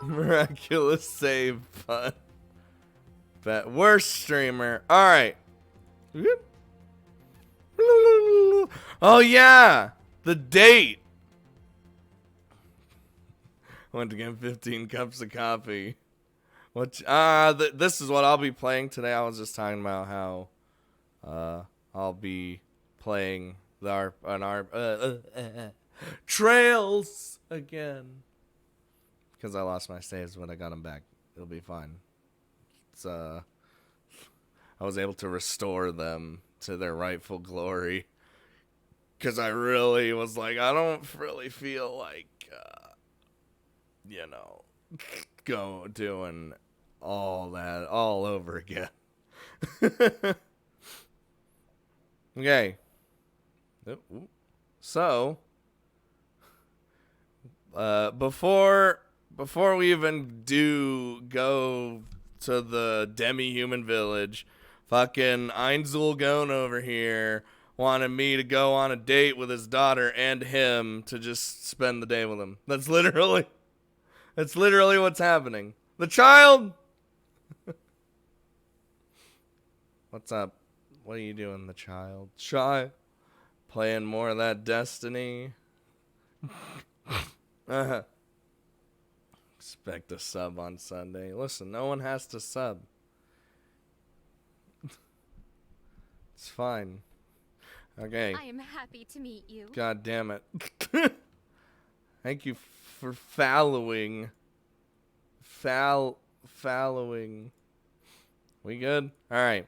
Miraculous save fun. Bet worst streamer. Alright. Oh yeah! The date! I went to get 15 cups of coffee. This is what I'll be playing today. I was just talking about how I'll be playing the Trails again. Because I lost my saves, but I got them back. It'll be fine. It's I was able to restore them to their rightful glory. Because I really was like, I don't really feel like, go doing all that all over again. Okay. So, before we even go to the demi-human village, fucking Einzul Gone over here wanted me to go on a date with his daughter and him to just spend the day with him. That's literally what's happening. The child! What's up? What are you doing, the child? Shy? Playing more of that Destiny? Expect a sub on Sunday. Listen, no one has to sub. It's fine. Okay. I am happy to meet you. God damn it. Thank you for following. Following. We good? Alright.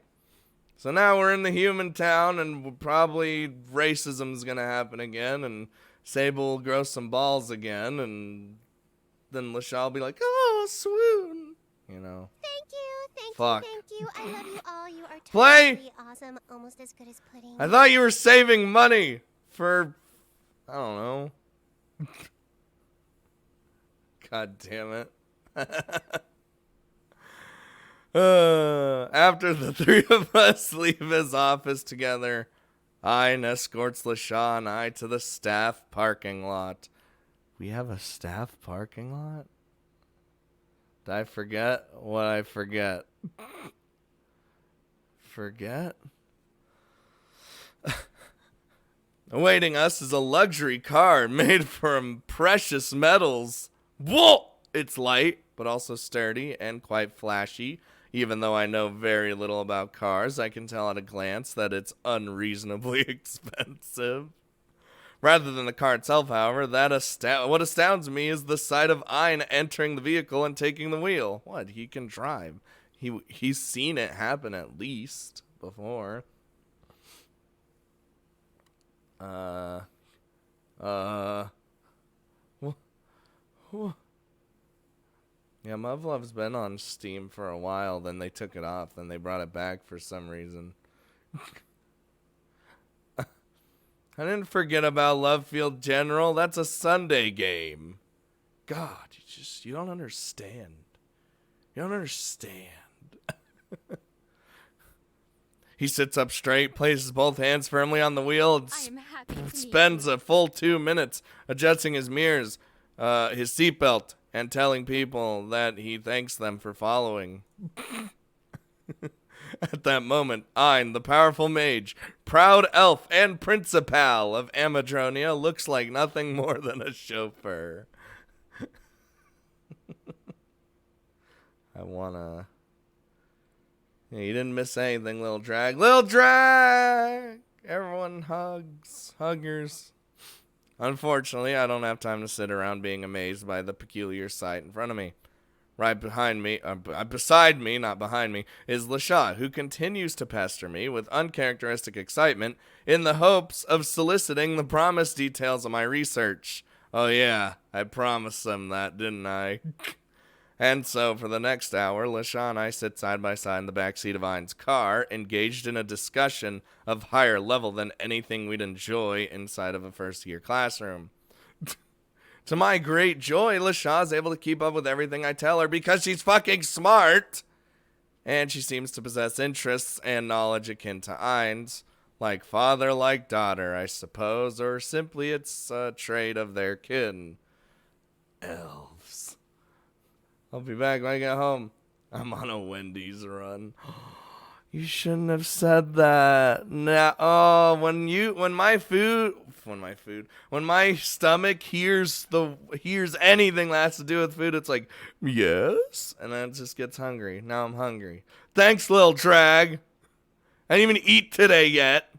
So now we're in the human town, and probably racism's gonna happen again, and Sable will grow some balls again, and then Lashal will be like, oh, swoon. You know. Thank you. Fuck. Thank you. I love you all. You are Play! totally awesome. Almost as good as pudding. I thought you were saving money for, I don't know. God damn it. After the three of us leave his office together, Ein escorts Lashaw and I to the staff parking lot. We have a staff parking lot? Did I forget what I forget? Forget? Awaiting us is a luxury car made from precious metals. Whoa! It's light, but also sturdy and quite flashy. Even though I know very little about cars, I can tell at a glance that it's unreasonably expensive. Rather than the car itself, however, what astounds me is the sight of Ein entering the vehicle and taking the wheel. What? He can drive. He's seen it happen at least before. Yeah, Muvlove's been on Steam for a while, then they took it off, then they brought it back for some reason. I didn't forget about Love Field General. That's a Sunday game. God, you don't understand. You don't understand. He sits up straight, places both hands firmly on the wheel, and spends a full 2 minutes adjusting his mirrors, his seatbelt, and telling people that he thanks them for following. At that moment, Ein, the powerful mage, proud elf, and principal of Amadronia, looks like nothing more than a chauffeur. I wanna... Yeah, you didn't miss anything, Lil Drag. Lil Drag! Everyone hugs. Huggers. Unfortunately, I don't have time to sit around being amazed by the peculiar sight in front of me. Right behind me, beside me, not behind me, is Lashaw, who continues to pester me with uncharacteristic excitement in the hopes of soliciting the promised details of my research. Oh yeah, I promised them that, didn't I? And so, for the next hour, Lashaw and I sit side by side in the backseat of Ein's car, engaged in a discussion of higher level than anything we'd enjoy inside of a first-year classroom. To my great joy, Lashaw is able to keep up with everything I tell her because she's fucking smart! And she seems to possess interests and knowledge akin to Ein's. Like father, like daughter, I suppose, or simply it's a trait of their kin. Elves. I'll be back when I get home. I'm on a Wendy's run. You shouldn't have said that. Nah, oh, when my stomach hears anything that has to do with food, it's like, yes, and then it just gets hungry. Now I'm hungry. Thanks, little drag. I didn't even eat today yet.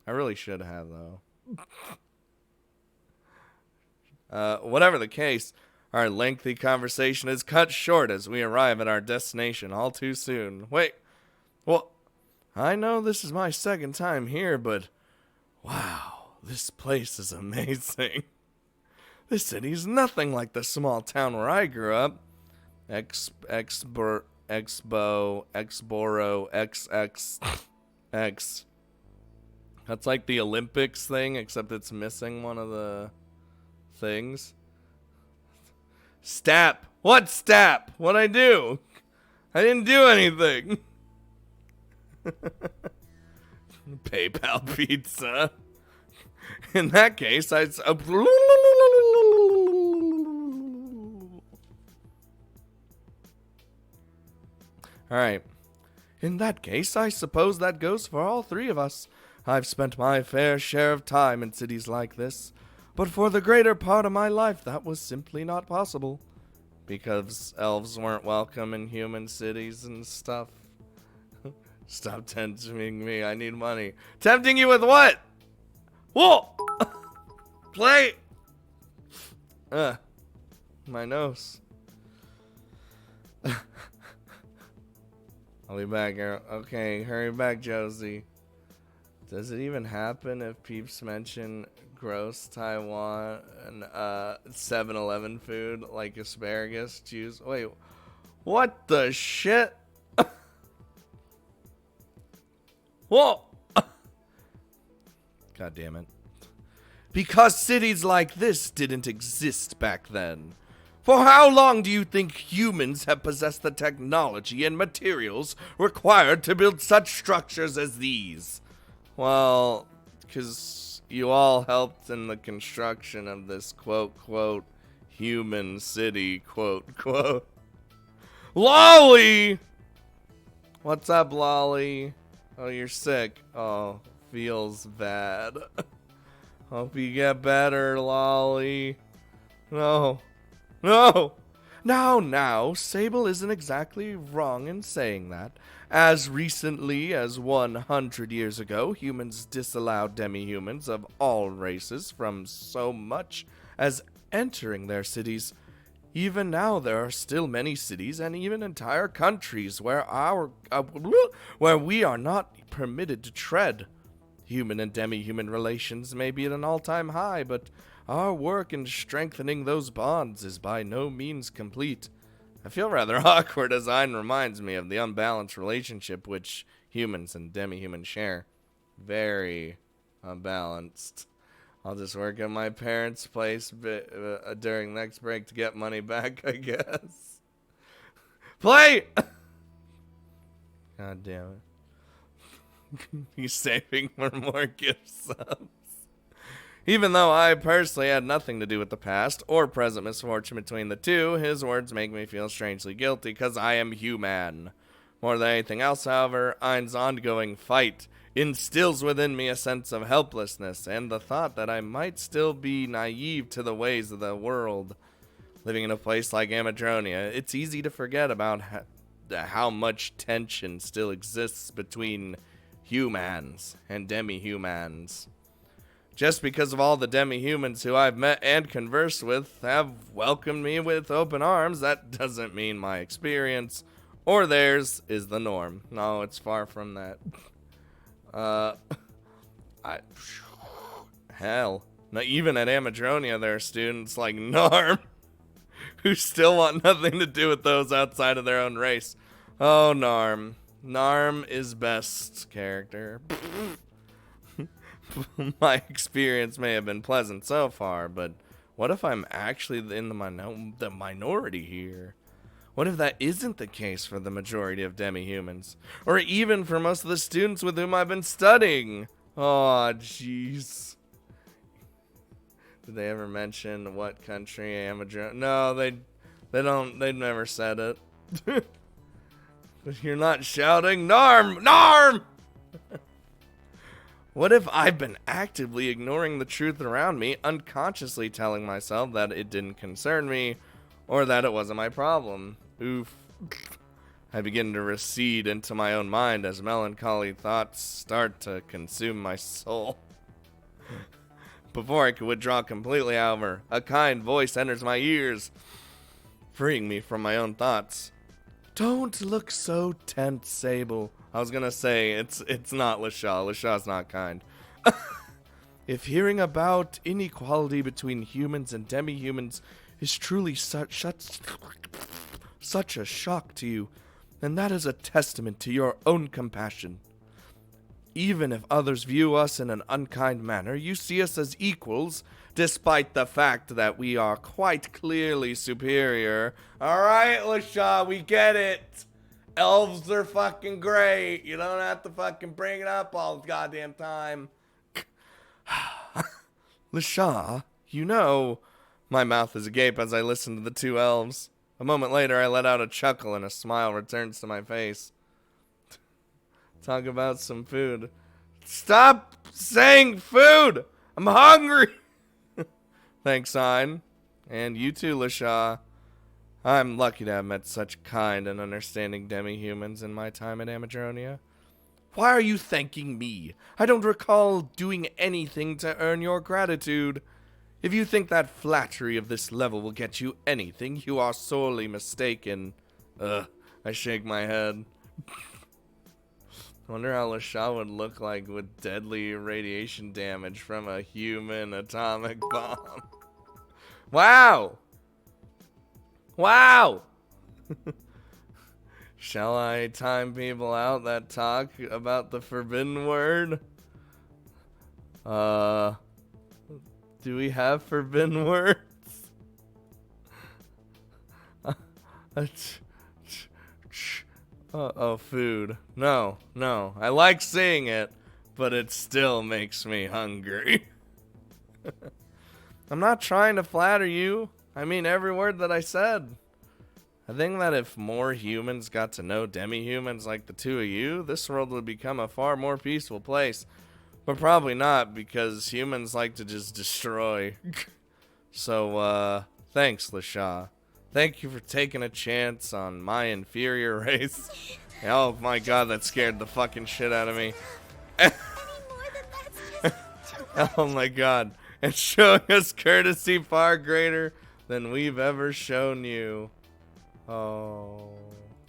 I really should have, though. Whatever the case, our lengthy conversation is cut short as we arrive at our destination all too soon. Wait. Well, I know this is my second time here, but wow, this place is amazing. This city's nothing like the small town where I grew up. Exboro, XX. That's like the Olympics thing, except it's missing one of the things. Stap. What stap? What'd I do? I didn't do anything. PayPal pizza. In that case, Alright. In that case, I suppose that goes for all three of us. I've spent my fair share of time in cities like this, but for the greater part of my life, that was simply not possible. Because elves weren't welcome in human cities and stuff. Stop tempting me, I need money. Tempting you with what? Whoa! Play! My nose. I'll be back, girl. Okay, hurry back, Josie. Does it even happen if peeps mention gross Taiwan and 7-Eleven food like asparagus juice? Wait, what the shit? Whoa! God damn it. Because cities like this didn't exist back then. For how long do you think humans have possessed the technology and materials required to build such structures as these? Well, because you all helped in the construction of this quote-quote human city, quote-quote. Lolly! What's up, Lolly? Oh, you're sick. Oh, feels bad. Hope you get better, Lolly. No. No! Now, Sable isn't exactly wrong in saying that. As recently as 100 years ago, humans disallowed demi-humans of all races from so much as entering their cities. Even now, there are still many cities and even entire countries where we are not permitted to tread. Human and demi-human relations may be at an all-time high, but our work in strengthening those bonds is by no means complete. I feel rather awkward as Ein reminds me of the unbalanced relationship which humans and demi-humans share. Very unbalanced. I'll just work at my parents' place during next break to get money back, I guess. Play! God damn it. He's saving for more gift subs. Even though I personally had nothing to do with the past or present misfortune between the two, his words make me feel strangely guilty because I am human. More than anything else, however, Ein's ongoing fight instills within me a sense of helplessness and the thought that I might still be naive to the ways of the world. Living in a place like Amadronia, it's easy to forget about how much tension still exists between humans and demi-humans. Just because of all the demi-humans who I've met and conversed with have welcomed me with open arms, that doesn't mean my experience or theirs is the norm. No, it's far from that. Hell, not even at Amadronia there are students like Narm who still want nothing to do with those outside of their own race. Oh, Narm. Narm is best character. My experience may have been pleasant so far, but what if I'm actually in the minority here? What if that isn't the case for the majority of demi-humans? Or even for most of the students with whom I've been studying? Oh, jeez. Did they ever mention what country Amadronia? No, they They've never said it. But you're not shouting, Narm! Narm! What if I've been actively ignoring the truth around me, unconsciously telling myself that it didn't concern me, or that it wasn't my problem? Oof. I begin to recede into my own mind as melancholy thoughts start to consume my soul. Before I could withdraw completely, however, a kind voice enters my ears, freeing me from my own thoughts. Don't look so tense, Sable. I was gonna say, it's not LaShaw. LaShaw's not kind. If hearing about inequality between humans and demi-humans is truly such a shock to you, then that is a testament to your own compassion. Even if others view us in an unkind manner, you see us as equals, despite the fact that we are quite clearly superior. Alright, LaShaw, we get it. Elves are fucking great. You don't have to fucking bring it up all the goddamn time. LaShaw, you know... My mouth is agape as I listen to the two elves. A moment later, I let out a chuckle and a smile returns to my face. Talk about some food. Stop saying food! I'm hungry! Thanks, Sign. And you too, LaShaw. I'm lucky to have met such kind and understanding demi-humans in my time at Amadronia. Why are you thanking me? I don't recall doing anything to earn your gratitude. If you think that flattery of this level will get you anything, you are sorely mistaken. I shake my head. I wonder how LaShaw would look like with deadly radiation damage from a human atomic bomb. Wow! Wow! Shall I time people out that talk about the forbidden word? Do we have forbidden words? Oh, food. No. I like seeing it, but it still makes me hungry. I'm not trying to flatter you. I mean every word that I said. I think that if more humans got to know demi-humans like the two of you, this world would become a far more peaceful place. But probably not, because humans like to just destroy. So, thanks, LaShaw. Thank you for taking a chance on my inferior race. Oh my god, that scared the fucking shit out of me. Oh my god. And showing us courtesy far greater than we've ever shown you. Oh.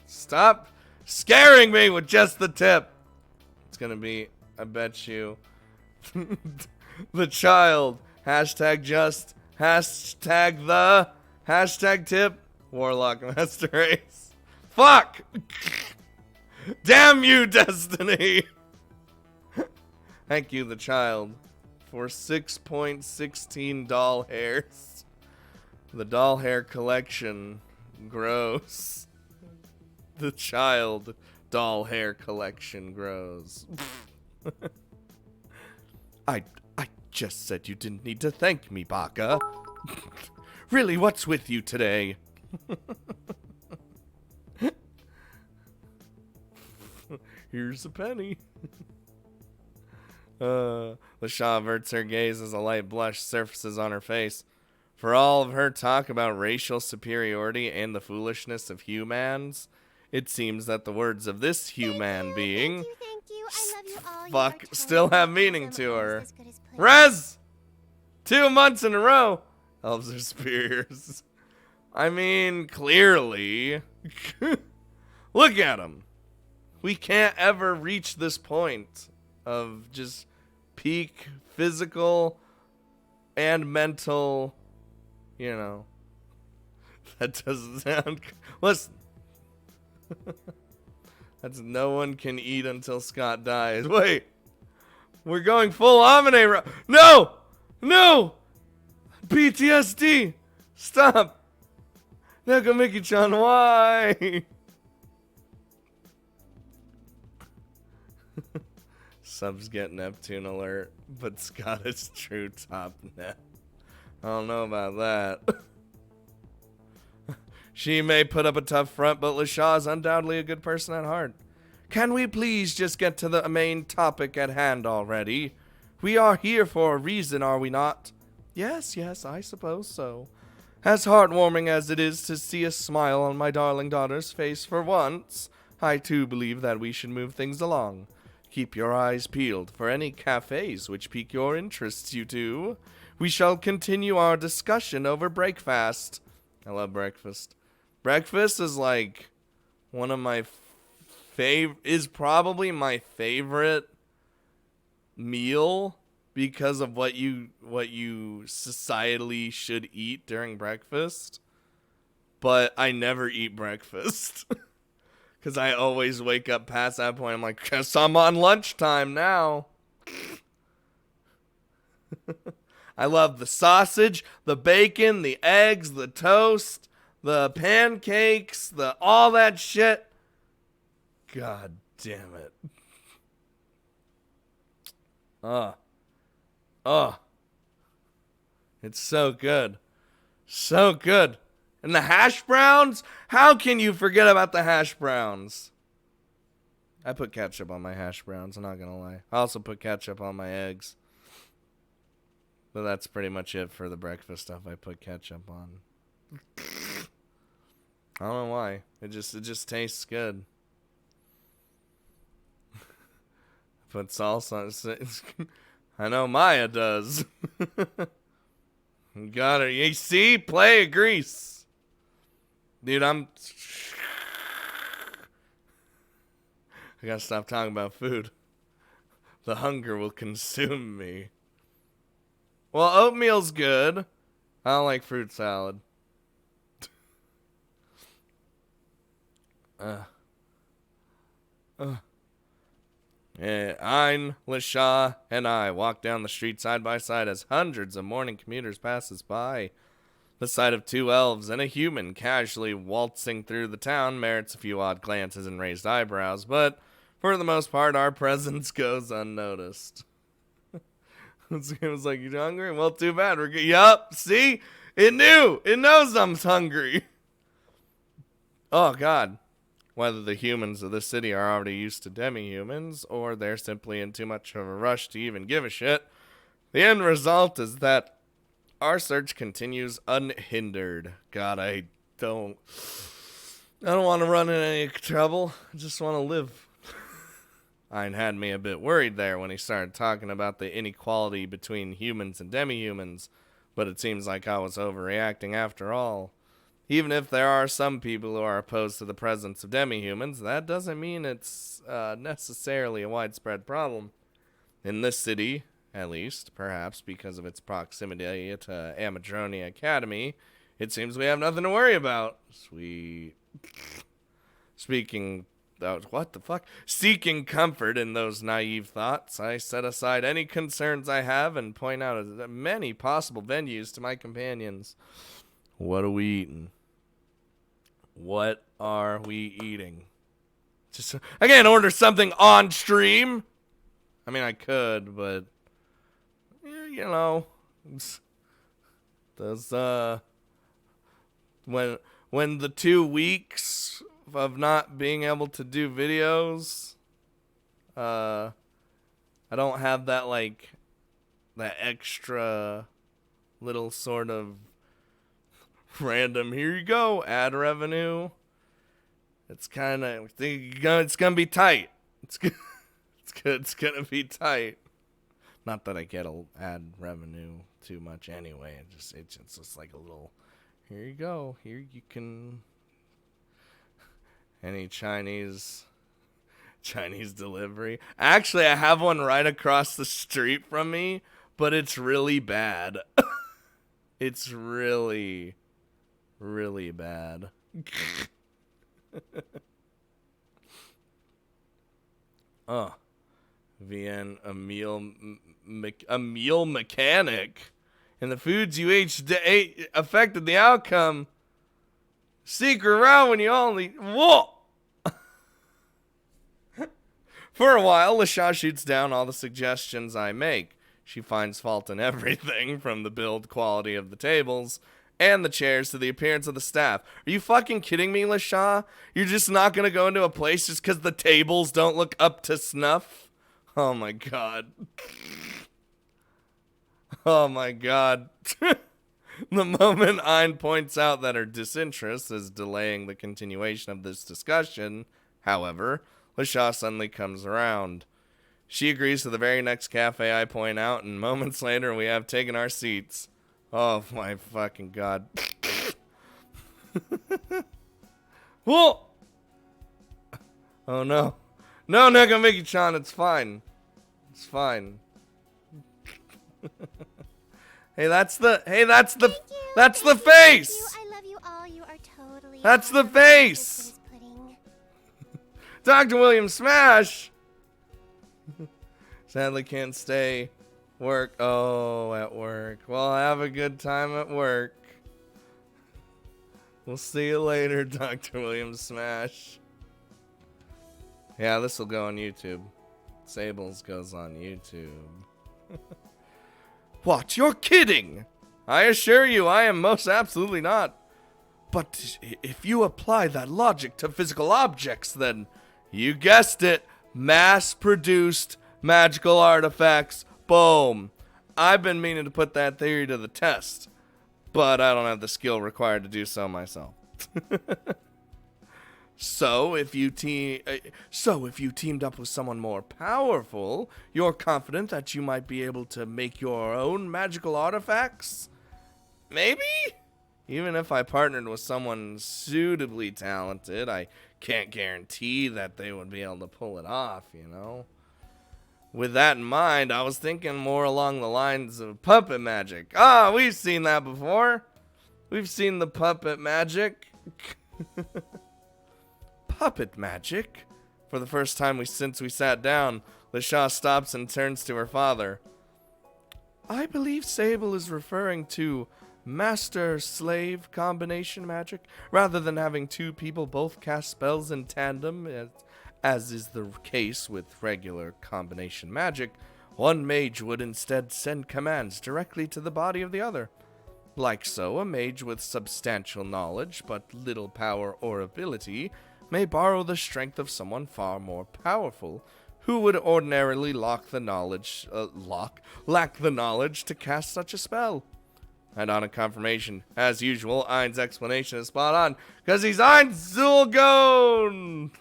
Stop scaring me with just the tip. It's gonna be, I bet you, the child. Hashtag just. Hashtag the. Hashtag tip. Warlock Master Race. Fuck! Damn you, Destiny! Thank you, the child, for 6.16 doll hairs. The doll hair collection grows. The child doll hair collection grows. I just said you didn't need to thank me, Baka. Really, what's with you today? Here's a penny. LaShaw averts her gaze as a light blush surfaces on her face. For all of her talk about racial superiority and the foolishness of humans, it seems that the words of this human being Thank you. I love you all. fuck still have meaning to her. Rez! 2 months in a row. Elves are superiors. I mean, clearly. Look at them. We can't ever reach this point of just peak physical and mental, you know. That doesn't sound... Listen. That's no one can eat until Scott dies. Wait. We're going full Amine. No! No! PTSD! Stop! Nakamiki-chan, why? Subs get Neptune alert, but Scott is true top net. I don't know about that. She may put up a tough front, but LaShaw is undoubtedly a good person at heart. Can we please just get to the main topic at hand already? We are here for a reason, are we not? Yes, I suppose so. As heartwarming as it is to see a smile on my darling daughter's face for once, I too believe that we should move things along. Keep your eyes peeled for any cafes which pique your interests, you two. We shall continue our discussion over breakfast. I love breakfast. Breakfast is like one of my is probably my favorite meal because of what you societally should eat during breakfast. But I never eat breakfast. Because I always wake up past that point. I'm like, guess I'm on lunchtime now. I love the sausage, the bacon, the eggs, the toast, the pancakes, all that shit. God damn it. It's so good. So good. And the hash browns? How can you forget about the hash browns? I put ketchup on my hash browns, I'm not gonna lie. I also put ketchup on my eggs. But that's pretty much it for the breakfast stuff I put ketchup on. I don't know why. It just tastes good. Put salsa. I know Maya does. Got her. You see? Play of Grease. Dude, I gotta stop talking about food. The hunger will consume me. Well, oatmeal's good. I don't like fruit salad. Ein, LaShaw, and I walk down the street side by side as hundreds of morning commuters pass us by. The sight of two elves and a human casually waltzing through the town merits a few odd glances and raised eyebrows, but for the most part, our presence goes unnoticed. It was like, you hungry? Well, too bad. Yup, see? It knew. It knows I'm hungry. Oh, God. Whether the humans of this city are already used to demi-humans, or they're simply in too much of a rush to even give a shit, the end result is that our search continues unhindered. God, I don't want to run into any trouble. I just want to live. Ein had me a bit worried there when he started talking about the inequality between humans and demi-humans, but it seems like I was overreacting after all. Even if there are some people who are opposed to the presence of demi-humans, that doesn't mean it's necessarily a widespread problem. In this city, at least, perhaps because of its proximity to Amadronia Academy, it seems we have nothing to worry about. Sweet. What the fuck? Seeking comfort in those naive thoughts, I set aside any concerns I have and point out many possible venues to my companions. What are we eating? What are we eating? I can't order something on stream. I mean, I could, but you know, those when the 2 weeks of not being able to do videos, I don't have that that extra little sort of random, here you go, ad revenue. It's kind of, it's gonna be tight. It's gonna be tight. Not that I get ad revenue too much anyway. It's just like a little, here you go. Here you can, any Chinese delivery. Actually, I have one right across the street from me, but it's really bad. It's really bad. VN, a meal mechanic, and the foods you ate affected the outcome. Secret round when you only whoa. For a while, LaShaw shoots down all the suggestions I make. She finds fault in everything from the build quality of the tables and the chairs to the appearance of the staff. Are you fucking kidding me, LaShaw? You're just not gonna go into a place just because the tables don't look up to snuff? Oh my god. Oh my god. The moment Ein points out that her disinterest is delaying the continuation of this discussion, however, LaShaw suddenly comes around. She agrees to the very next cafe I point out, and moments later we have taken our seats. Oh my fucking god. Whoa! Oh no. No, Nagamiki-chan, it's fine. It's fine. That's the face! I love you all. You are totally That's the awesome. face! This is pudding. Dr. William Smash! Sadly can't stay. Work. Oh, at work. Well, have a good time at work. We'll see you later, Dr. William Smash. Yeah, this will go on YouTube. Sable's goes on YouTube. What? You're kidding! I assure you, I am most absolutely not. But if you apply that logic to physical objects, then, you guessed it, mass-produced magical artifacts. Boom. I've been meaning to put that theory to the test, but I don't have the skill required to do so myself. So if you teamed up with someone more powerful, you're confident that you might be able to make your own magical artifacts? Maybe? Even if I partnered with someone suitably talented, I can't guarantee that they would be able to pull it off, you know? With that in mind, I was thinking more along the lines of puppet magic. Ah, we've seen that before. We've seen the puppet magic. Puppet magic? For the first time since we sat down, LaShaw stops and turns to her father. I believe Sable is referring to master-slave combination magic, rather than having two people both cast spells in tandem, as is the case with regular combination magic. One mage would instead send commands directly to the body of the other. Like so, a mage with substantial knowledge but little power or ability may borrow the strength of someone far more powerful, who would ordinarily lack the knowledge to cast such a spell. And on a confirmation, as usual, Ein's explanation is spot on, because he's Ein Zulgon!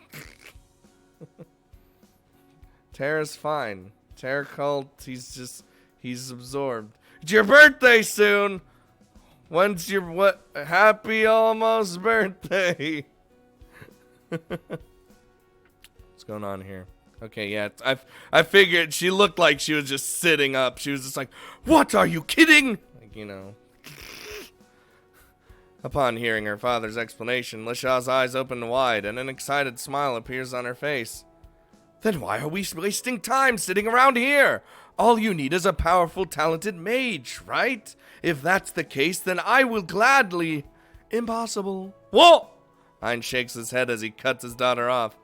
Terra's fine. Terra cult, he's absorbed. It's your birthday soon! When's your, happy almost birthday! What's going on here? Okay, yeah, I figured she looked like she was just sitting up. She was just like, what, are you kidding? Like, you know. Upon hearing her father's explanation, LaShaw's eyes open wide and an excited smile appears on her face. Then why are we wasting time sitting around here? All you need is a powerful, talented mage, right? If that's the case, then I will gladly... Impossible. Whoa! Ein shakes his head as he cuts his daughter off.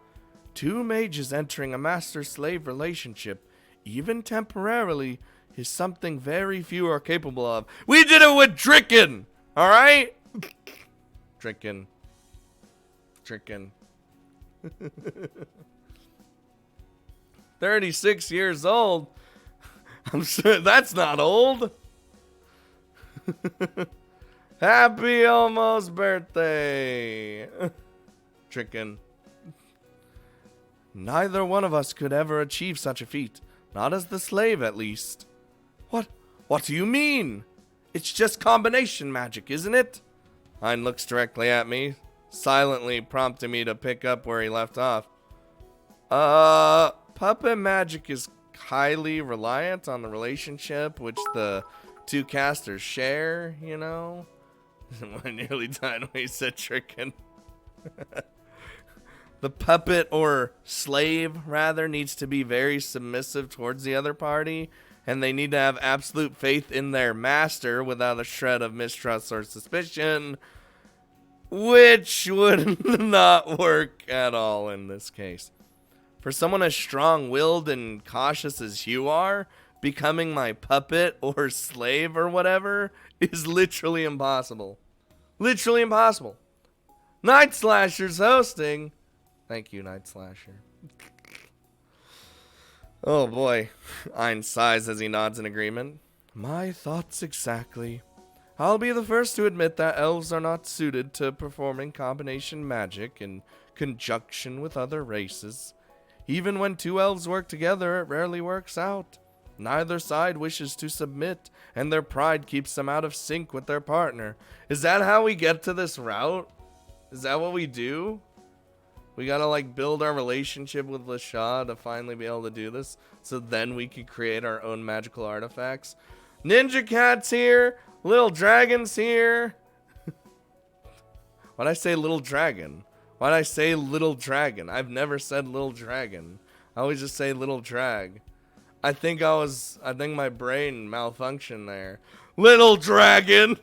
Two mages entering a master-slave relationship, even temporarily, is something very few are capable of. We did it with Dricken! Alright? Dricken. 36 years old? I'm sure that's not old. Happy almost birthday. Dricken. Neither one of us could ever achieve such a feat. Not as the slave, at least. What do you mean? It's just combination magic, isn't it? Hein looks directly at me, silently prompting me to pick up where he left off. Puppet magic is highly reliant on the relationship which the two casters share, you know? I nearly died when he said trickin'. The puppet, or slave, rather, needs to be very submissive towards the other party, and they need to have absolute faith in their master without a shred of mistrust or suspicion, which would not work at all in this case. For someone as strong-willed and cautious as you are, becoming my puppet or slave or whatever is literally impossible. Literally impossible. Night Slasher's hosting. Thank you, Night Slasher. Oh boy. Ein sighs as he nods in agreement. My thoughts exactly. I'll be the first to admit that elves are not suited to performing combination magic in conjunction with other races. Even when two elves work together, it rarely works out. Neither side wishes to submit, and their pride keeps them out of sync with their partner. Is that how we get to this route? Is that what we do? We gotta like build our relationship with Lasha to finally be able to do this, so then we can create our own magical artifacts. Ninja Cat's here. Little Dragon's here. Why'd I say Little Dragon? Why'd I say Little Dragon? I've never said Little Dragon. I always just say Little Drag. I think my brain malfunctioned there. Little Dragon.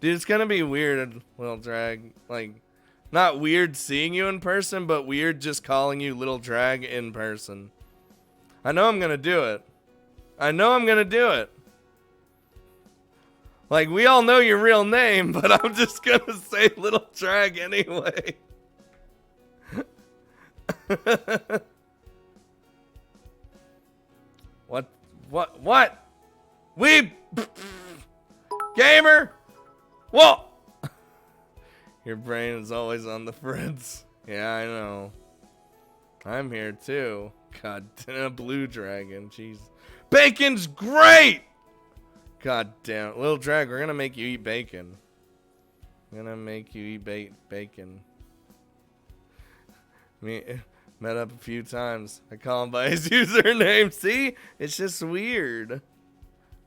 Dude, it's gonna be weird, Little Drag. Like, not weird seeing you in person, but weird just calling you Little Drag in person. I know I'm gonna do it. I know I'm gonna do it. Like, we all know your real name, but I'm just gonna say Little Drag anyway. What? We gamer? Whoa! Your brain is always on the fritz. Yeah, I know. I'm here too. God damn, Blue Dragon. Jeez. Bacon's great! God damn. Little Drag, we're gonna make you eat bacon. I'm gonna make you eat bacon. Met up a few times. I call him by his username. See? It's just weird.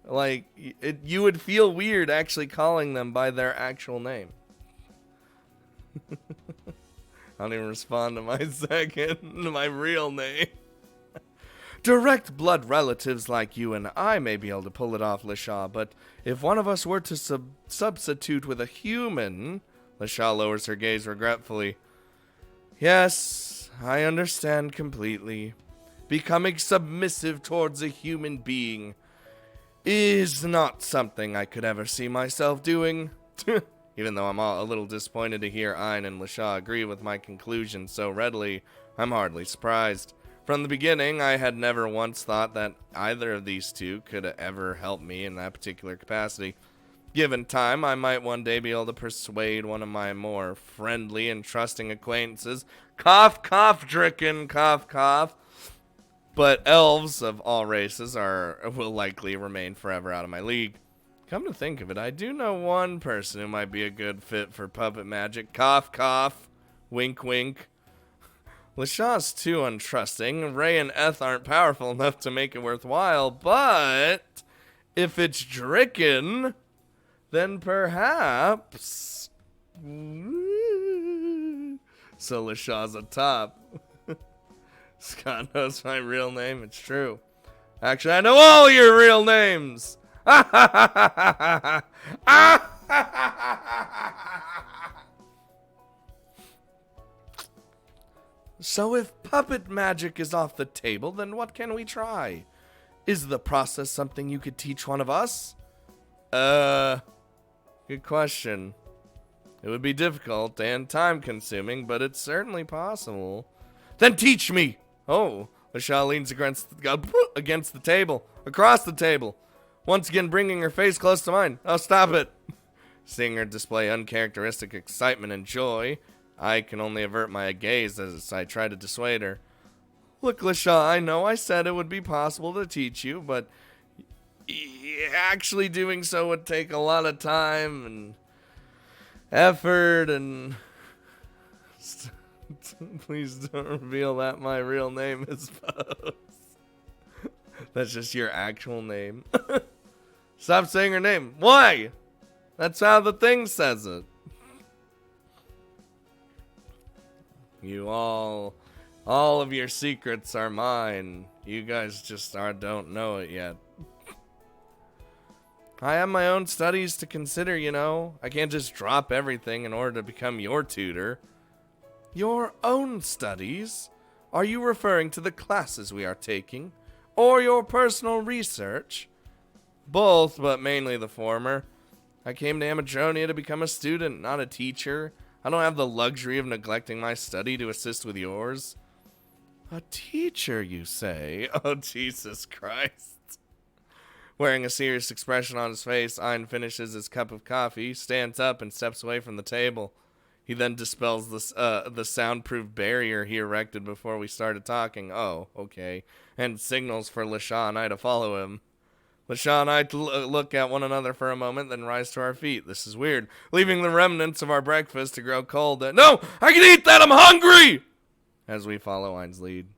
Like, you would feel weird actually calling them by their actual name. I don't even respond to my real name. Direct blood relatives like you and I may be able to pull it off, Lasha, but if one of us were to substitute with a human... Lasha lowers her gaze regretfully. Yes, I understand completely. Becoming submissive towards a human being is not something I could ever see myself doing. Even though I'm a little disappointed to hear Ein and Lasha agree with my conclusion so readily, I'm hardly surprised. From the beginning, I had never once thought that either of these two could ever help me in that particular capacity. Given time, I might one day be able to persuade one of my more friendly and trusting acquaintances. Cough, cough, Dricken, cough, cough. But elves of all races will likely remain forever out of my league. Come to think of it, I do know one person who might be a good fit for puppet magic. Cough, cough. Wink, wink. Lasha's too untrusting. Ray and Eth aren't powerful enough to make it worthwhile, but if it's Dricken, then perhaps... So Lasha's a top. Scott knows my real name. It's true. Actually, I know all your real names. So if puppet magic is off the table, then what can we try? Is the process something you could teach one of us? Good question. It would be difficult and time-consuming, but it's certainly possible. Then teach me! Oh, Lasha leans against the table, across the table, once again bringing her face close to mine. Oh, stop it! Seeing her display uncharacteristic excitement and joy, I can only avert my gaze as I try to dissuade her. Look, Lasha, I know I said it would be possible to teach you, but actually doing so would take a lot of time and effort and... Please don't reveal that my real name is Bose. That's just your actual name. Stop saying her name. Why? That's how the thing says it. You all of your secrets are mine. You guys just don't know it yet. I have my own studies to consider, you know. I can't just drop everything in order to become your tutor. Your own studies? Are you referring to the classes we are taking? Or your personal research? Both, but mainly the former. I came to Amatronia to become a student, not a teacher. I don't have the luxury of neglecting my study to assist with yours. A teacher, you say? Oh, Jesus Christ. Wearing a serious expression on his face, Ein finishes his cup of coffee, stands up, and steps away from the table. He then dispels the soundproof barrier he erected before we started talking. Oh, okay. And signals for LaShaw and I to follow him. LaShaw and I look at one another for a moment, then rise to our feet. This is weird. Leaving the remnants of our breakfast to grow cold. No! I can eat that! I'm hungry! As we follow Ein's lead.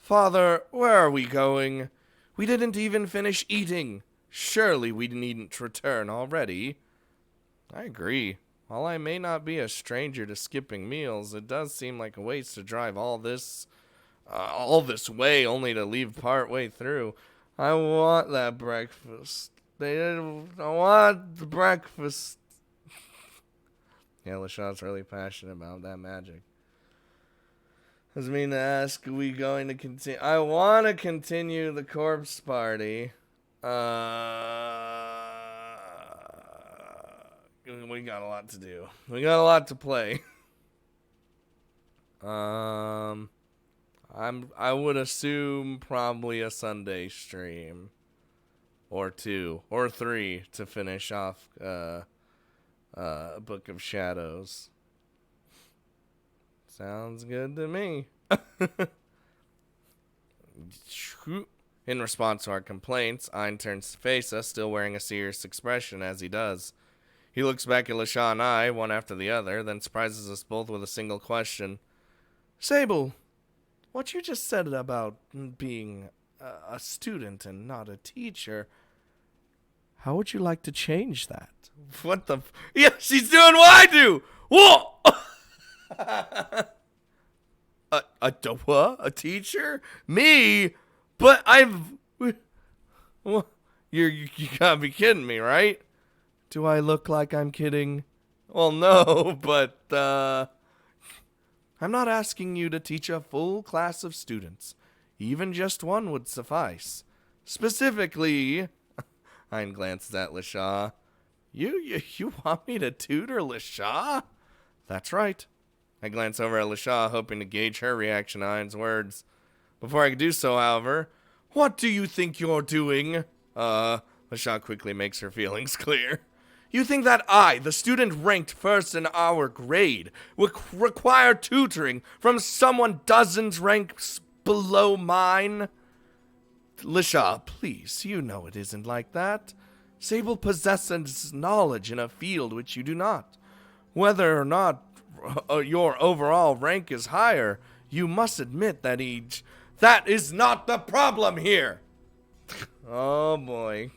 Father, where are we going? We didn't even finish eating. Surely we needn't return already. I agree. While I may not be a stranger to skipping meals, it does seem like a waste to drive all this way only to leave part way through. I want that breakfast. I want the breakfast. Yeah, LaShaw's really passionate about that magic. Doesn't mean to ask, are we going to continue? I want to continue the corpse party. We got a lot to do. We got a lot to play. I would assume probably a Sunday stream. Or 2. Or 3 to finish off Book of Shadows. Sounds good to me. In response to our complaints, Ein turns to face us, still wearing a serious expression as he does. He looks back at LaShaw and I, one after the other, then surprises us both with a single question. Sable, what you just said about being a student and not a teacher, how would you like to change that? What the yeah, she's doing what I do! Whoa! A teacher? Me? But you gotta be kidding me, right? Do I look like I'm kidding? Well, no, but, I'm not asking you to teach a full class of students. Even just one would suffice. Specifically, Hein glances at LaShaw. You want me to tutor LaShaw? That's right. I glance over at LaShaw, hoping to gauge her reaction to Hein's words. Before I could do so, however, what do you think you're doing? LaShaw quickly makes her feelings clear. You think that I, the student ranked first in our grade, would require tutoring from someone dozens ranks below mine? LaShaw, please, you know it isn't like that. Sable possesses knowledge in a field which you do not. Whether or not your overall rank is higher, you must admit that that is not the problem here. Oh boy.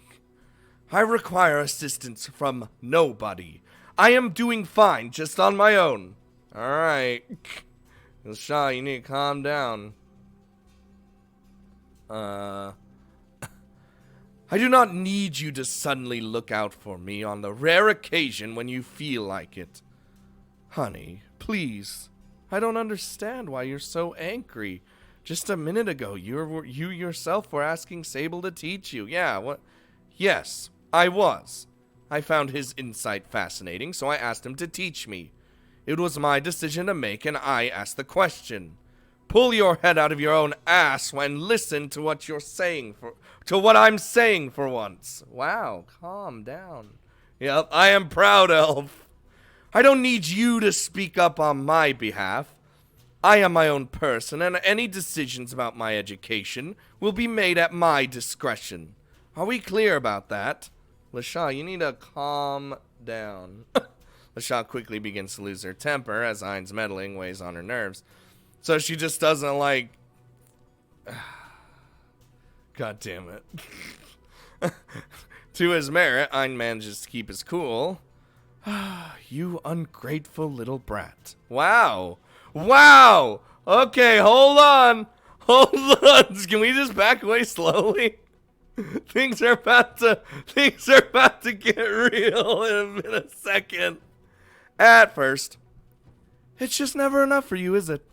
I require assistance from nobody. I am doing fine just on my own. Alright. LaShaw, you need to calm down. I do not need you to suddenly look out for me on the rare occasion when you feel like it. Honey, please. I don't understand why you're so angry. Just a minute ago, you yourself were asking Sable to teach you. Yeah, what? Yes, I was. I found his insight fascinating, so I asked him to teach me. It was my decision to make, and I asked the question. Pull your head out of your own ass and listen to what you're saying to what I'm saying for once. Wow, calm down. Yep, I am proud, Elf. I don't need you to speak up on my behalf. I am my own person, and any decisions about my education will be made at my discretion. Are we clear about that? LaShaw, you need to calm down. LaShaw quickly begins to lose her temper as Ein's meddling weighs on her nerves. So she just doesn't like... God damn it. To his merit, Ein manages to keep his cool. You ungrateful little brat. Wow. Wow. Okay, hold on. Hold on. Can we just back away slowly? Things are about to get real in a second. At first, it's just never enough for you, is it?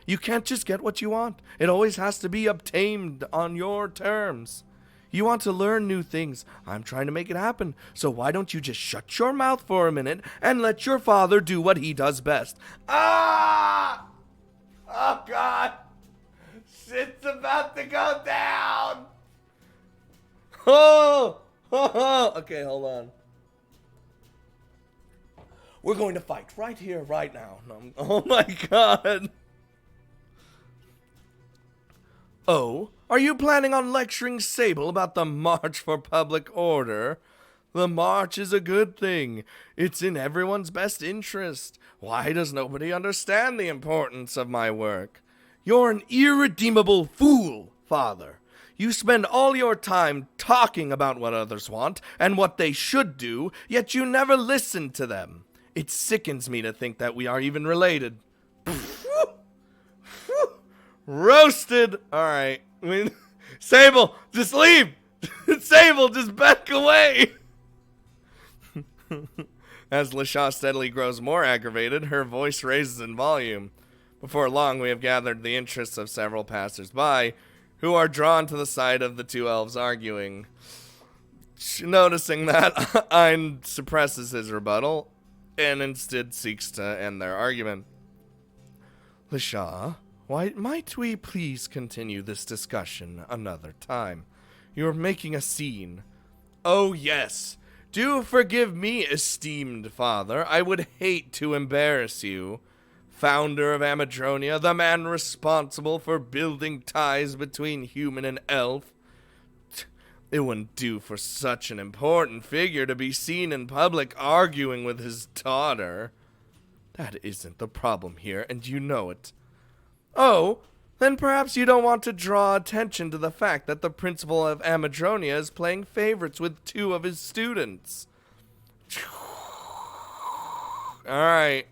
You can't just get what you want. It always has to be obtained on your terms. You want to learn new things. I'm trying to make it happen. So why don't you just shut your mouth for a minute and let your father do what he does best? Ah! Oh, God. Shit's about to go down. Oh! Okay, hold on. We're going to fight right here, right now. Oh, my God. Oh, are you planning on lecturing Sable about the March for Public Order? The march is a good thing. It's in everyone's best interest. Why does nobody understand the importance of my work? You're an irredeemable fool, Father. You spend all your time talking about what others want and what they should do, yet you never listen to them. It sickens me to think that we are even related. Roasted. Alright. Sable, just leave. Sable, just back away. As LaShaw steadily grows more aggravated, her voice raises in volume. Before long, we have gathered the interests of several passers-by, who are drawn to the side of the two elves arguing. Noticing that, Ein suppresses his rebuttal, and instead seeks to end their argument. LaShaw, why might we please continue this discussion another time? You're making a scene. Oh, yes. Do forgive me, esteemed father. I would hate to embarrass you. Founder of Amadronia, the man responsible for building ties between human and elf. It wouldn't do for such an important figure to be seen in public arguing with his daughter. That isn't the problem here, and you know it. Oh, then perhaps you don't want to draw attention to the fact that the principal of Amadronia is playing favorites with two of his students. Alright.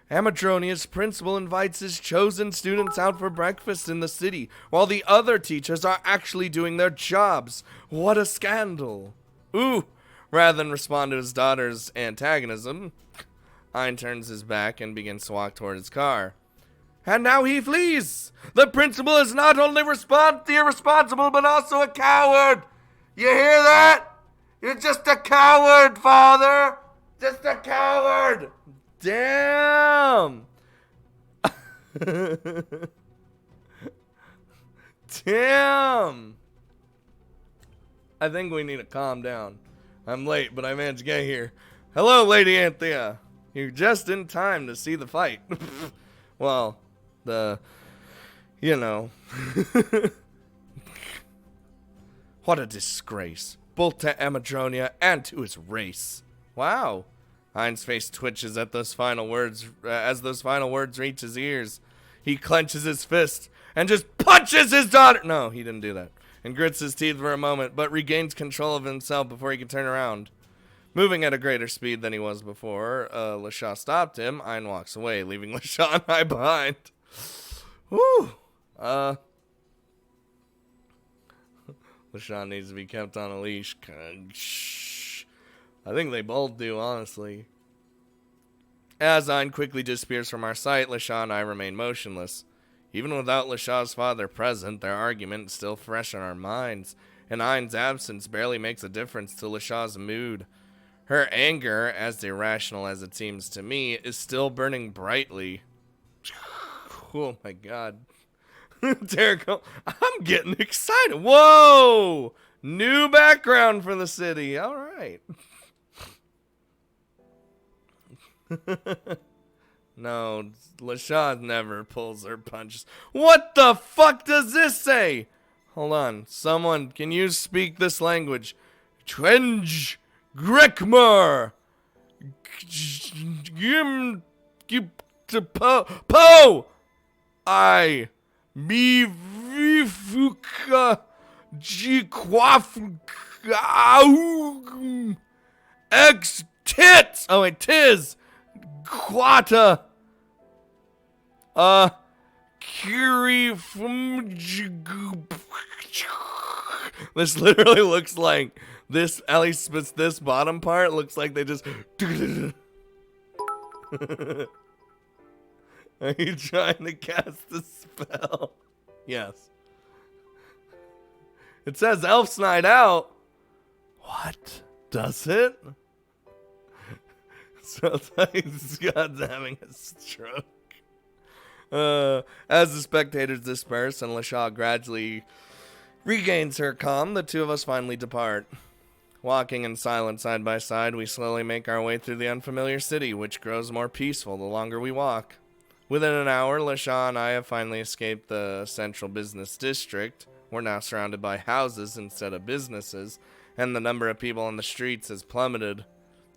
Amadronia's principal invites his chosen students out for breakfast in the city, while the other teachers are actually doing their jobs. What a scandal. Ooh. Rather than respond to his daughter's antagonism, Ein turns his back and begins to walk toward his car. And now he flees! The principal is not only irresponsible, but also a coward! You hear that? You're just a coward, Father! Just a coward! Damn! Damn! I think we need to calm down. I'm late, but I managed to get here. Hello, Lady Anthea. You're just in time to see the fight. Well, you know. What a disgrace. Both to Amadronia and to his race. Wow. Ein's face twitches at those final words, as those final words reach his ears. He clenches his fist and just punches his daughter. No, he didn't do that. And grits his teeth for a moment, but regains control of himself before he can turn around. Moving at a greater speed than he was before, LaShaw stopped him. Ein walks away, leaving LaShaw and I behind. Whew. LaShaw needs to be kept on a leash. Shh. I think they both do, honestly. As Ein quickly disappears from our sight, LaShaw and I remain motionless. Even without LaShaw's father present, their argument is still fresh in our minds, and Ein's absence barely makes a difference to LaShaw's mood. Her anger, as irrational as it seems to me, is still burning brightly. Oh my god. Jericho, I'm getting excited. Whoa! New background for the city. Alright. No, LaShaw never pulls her punches. What the fuck does this say? Hold on. Someone, can you speak this language? Twenge Grimoire. Po. I. Me vifuka. Jiquaf. Ex tits. Oh wait, tis. Quata. Kiri from. This literally looks like this, at least this bottom part looks like they just. Are you trying to cast a spell? Yes. It says Elf's Night Out. What? Does it? So Scott's having a stroke. As the spectators disperse and LaShaw gradually regains her calm, the two of us finally depart. Walking in silence side by side, we slowly make our way through the unfamiliar city, which grows more peaceful the longer we walk. Within an hour, LaShaw and I have finally escaped the central business district. We're now surrounded by houses instead of businesses, and the number of people on the streets has plummeted.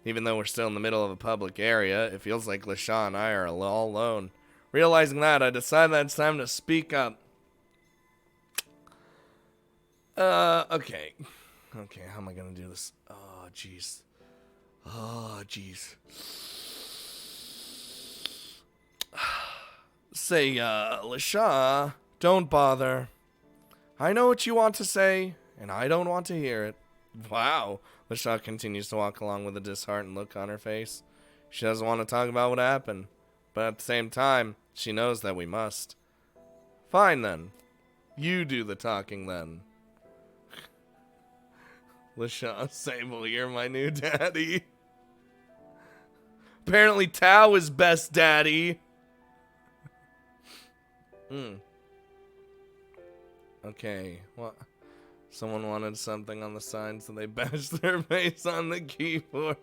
Even though we're still in the middle of a public area, it feels like LaShaw and I are all alone. Realizing that, I decide that it's time to speak up. Okay. Okay, how am I gonna do this? Oh, jeez. Say, LaShaw, don't bother. I know what you want to say, and I don't want to hear it. Wow. LaShaw continues to walk along with a disheartened look on her face. She doesn't want to talk about what happened, but at the same time, she knows that we must. Fine then. You do the talking then. LaShaw, Sable, you're my new daddy. Apparently Tao is best daddy. Okay, what? Someone wanted something on the sign, so they bashed their face on the keyboard.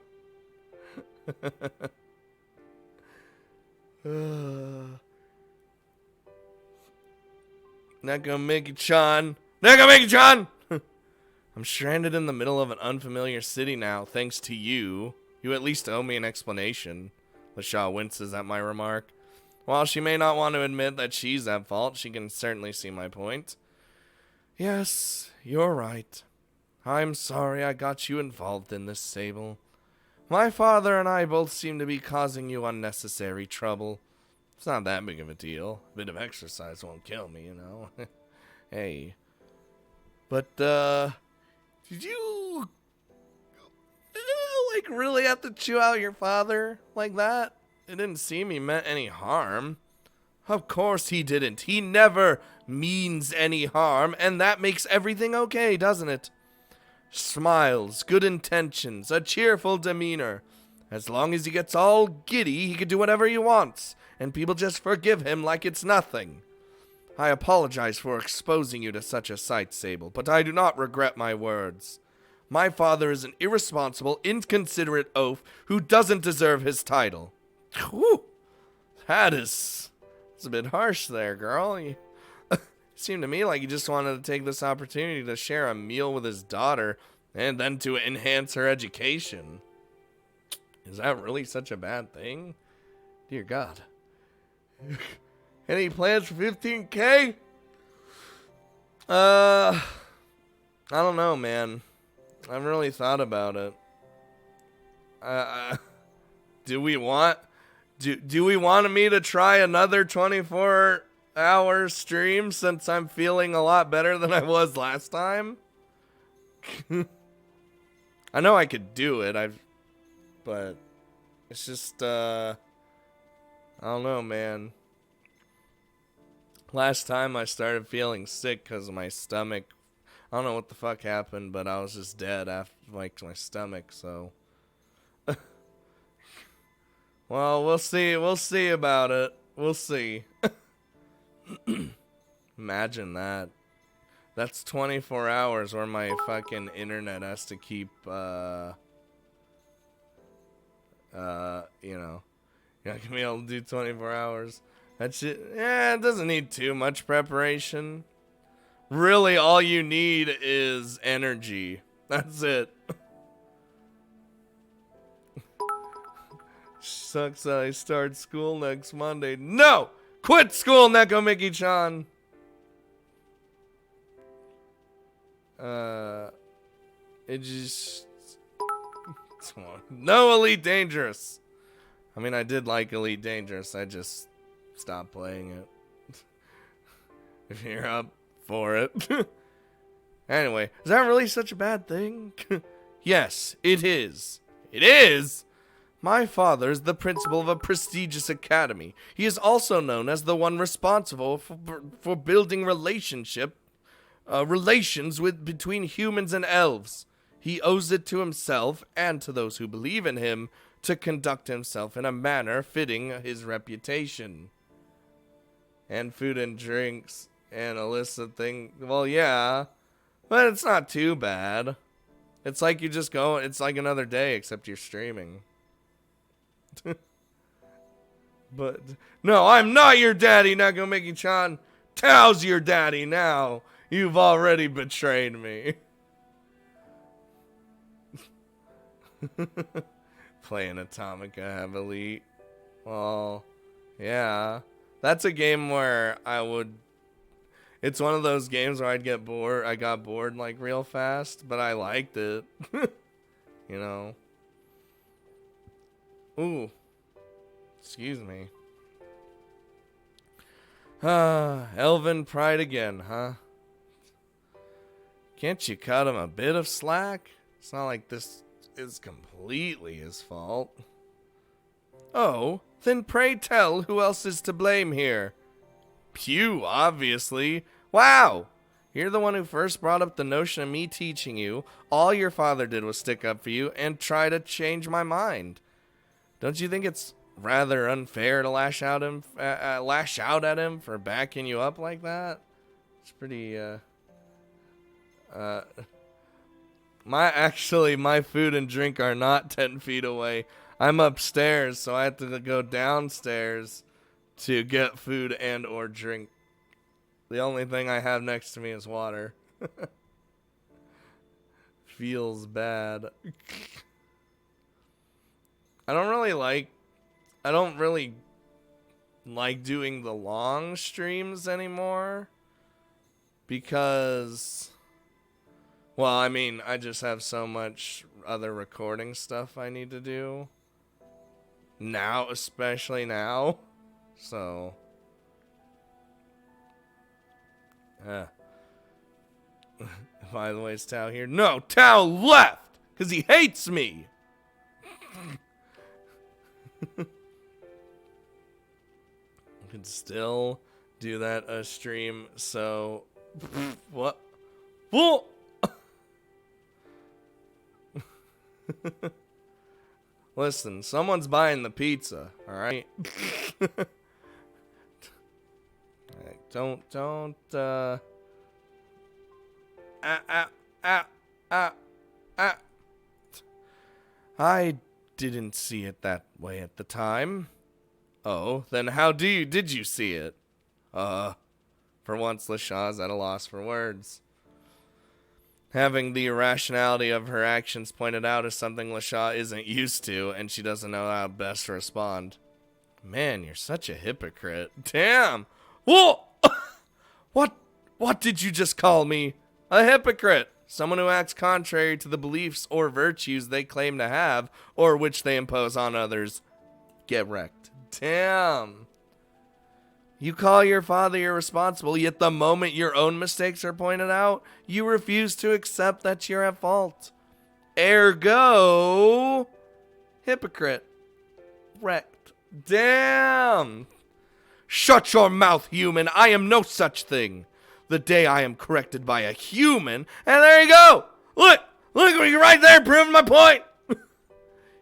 Not gonna make it, Sean. Not gonna make it, Sean! I'm stranded in the middle of an unfamiliar city now, thanks to you. You at least owe me an explanation. LaShaw winces at my remark. While she may not want to admit that she's at fault, she can certainly see my point. Yes, you're right. I'm sorry I got you involved in this, Sable. My father and I both seem to be causing you unnecessary trouble. It's not that big of a deal. A bit of exercise won't kill me, you know. Hey. But, did you like, really have to chew out your father like that? It didn't seem he meant any harm. Of course he didn't. He never means any harm, and that makes everything okay, doesn't it? Smiles, good intentions, a cheerful demeanor. As long as he gets all giddy, he can do whatever he wants, and people just forgive him like it's nothing. I apologize for exposing you to such a sight, Sable, but I do not regret my words. My father is an irresponsible, inconsiderate oaf who doesn't deserve his title. Whew. It's a bit harsh there, girl. You seemed to me like you just wanted to take this opportunity to share a meal with his daughter and then to enhance her education. Is that really such a bad thing? Dear God. Any plans for 15K? I don't know, man. I haven't really thought about it. Do we want me to try another 24-hour stream since I'm feeling a lot better than I was last time? I know I could do it. But it's just I don't know, man. Last time I started feeling sick because of my stomach. I don't know what the fuck happened, but I was just dead after, like, my stomach, so. Well, we'll see. We'll see about it. We'll see. Imagine that. That's 24 hours where my fucking internet has to keep, you know. You're not gonna be able to do 24 hours. That shit, it doesn't need too much preparation. Really, all you need is energy. That's it. Sucks that I start school next Monday. No! Quit school, Neko Mickey-chan! It just... No Elite Dangerous! I mean, I did like Elite Dangerous. I just stopped playing it. If you're up for it. Anyway, is that really such a bad thing? Yes, it is. It is? My father is the principal of a prestigious academy. He is also known as the one responsible for building relations between humans and elves. He owes it to himself and to those who believe in him to conduct himself in a manner fitting his reputation. And food and drinks and illicit thing. Well, yeah, but it's not too bad. It's like you just go, it's like another day, except you're streaming. But, no, I'm not your daddy, Nagamaki-chan. Tao's your daddy now. You've already betrayed me. Playing Atomica heavily. Well, yeah. That's a game where it's one of those games where I'd get bored. I got bored like real fast, but I liked it. You know. Ooh. Excuse me. Elven pride again, huh? Can't you cut him a bit of slack? It's not like this is completely his fault. Oh, then pray tell who else is to blame here. Pew, obviously. Wow! You're the one who first brought up the notion of me teaching you. All your father did was stick up for you and try to change my mind. Don't you think it's rather unfair to lash out at him for backing you up like that? It's pretty, my food and drink are not 10 feet away. I'm upstairs, so I have to go downstairs to get food and or drink. The only thing I have next to me is water. Feels bad. I don't really like doing the long streams anymore because, well, I mean, I just have so much other recording stuff I need to do now, especially now. So, by the way, is Tao here? No, Tao left because he hates me. Could still do that stream. So, what? Whoa! Listen, someone's buying the pizza. All right. Don't. I didn't see it that way at the time. Oh, then how did you see it? For once, LaShaw's at a loss for words. Having the irrationality of her actions pointed out is something LaShaw isn't used to, and she doesn't know how best to respond. Man, you're such a hypocrite. Damn! Whoa! What did you just call me? A hypocrite! Someone who acts contrary to the beliefs or virtues they claim to have, or which they impose on others. Get wrecked. Damn. You call your father irresponsible, yet the moment your own mistakes are pointed out, you refuse to accept that you're at fault. Ergo, hypocrite. Wrecked. Damn. Shut your mouth, human. I am no such thing. The day I am corrected by a human, and there you go. Look, you're right there proving my point.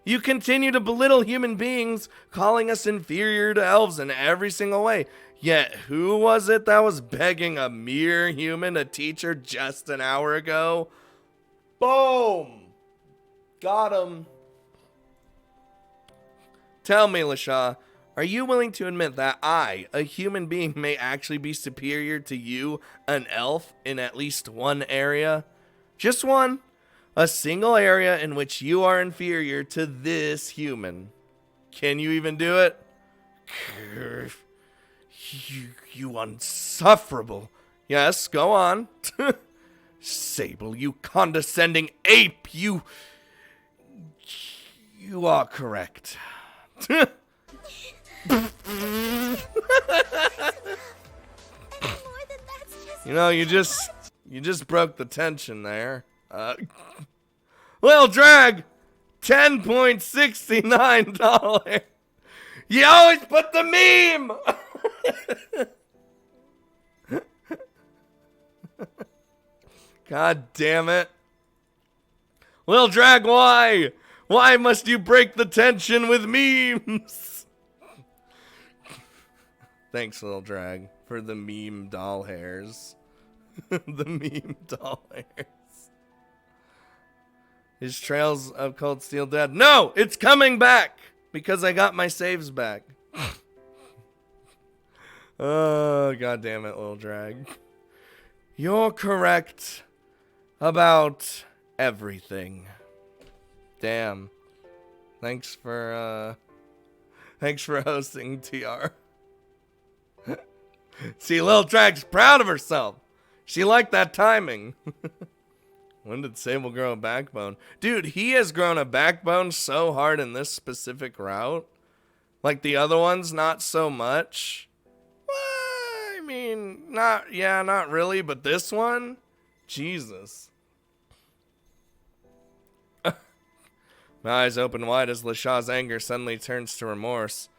You continue to belittle human beings, calling us inferior to elves in every single way. Yet, who was it that was begging a mere human to teach her just an hour ago? Boom! Got him. Tell me, LaShaw, are you willing to admit that I, a human being, may actually be superior to you, an elf, in at least one area? Just one. A single area in which you are inferior to this human. Can you even do it? You unsufferable. Yes, go on. Sable, you condescending ape, you are correct. You know, you just broke the tension there. Lil Drag, $10.69. You always put the meme. God damn it. Lil Drag, why? Why must you break the tension with memes? Thanks, Lil Drag, for the meme doll hairs. The meme doll hairs. His Trails of Cold Steel dead? No, it's coming back because I got my saves back. Oh, God damn it, Lil Drag. You're correct about everything. Damn. Thanks for hosting, TR. See, Lil Drag's proud of herself. She liked that timing. When did Sable grow a backbone? Dude, he has grown a backbone so hard in this specific route. Like the other ones, not so much. Well, I mean, not really, but this one? Jesus. My eyes open wide as LaShaw's anger suddenly turns to remorse.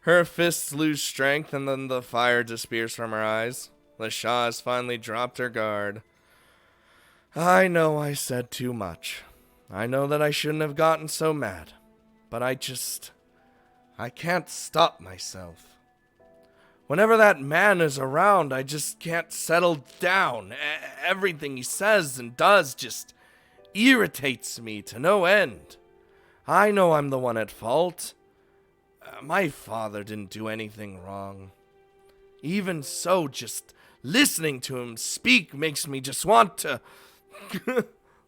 Her fists lose strength and then the fire disappears from her eyes. LaShaw has finally dropped her guard. I know I said too much. I know that I shouldn't have gotten so mad. But I can't stop myself. Whenever that man is around, I just can't settle down. Everything he says and does just irritates me to no end. I know I'm the one at fault. My father didn't do anything wrong. Even so, just listening to him speak makes me just want to...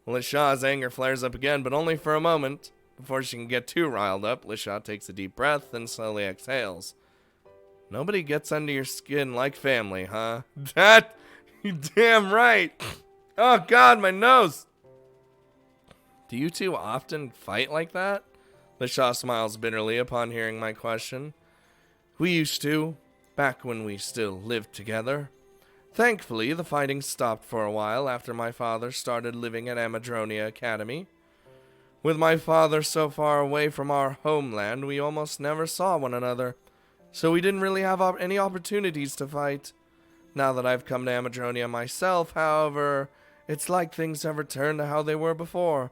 LaShaw's anger flares up again, but only for a moment. Before she can get too riled up, LaShaw takes a deep breath, then slowly exhales. Nobody gets under your skin like family, huh? That... You damn right. Oh, God, my nose. Do you two often fight like that? LaShaw smiles bitterly upon hearing my question. We used to, back when we still lived together. Thankfully, the fighting stopped for a while after my father started living at Amadronia Academy. With my father so far away from our homeland, we almost never saw one another, so we didn't really have any opportunities to fight. Now that I've come to Amadronia myself, however, it's like things have returned to how they were before.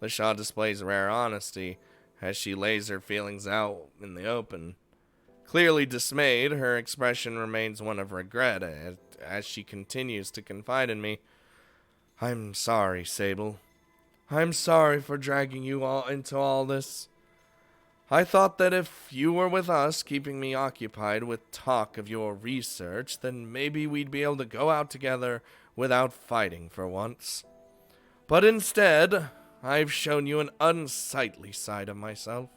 LaShaw displays rare honesty as she lays her feelings out in the open. Clearly dismayed, her expression remains one of regret as she continues to confide in me. I'm sorry, Sable. I'm sorry for dragging you all into all this. I thought that if you were with us, keeping me occupied with talk of your research, then maybe we'd be able to go out together without fighting for once. But instead, I've shown you an unsightly side of myself.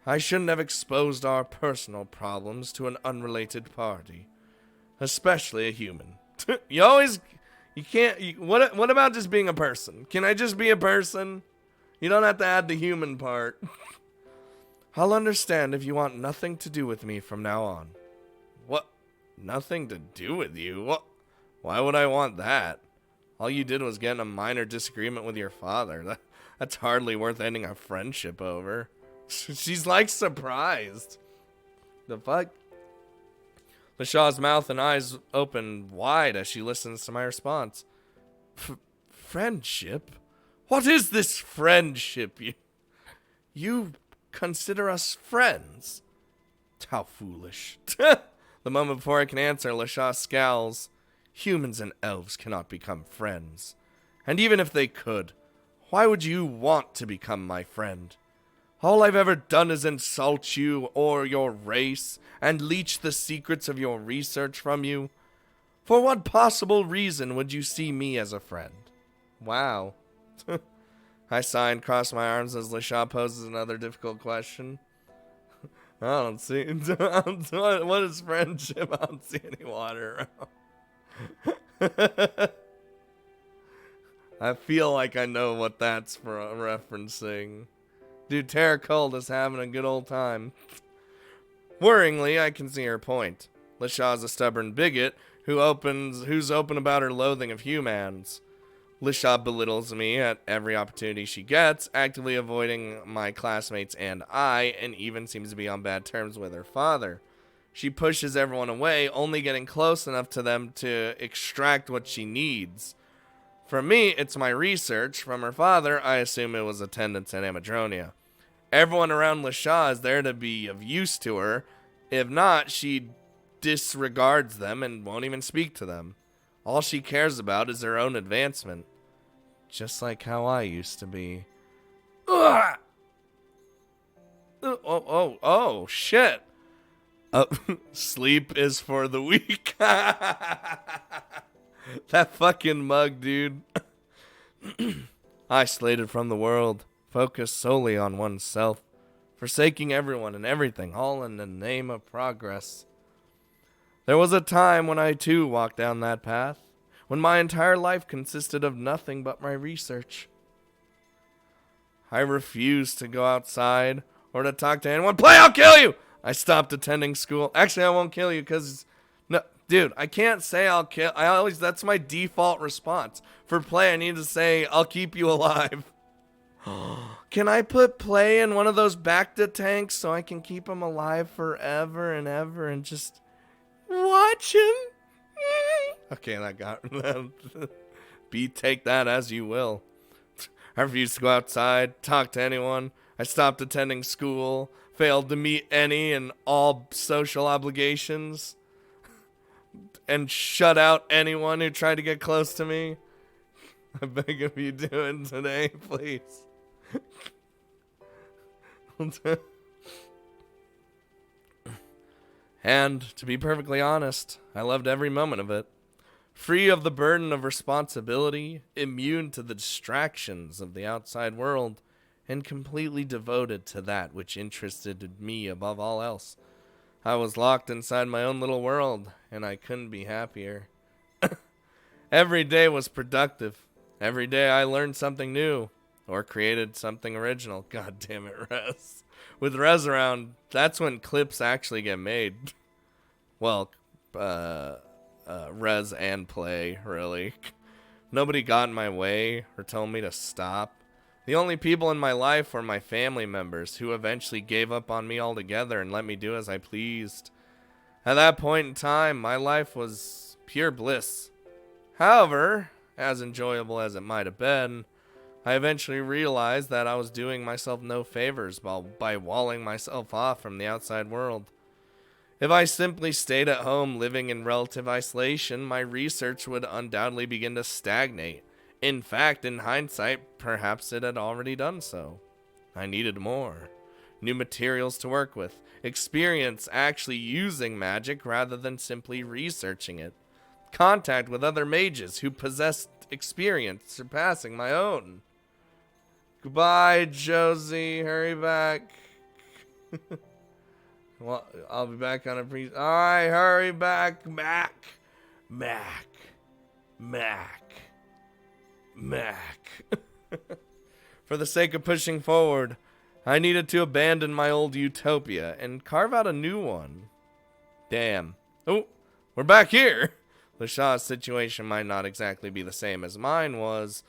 I shouldn't have exposed our personal problems to an unrelated party, especially a human. What about just being a person? Can I just be a person? You don't have to add the human part. I'll understand if you want nothing to do with me from now on. What? Nothing to do with you? What? Why would I want that? All you did was get in a minor disagreement with your father. That's hardly worth ending a friendship over. She's like surprised. The fuck? LaShaw's mouth and eyes open wide as she listens to my response. Friendship? What is this friendship? You consider us friends? How foolish. The moment before I can answer, LaShaw scowls. Humans and elves cannot become friends. And even if they could, why would you want to become my friend? All I've ever done is insult you or your race and leech the secrets of your research from you. For what possible reason would you see me as a friend? Wow. I sigh and cross my arms as LaShaw poses another difficult question. I don't see... What is friendship? I don't see any water around. I feel like I know what that's for referencing. Dude, Terra Cold is having a good old time. Worryingly, I can see her point. LaShaw's a stubborn bigot who's open about her loathing of humans. Lisha belittles me at every opportunity she gets, actively avoiding my classmates and even seems to be on bad terms with her father. She pushes everyone away, only getting close enough to them to extract what she needs. From me, it's my research. From her father, I assume it was attendance at Amadronia. Everyone around Lisha is there to be of use to her. If not, she disregards them and won't even speak to them. All she cares about is her own advancement. Just like how I used to be. Ugh! Oh, shit. Sleep is for the weak. That fucking mug, dude. Isolated from the world, focused solely on oneself, forsaking everyone and everything, all in the name of progress. There was a time when I too walked down that path, when my entire life consisted of nothing but my research. I refused to go outside or to talk to anyone. Play, I'll kill you! I stopped attending school. Actually, I won't kill you because... No, dude, I can't say I'll kill... That's my default response. For play, I need to say, I'll keep you alive. Can I put play in one of those Bacta tanks so I can keep him alive forever and ever and just watch him? Okay, that got... Take that as you will. I refused to go outside, talk to anyone. I stopped attending school, failed to meet any and all social obligations, and shut out anyone who tried to get close to me. I beg of you, do it today, please. And, to be perfectly honest, I loved every moment of it. Free of the burden of responsibility, immune to the distractions of the outside world, and completely devoted to that which interested me above all else. I was locked inside my own little world, and I couldn't be happier. Every day was productive. Every day I learned something new, or created something original. God damn it, Rez. With Rez around, that's when clips actually get made. Well, Rez and play, really. Nobody got in my way or told me to stop. The only people in my life were my family members, who eventually gave up on me altogether and let me do as I pleased. At that point in time, my life was pure bliss. However, as enjoyable as it might have been, I eventually realized that I was doing myself no favors by walling myself off from the outside world. If I simply stayed at home living in relative isolation, my research would undoubtedly begin to stagnate. In fact, in hindsight, perhaps it had already done so. I needed more. New materials to work with. Experience actually using magic rather than simply researching it. Contact with other mages who possessed experience surpassing my own. Goodbye, Josie. Hurry back. Well, I'll be back on a Alright, hurry back. Mac. For the sake of pushing forward, I needed to abandon my old utopia and carve out a new one. Damn. Oh, we're back here. Lashaw's situation might not exactly be the same as mine was,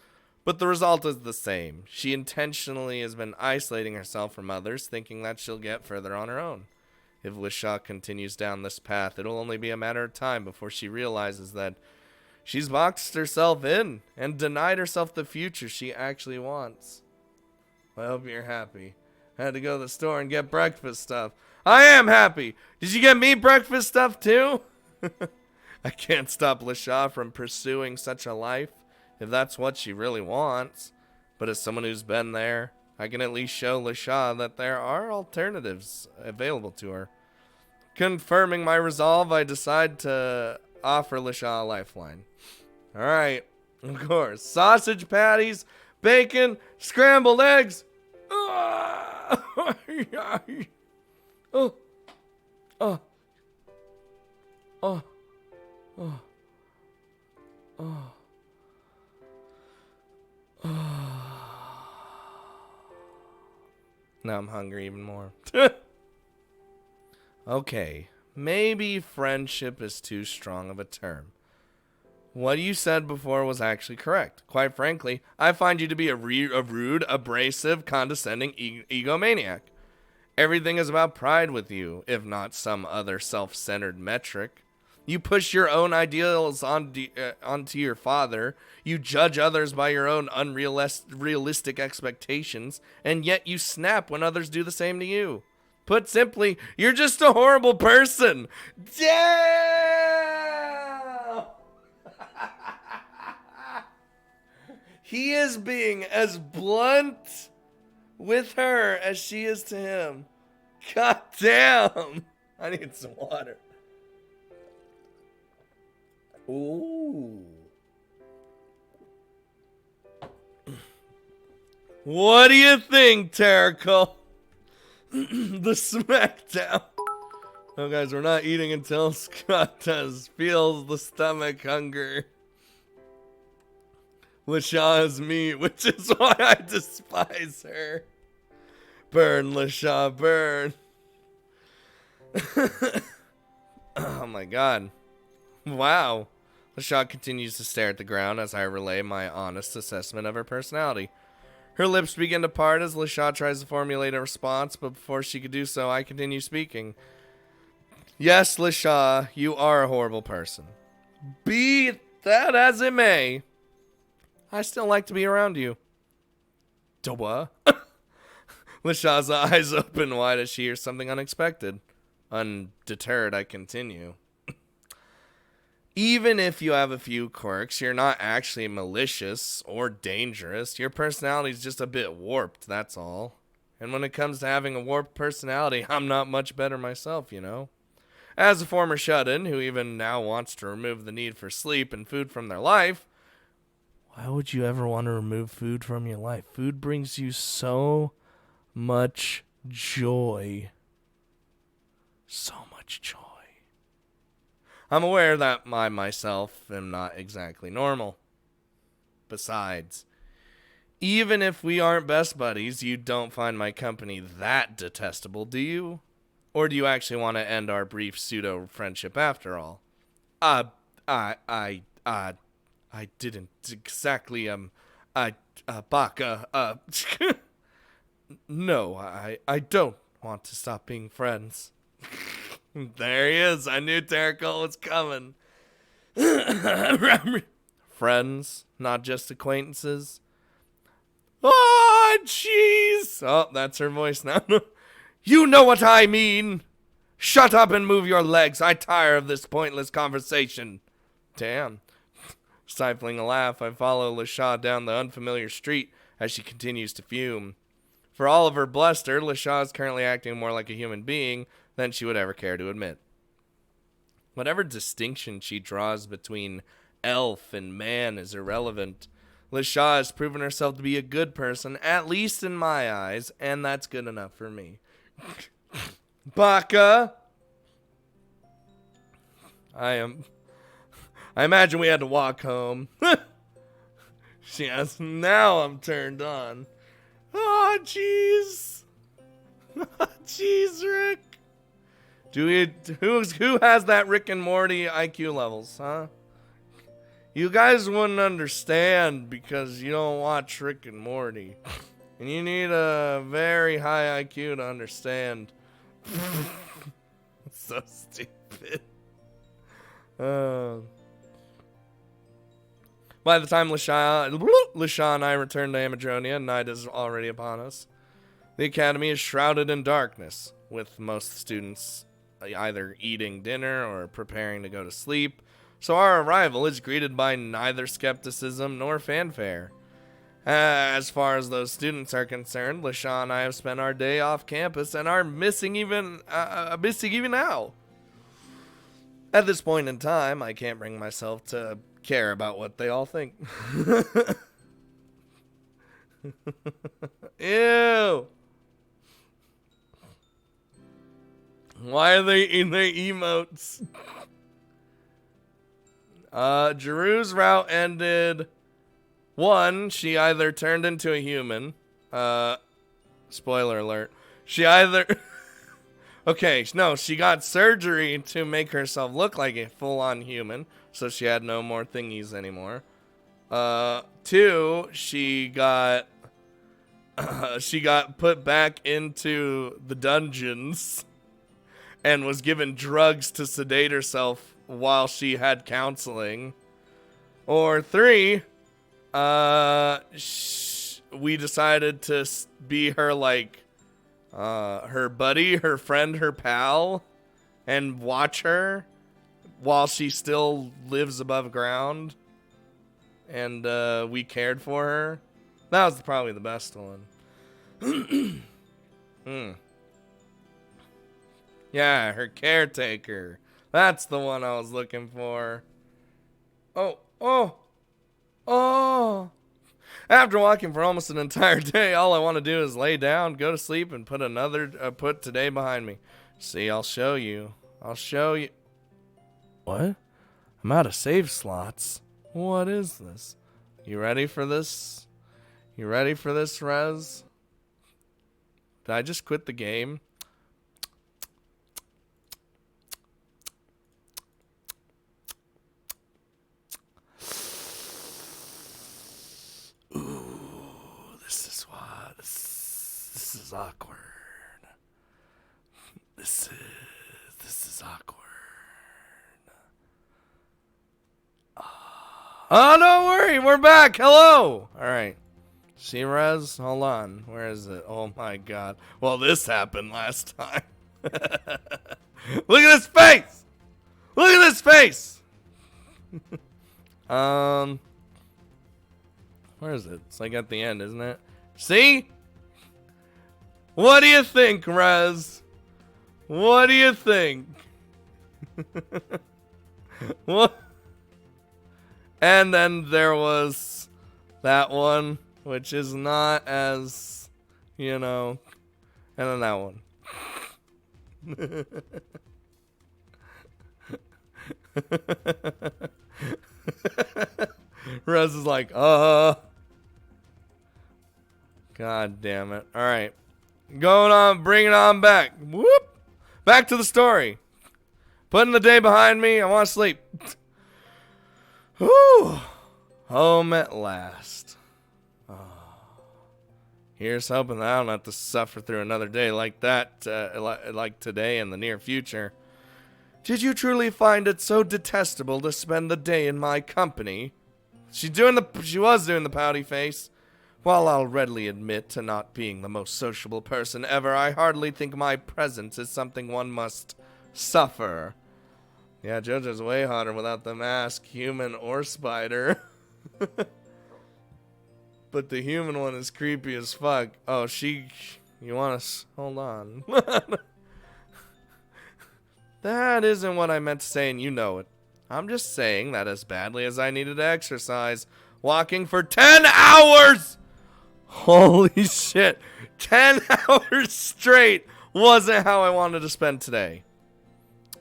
but the result is the same. She intentionally has been isolating herself from others, thinking that she'll get further on her own. If Lisha continues down this path, it'll only be a matter of time before she realizes that she's boxed herself in and denied herself the future she actually wants. I hope you're happy. I had to go to the store and get breakfast stuff. I am happy! Did you get me breakfast stuff too? I can't stop Lisha from pursuing such a life, if that's what she really wants. But as someone who's been there, I can at least show Lisha that there are alternatives available to her. Confirming my resolve, I decide to offer Lisha a lifeline. Alright, of course. Sausage patties, bacon, scrambled eggs. Oh. Oh. Oh. Oh. Oh. Oh. Now I'm hungry even more. Okay, maybe friendship is too strong of a term. What you said before was actually correct. Quite frankly, I find you to be a rude, abrasive, condescending egomaniac. Everything is about pride with you, if not some other self-centered metric. You push your own ideals onto your father. You judge others by your own unrealistic expectations, and yet you snap when others do the same to you. Put simply, you're just a horrible person. Damn! He is being as blunt with her as she is to him. God damn! I need some water. Ooh. What do you think, Terrico? The smackdown. No, guys, we're not eating until Scott feels the stomach hunger. LaShaw is me, which is why I despise her. Burn, LaShaw, burn. Oh my god. Wow. LaShaw continues to stare at the ground as I relay my honest assessment of her personality. Her lips begin to part as LaShaw tries to formulate a response, but before she could do so, I continue speaking. Yes, LaShaw, you are a horrible person. Be that as it may, I still like to be around you. Duh. LaShaw's eyes open wide as she hears something unexpected. Undeterred, I continue. Even if you have a few quirks, you're not actually malicious or dangerous. Your personality's just a bit warped, that's all. And when it comes to having a warped personality, I'm not much better myself, you know. As a former shut-in who even now wants to remove the need for sleep and food from their life, why would you ever want to remove food from your life? Food brings you so much joy. So much joy. I'm aware that I myself am not exactly normal. Besides, even if we aren't best buddies, you don't find my company that detestable, do you? Or do you actually want to end our brief pseudo-friendship after all? I didn't exactly, Baka, no, I don't want to stop being friends. There he is. I knew Terrico was coming. Friends, not just acquaintances. Oh, jeez. Oh, that's her voice now. You know what I mean. Shut up and move your legs. I tire of this pointless conversation. Damn. Stifling a laugh, I follow LaShaw down the unfamiliar street as she continues to fume. For all of her bluster, LaShaw is currently acting more like a human being than she would ever care to admit. Whatever distinction she draws between elf and man is irrelevant. LaShaw has proven herself to be a good person, at least in my eyes, and that's good enough for me. Baka! I imagine we had to walk home. Yes, now I'm turned on. Oh, jeez. Jeez, Rick. Who has that Rick and Morty IQ levels, huh? You guys wouldn't understand because you don't watch Rick and Morty. And you need a very high IQ to understand. So stupid. By the time LaShaw and I return to Amadronia, night is already upon us. The academy is shrouded in darkness, with most students either eating dinner or preparing to go to sleep, so our arrival is greeted by neither skepticism nor fanfare. As far as those students are concerned, LaShaw and I have spent our day off campus and are missing even now. At this point in time, I can't bring myself to care about what they all think. Ew. Why are they in their emotes? Jeru's route ended. One, she either turned into a human. Spoiler alert. She either... Okay, no, she got surgery to make herself look like a full-on human, so she had no more thingies anymore. 2, she got put back into the dungeons and was given drugs to sedate herself while she had counseling. Or 3, we decided to be her, like, her buddy, her friend, her pal, and watch her while she still lives above ground. And we cared for her. That was probably the best one. Yeah, her caretaker. That's the one I was looking for. Oh. After walking for almost an entire day, all I want to do is lay down, go to sleep, and put today behind me. See, I'll show you. What? I'm out of save slots. What is this? You ready for this? Rez? Did I just quit the game? This is awkward. This is awkward. Oh, don't worry, we're back. Hello. All right. See, Rez? Hold on. Where is it? Oh my God. Well, this happened last time. Look at this face. Look at this face. Where is it? It's like at the end, isn't it? See? What do you think, Rez? What do you think? What? And then there was that one, which is not as, and then that one. Rez is like, God damn it. All right. Going on, bring it on back. Whoop. Back to the story. Putting the day behind me. I want to sleep. Whew. Home at last. Oh. Here's hoping that I don't have to suffer through another day like that, like today in the near future. Did you truly find it so detestable to spend the day in my company? She was doing the pouty face. While I'll readily admit to not being the most sociable person ever, I hardly think my presence is something one must suffer. Yeah, JoJo's way hotter without the mask, human or spider. But the human one is creepy as fuck. Oh, you want to, hold on. That isn't what I meant to say, and you know it. I'm just saying that as badly as I needed to exercise, walking for 10 hours! Holy shit. 10 hours straight wasn't how I wanted to spend today.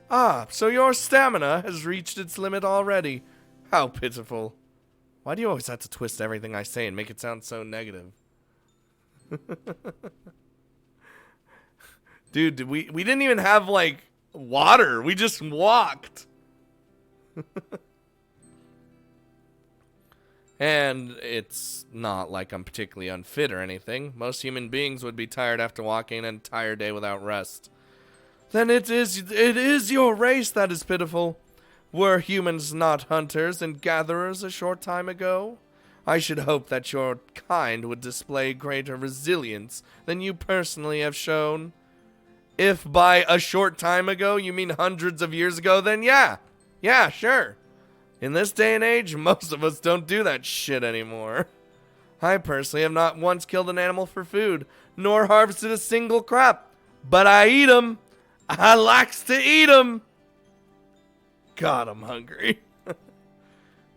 Ah, so your stamina has reached its limit already. How pitiful. Why do you always have to twist everything I say and make it sound so negative? Dude, we didn't even have, like, water. We just walked. And it's not like I'm particularly unfit or anything. Most human beings would be tired after walking an entire day without rest. Then it is your race that is pitiful. Were humans not hunters and gatherers a short time ago? I should hope that your kind would display greater resilience than you personally have shown. If by a short time ago you mean hundreds of years ago, then yeah, sure. In this day and age, most of us don't do that shit anymore. I personally have not once killed an animal for food, nor harvested a single crop. But I eat 'em. I likes to eat 'em. God, I'm hungry.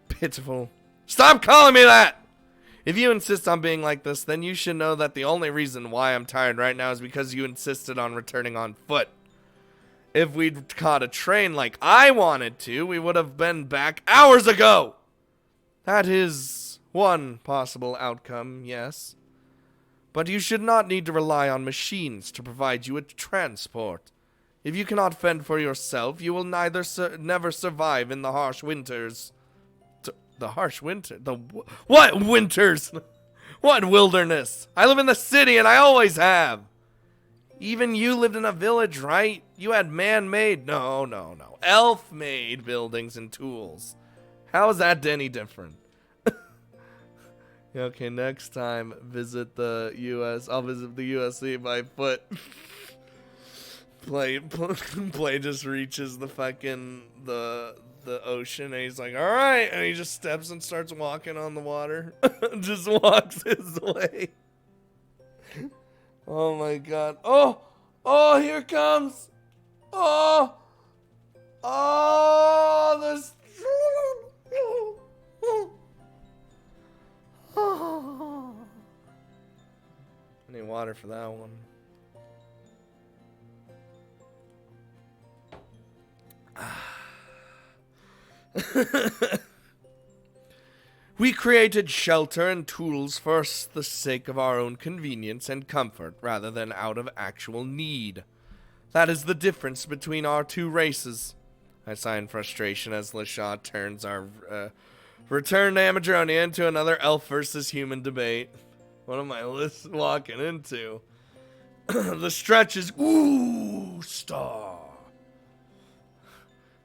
Pitiful. Stop calling me that! If you insist on being like this, then you should know that the only reason why I'm tired right now is because you insisted on returning on foot. If we'd caught a train like I wanted to, we would have been back hours ago. That is one possible outcome, yes. But you should not need to rely on machines to provide you with transport. If you cannot fend for yourself, you will never survive in the harsh winters. The harsh winter? What winters? What wilderness? I live in the city and I always have. Even you lived in a village, right? You had man-made, no, elf-made buildings and tools. How is that any different? Okay, next time, visit the U.S. I'll visit the USC by foot. Play just reaches the fucking, the ocean, and he's like, alright, and he just steps and starts walking on the water. Just walks his way. Oh my god. Oh, here comes. Oh, this. I need water for that one. We created shelter and tools for the sake of our own convenience and comfort, rather than out of actual need. That is the difference between our two races. I sigh in frustration as LaShaw turns our return to Amadronia into another elf versus human debate. What am I walking into? The stretch is star.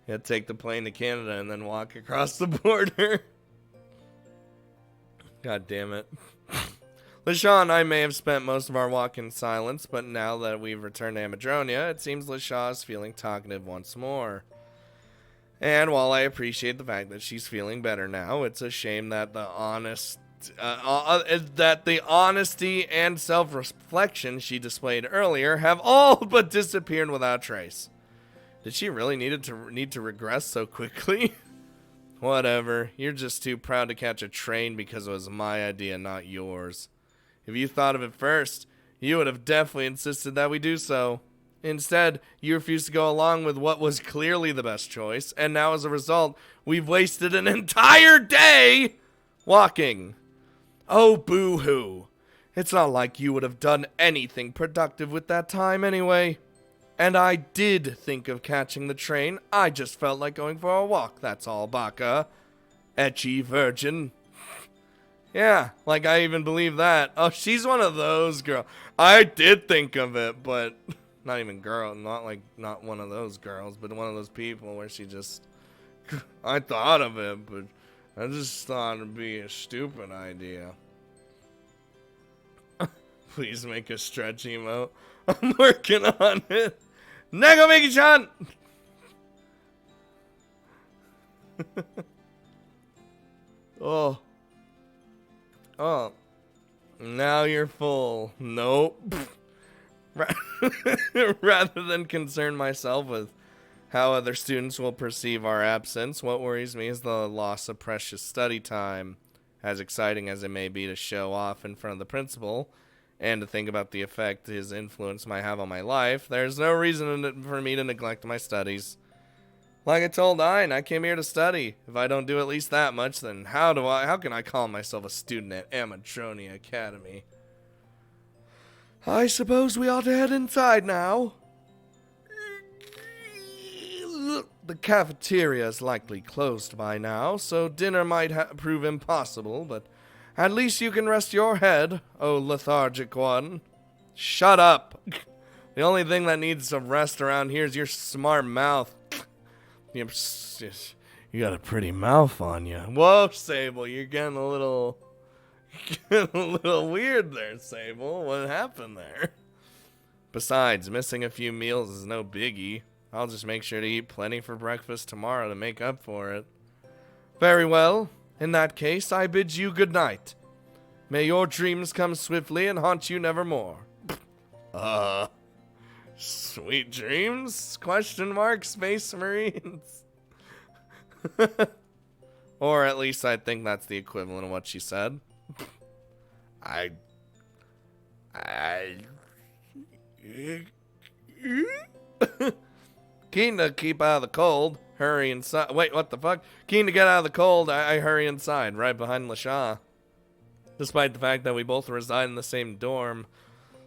Yeah, take the plane to Canada and then walk across the border. God damn it. LaShaw and I may have spent most of our walk in silence, but now that we've returned to Amadronia, it seems LaShaw is feeling talkative once more. And while I appreciate the fact that she's feeling better now, it's a shame that the honesty and self-reflection she displayed earlier have all but disappeared without trace. Did she really need to regress so quickly? Whatever, you're just too proud to catch a train because it was my idea, not yours. If you thought of it first, you would have definitely insisted that we do so. Instead, you refused to go along with what was clearly the best choice, and now as a result, we've wasted an entire day walking. Oh, boo-hoo. It's not like you would have done anything productive with that time anyway. And I did think of catching the train. I just felt like going for a walk, that's all, Baka. Etchy virgin. Yeah, like I even believe that. Oh, she's one of those girls. I did think of it, but not even girl. Not one of those girls, but one of those people where she just... I thought of it, but I just thought it'd be a stupid idea. Please make a stretch emote. I'm working on it. Nagamiki-chan! Oh. Now you're full. Nope. Rather than concern myself with how other students will perceive our absence, what worries me is the loss of precious study time. As exciting as it may be to show off in front of the principal, and to think about the effect his influence might have on my life, there's no reason for me to neglect my studies. Like I told Ein, I came here to study. If I don't do at least that much, then how can I call myself a student at Amadronia Academy? I suppose we ought to head inside now. The cafeteria is likely closed by now, so dinner might prove impossible, but at least you can rest your head, oh lethargic one. Shut up. The only thing that needs some rest around here is your smart mouth. You got a pretty mouth on you. Whoa, Sable, you're getting a little weird there, Sable. What happened there? Besides, missing a few meals is no biggie. I'll just make sure to eat plenty for breakfast tomorrow to make up for it. Very well. In that case, I bid you good night. May your dreams come swiftly and haunt you nevermore. Sweet dreams? Question mark, Space Marines. Or at least I think that's the equivalent of what she said. Keen to keep out of the cold. Hurry inside. Wait, what the fuck? Keen to get out of the cold. I hurry inside, right behind LaShaw. Despite the fact that we both reside in the same dorm,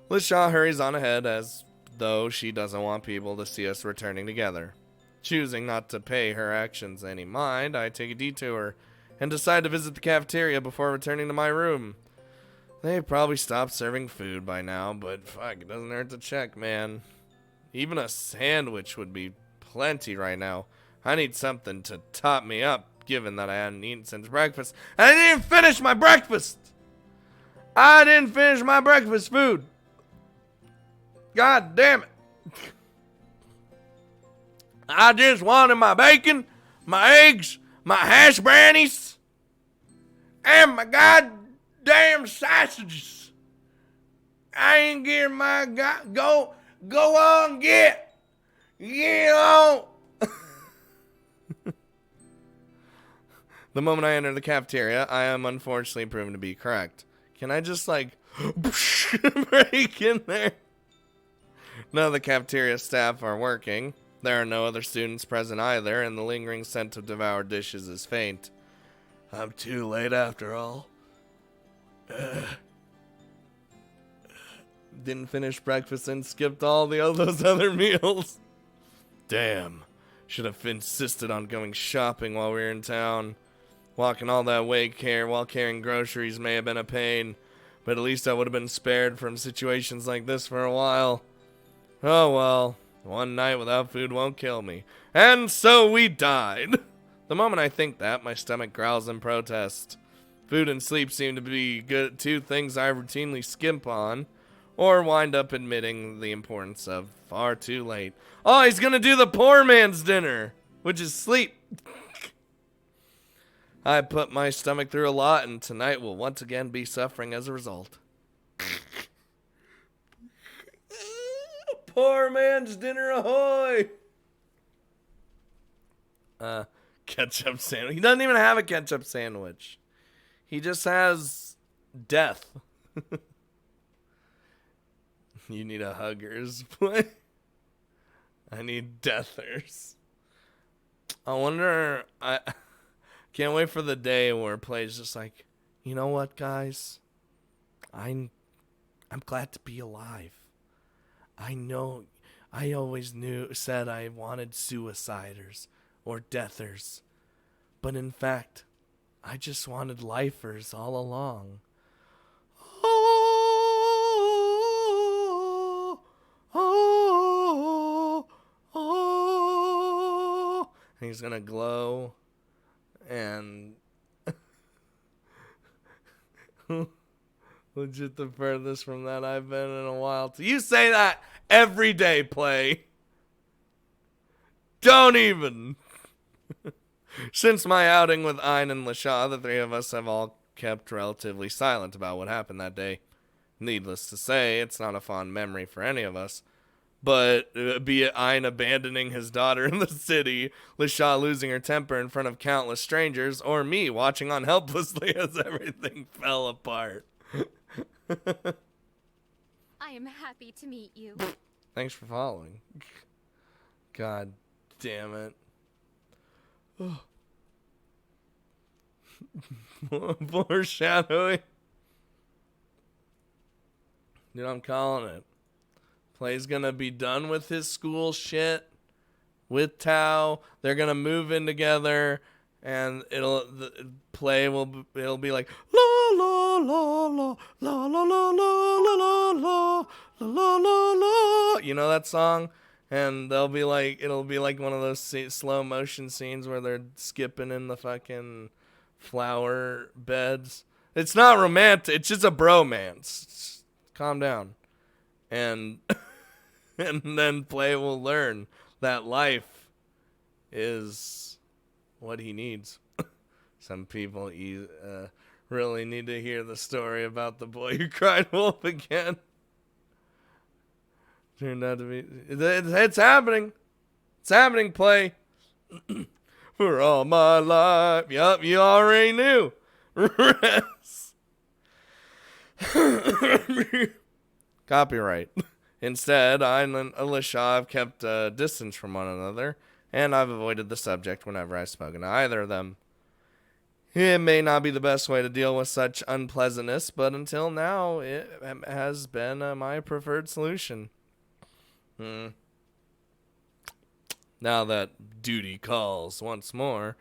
LaShaw hurries on ahead, as though she doesn't want people to see us returning together. Choosing not to pay her actions any mind, I take a detour and decide to visit the cafeteria before returning to my room. They've probably stopped serving food by now, but fuck, it doesn't hurt to check, man. Even a sandwich would be plenty right now. I need something to top me up, given that I hadn't eaten since breakfast. And I didn't finish my breakfast! I didn't finish my breakfast food! God damn it! I just wanted my bacon, my eggs, my hash brownies, and my goddamn sausages. I ain't getting my go on, get on. The moment I enter the cafeteria, I am unfortunately proven to be correct. Can I just like break in there? None of the cafeteria staff are working. There are no other students present either, and the lingering scent of devoured dishes is faint. I'm too late after all. Didn't finish breakfast and skipped all those other meals. Damn. Should have insisted on going shopping while we were in town. Walking all that way while carrying groceries may have been a pain, but at least I would have been spared from situations like this for a while. Oh well. One night without food won't kill me. And so we died. The moment I think that, my stomach growls in protest. Food and sleep seem to be two things I routinely skimp on, or wind up admitting the importance of far too late. Oh, he's gonna do the poor man's dinner, which is sleep. I put my stomach through a lot, and tonight will once again be suffering as a result. Poor man's dinner, ahoy! Ketchup sandwich. He doesn't even have a ketchup sandwich. He just has death. You need a huggers play. I need deathers. I wonder. I can't wait for the day where Play's just like, you know what, guys? I'm glad to be alive. I know, I always said I wanted suiciders or deathers, but in fact, I just wanted lifers all along. Oh, oh, oh. And he's gonna glow, and legit the furthest from that I've been in a while. You say that every day, Play. Don't even. Since my outing with Ein and Lasha, the three of us have all kept relatively silent about what happened that day. Needless to say, it's not a fond memory for any of us. But be it Ein abandoning his daughter in the city, Lasha losing her temper in front of countless strangers, or me watching on helplessly as everything fell apart. I am happy to meet you. Thanks for following. God damn it. Foreshadowing. Dude, I'm calling it. Play's gonna be done with his school shit with Tao. They're gonna move in together, and it'll be like la la la la la la la la la la la la la. You know that song? And it'll be like one of those slow motion scenes where they're skipping in the fucking flower beds. It's not romantic. It's just a bromance. Calm down. And then Play will learn that life is what he needs. Some people really need to hear the story about the boy who cried wolf again. Turned out to be... It's happening. It's happening, Play. For all my life. Yup, you already knew. Rest. Copyright. Instead, I and Alicia have kept distance from one another, and I've avoided the subject whenever I've spoken to either of them. It may not be the best way to deal with such unpleasantness, but until now, it has been my preferred solution. Now that duty calls once more,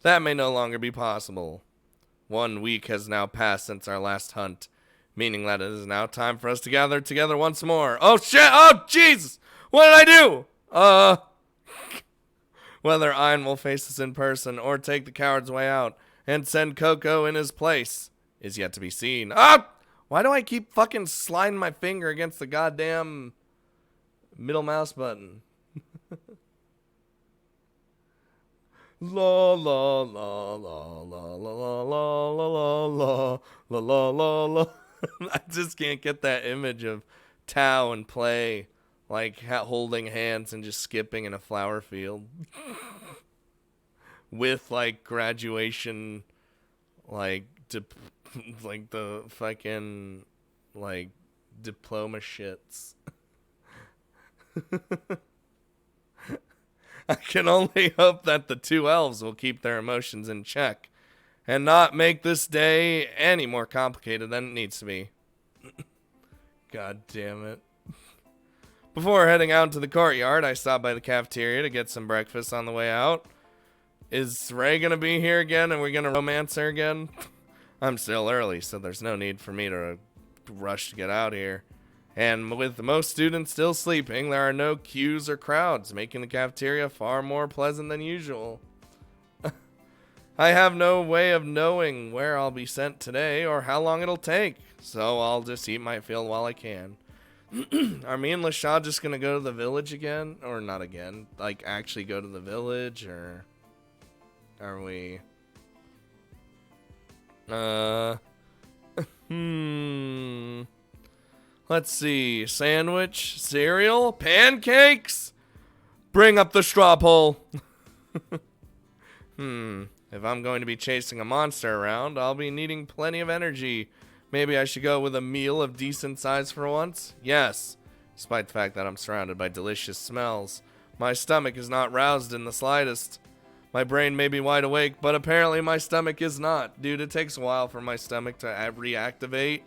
that may no longer be possible. 1 week has now passed since our last hunt, meaning that it is now time for us to gather together once more. Oh shit! Oh jeez! What did I do? Whether Ein will face us in person or take the coward's way out and send Coco in his place is yet to be seen. Why do I keep fucking sliding my finger against the goddamn middle mouse button? La la la la la la la la la la la la la la. I just can't get that image of Tao and Play like holding hands and just skipping in a flower field with like graduation, like like the fucking like diploma shits. I can only hope that the two elves will keep their emotions in check and not make this day any more complicated than it needs to be. God damn it. Before heading out into the courtyard, I stopped by the cafeteria to get some breakfast on the way out. Is Ray gonna be here again and we're gonna romance her again? I'm still early, so there's no need for me to rush to get out here. And with most students still sleeping, there are no queues or crowds, making the cafeteria far more pleasant than usual. I have no way of knowing where I'll be sent today or how long it'll take, so I'll just eat my fill while I can. Are me and LaShaw just gonna go to the village again? Or not again, like actually go to the village, or are we... Let's see. Sandwich, cereal, pancakes? Bring up the straw poll. If I'm going to be chasing a monster around, I'll be needing plenty of energy. Maybe I should go with a meal of decent size for once? Yes. Despite the fact that I'm surrounded by delicious smells, my stomach is not roused in the slightest. My brain may be wide awake, but apparently my stomach is not. Dude, it takes a while for my stomach to reactivate.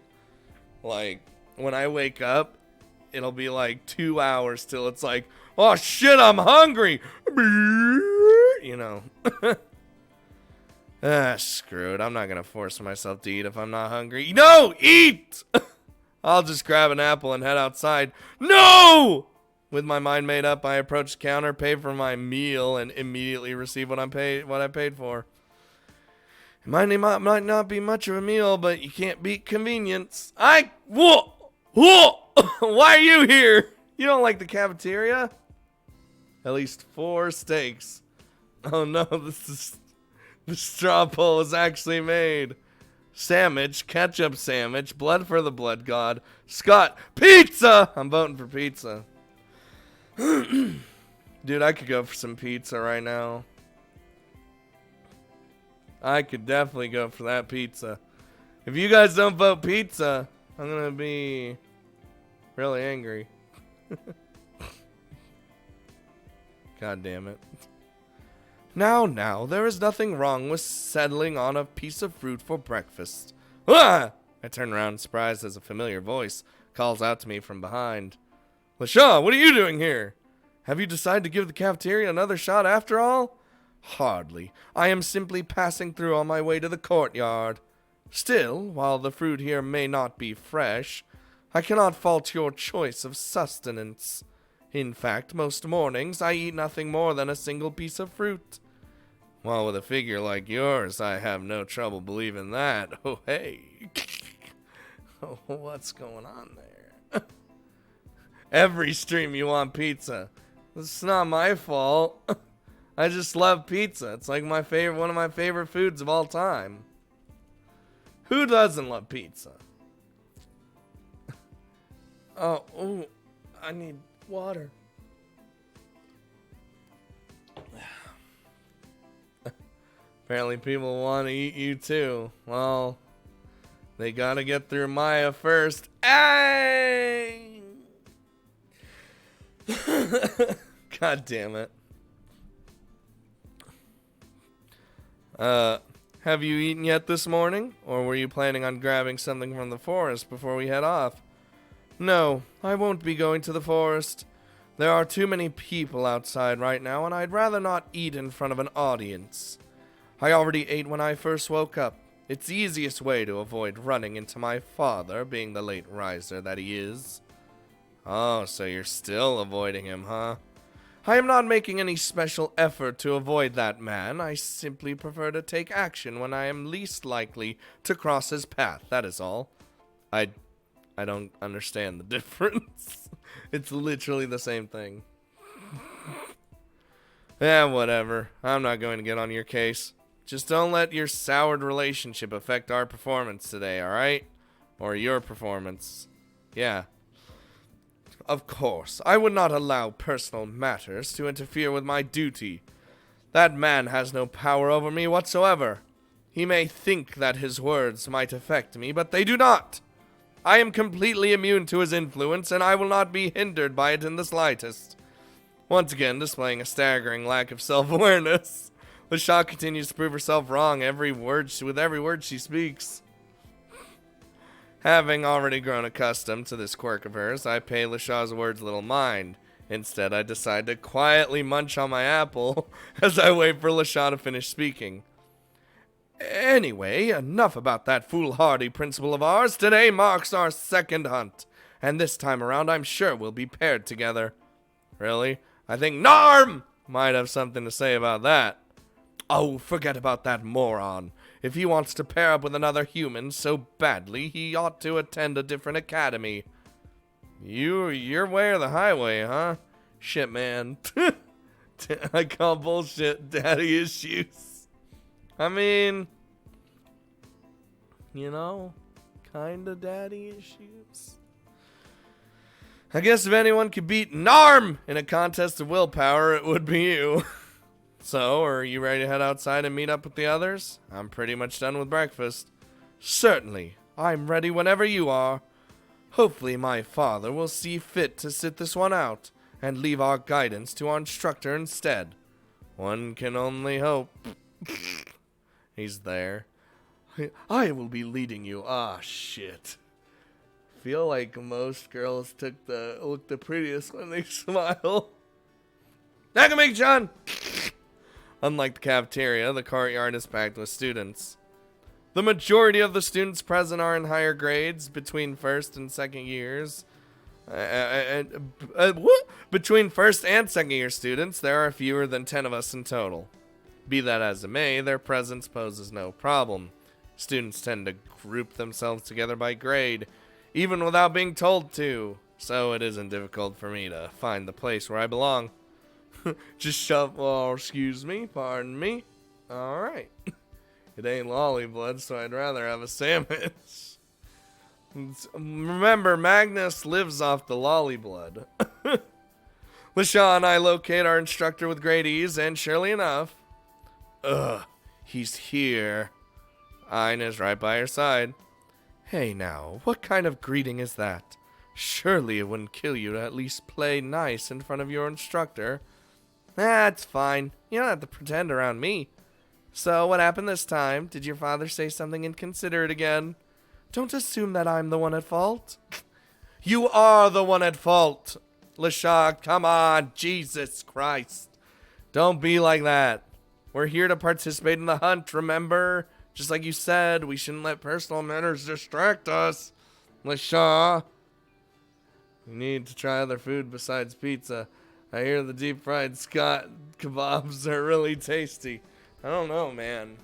Like, when I wake up, it'll be like 2 hours till it's like, oh shit, I'm hungry. You know. Screw it. I'm not going to force myself to eat if I'm not hungry. No, eat! I'll just grab an apple and head outside. No! With my mind made up, I approach the counter, pay for my meal, and immediately receive what I paid for. It might not be much of a meal, but you can't beat convenience. Whoa! Why are you here? You don't like the cafeteria? At least 4 steaks. Oh no, the straw poll is actually made. Sandwich, ketchup sandwich, blood for the blood god. Scott, pizza! I'm voting for pizza. Dude, I could go for some pizza right now. I could definitely go for that pizza. If you guys don't vote pizza, I'm gonna be really angry. God damn it. Now, there is nothing wrong with settling on a piece of fruit for breakfast. Ah! I turn around, surprised as a familiar voice calls out to me from behind. LaShaw, what are you doing here? Have you decided to give the cafeteria another shot after all? Hardly. I am simply passing through on my way to the courtyard. Still, while the fruit here may not be fresh, I cannot fault your choice of sustenance. In fact, most mornings I eat nothing more than a single piece of fruit. Well, with a figure like yours, I have no trouble believing that. Oh, hey. Oh, what's going on there? Every stream you want pizza. It's not my fault. I just love pizza. It's like one of my favorite foods of all time. Who doesn't love pizza? Oh, I need water. Apparently people want to eat you too. Well, they gotta get through Maya first. Ay! God damn it. Have you eaten yet this morning? Or were you planning on grabbing something from the forest before we head off? No, I won't be going to the forest. There are too many people outside right now, and I'd rather not eat in front of an audience. I already ate when I first woke up. It's the easiest way to avoid running into my father, being the late riser that he is. Oh, so you're still avoiding him, huh? I am not making any special effort to avoid that man. I simply prefer to take action when I am least likely to cross his path, that is all. I don't understand the difference. It's literally the same thing. Yeah, whatever. I'm not going to get on your case. Just don't let your soured relationship affect our performance today, alright? Or your performance. Yeah. Of course, I would not allow personal matters to interfere with my duty. That man has no power over me whatsoever. He may think that his words might affect me, but they do not. I am completely immune to his influence, and I will not be hindered by it in the slightest. Once again, displaying a staggering lack of self-awareness, Lasha continues to prove herself wrong with every word she speaks. Having already grown accustomed to this quirk of hers, I pay Lasha's words little mind. Instead, I decide to quietly munch on my apple as I wait for Lasha to finish speaking. Anyway, enough about that foolhardy principle of ours. Today marks our second hunt, and this time around I'm sure we'll be paired together. Really? I think Narm might have something to say about that. Oh, forget about that moron. If he wants to pair up with another human so badly, he ought to attend a different academy. Your way or the highway, huh? Shit, man. I call bullshit daddy issues. I mean, you know, kinda daddy issues. I guess if anyone could beat Narm in a contest of willpower, it would be you. So, are you ready to head outside and meet up with the others? I'm pretty much done with breakfast. Certainly. I'm ready whenever you are. Hopefully my father will see fit to sit this one out and leave our guidance to our instructor instead. One can only hope. He's there. I will be leading you. Ah, shit. Feel like most girls look the prettiest when they smile. Nakamik-chan! Unlike the cafeteria, the courtyard is packed with students. The majority of the students present are in higher grades, between first and second years. Between first and second year students, there are fewer than 10 of us in total. Be that as it may, their presence poses no problem. Students tend to group themselves together by grade, even without being told to, so it isn't difficult for me to find the place where I belong. Just shove. Oh, excuse me, pardon me. Alright. It ain't lolly blood, so I'd rather have a sandwich. Remember, Magnus lives off the lolly blood. Lasha and I locate our instructor with great ease, and surely enough. He's here. Aina's right by her side. Hey now, what kind of greeting is that? Surely it wouldn't kill you to at least play nice in front of your instructor. It's fine. You don't have to pretend around me. So, what happened this time? Did your father say something inconsiderate again? Don't assume that I'm the one at fault. You are the one at fault. Lasha, come on. Jesus Christ. Don't be like that. We're here to participate in the hunt, remember? Just like you said, we shouldn't let personal matters distract us. Lasha. We need to try other food besides pizza. I hear the deep fried Scott kebabs are really tasty. I don't know, man.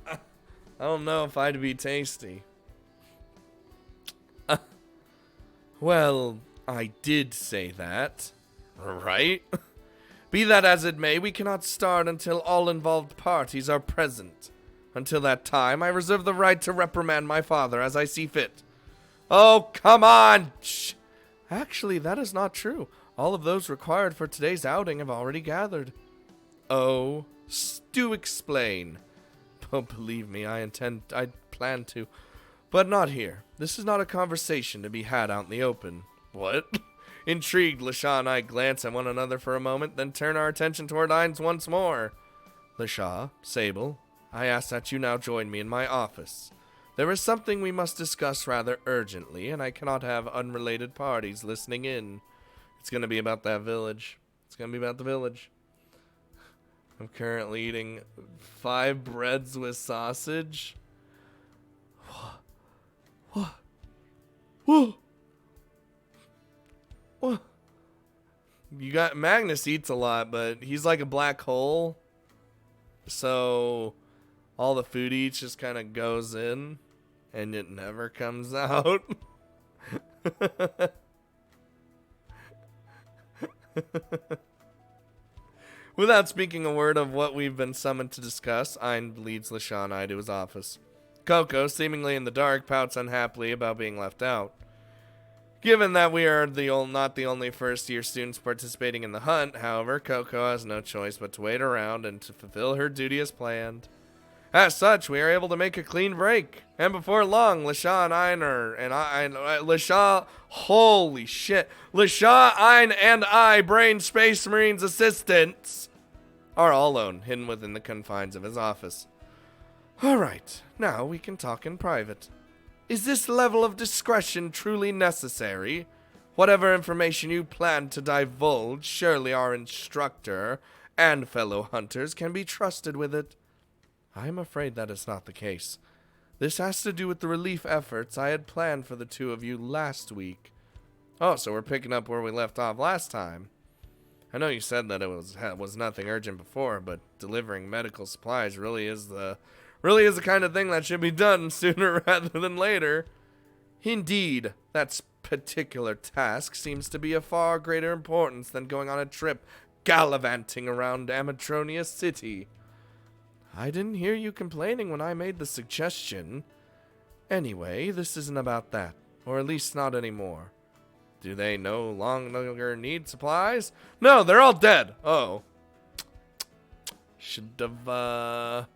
I don't know if I'd be tasty. Well, I did say that, right? Be that as it may, we cannot start until all involved parties are present. Until that time, I reserve the right to reprimand my father as I see fit. Oh, come on! Shh. Actually, that is not true. All of those required for today's outing have already gathered. Oh, do explain. Oh, believe me, I plan to. But not here. This is not a conversation to be had out in the open. What? Intrigued, Lasha and I glance at one another for a moment, then turn our attention toward Ainz once more. Lasha, Sable, I ask that you now join me in my office. There is something we must discuss rather urgently, and I cannot have unrelated parties listening in. It's gonna be about that village. It's gonna be about the village. I'm currently eating 5 breads with sausage. What? Whoa. What? You got Magnus eats a lot, but he's like a black hole. So all the food he eats just kind of goes in and it never comes out. Without speaking a word of what we've been summoned to discuss, Ein leads LaShawn and I to his office. Coco, seemingly in the dark, pouts unhappily about being left out. Given that we are not the only first-year students participating in the hunt, however, Coco has no choice but to wait around and to fulfill her duty as planned. As such, we are able to make a clean break, and before long, LaShawn, holy shit, LaShawn, Ein, and I, Brain Space Marines assistants, are all alone, hidden within the confines of his office. Alright, now we can talk in private. Is this level of discretion truly necessary? Whatever information you plan to divulge, surely our instructor and fellow hunters can be trusted with it. I am afraid that is not the case. This has to do with the relief efforts I had planned for the two of you last week. Oh, so we're picking up where we left off last time. I know you said that it was nothing urgent before, but delivering medical supplies really is the kind of thing that should be done sooner rather than later. Indeed, that particular task seems to be of far greater importance than going on a trip gallivanting around Amatronia City. I didn't hear you complaining when I made the suggestion. Anyway, this isn't about that, or at least not anymore. Do they no longer need supplies? No, they're all dead. Oh. Should have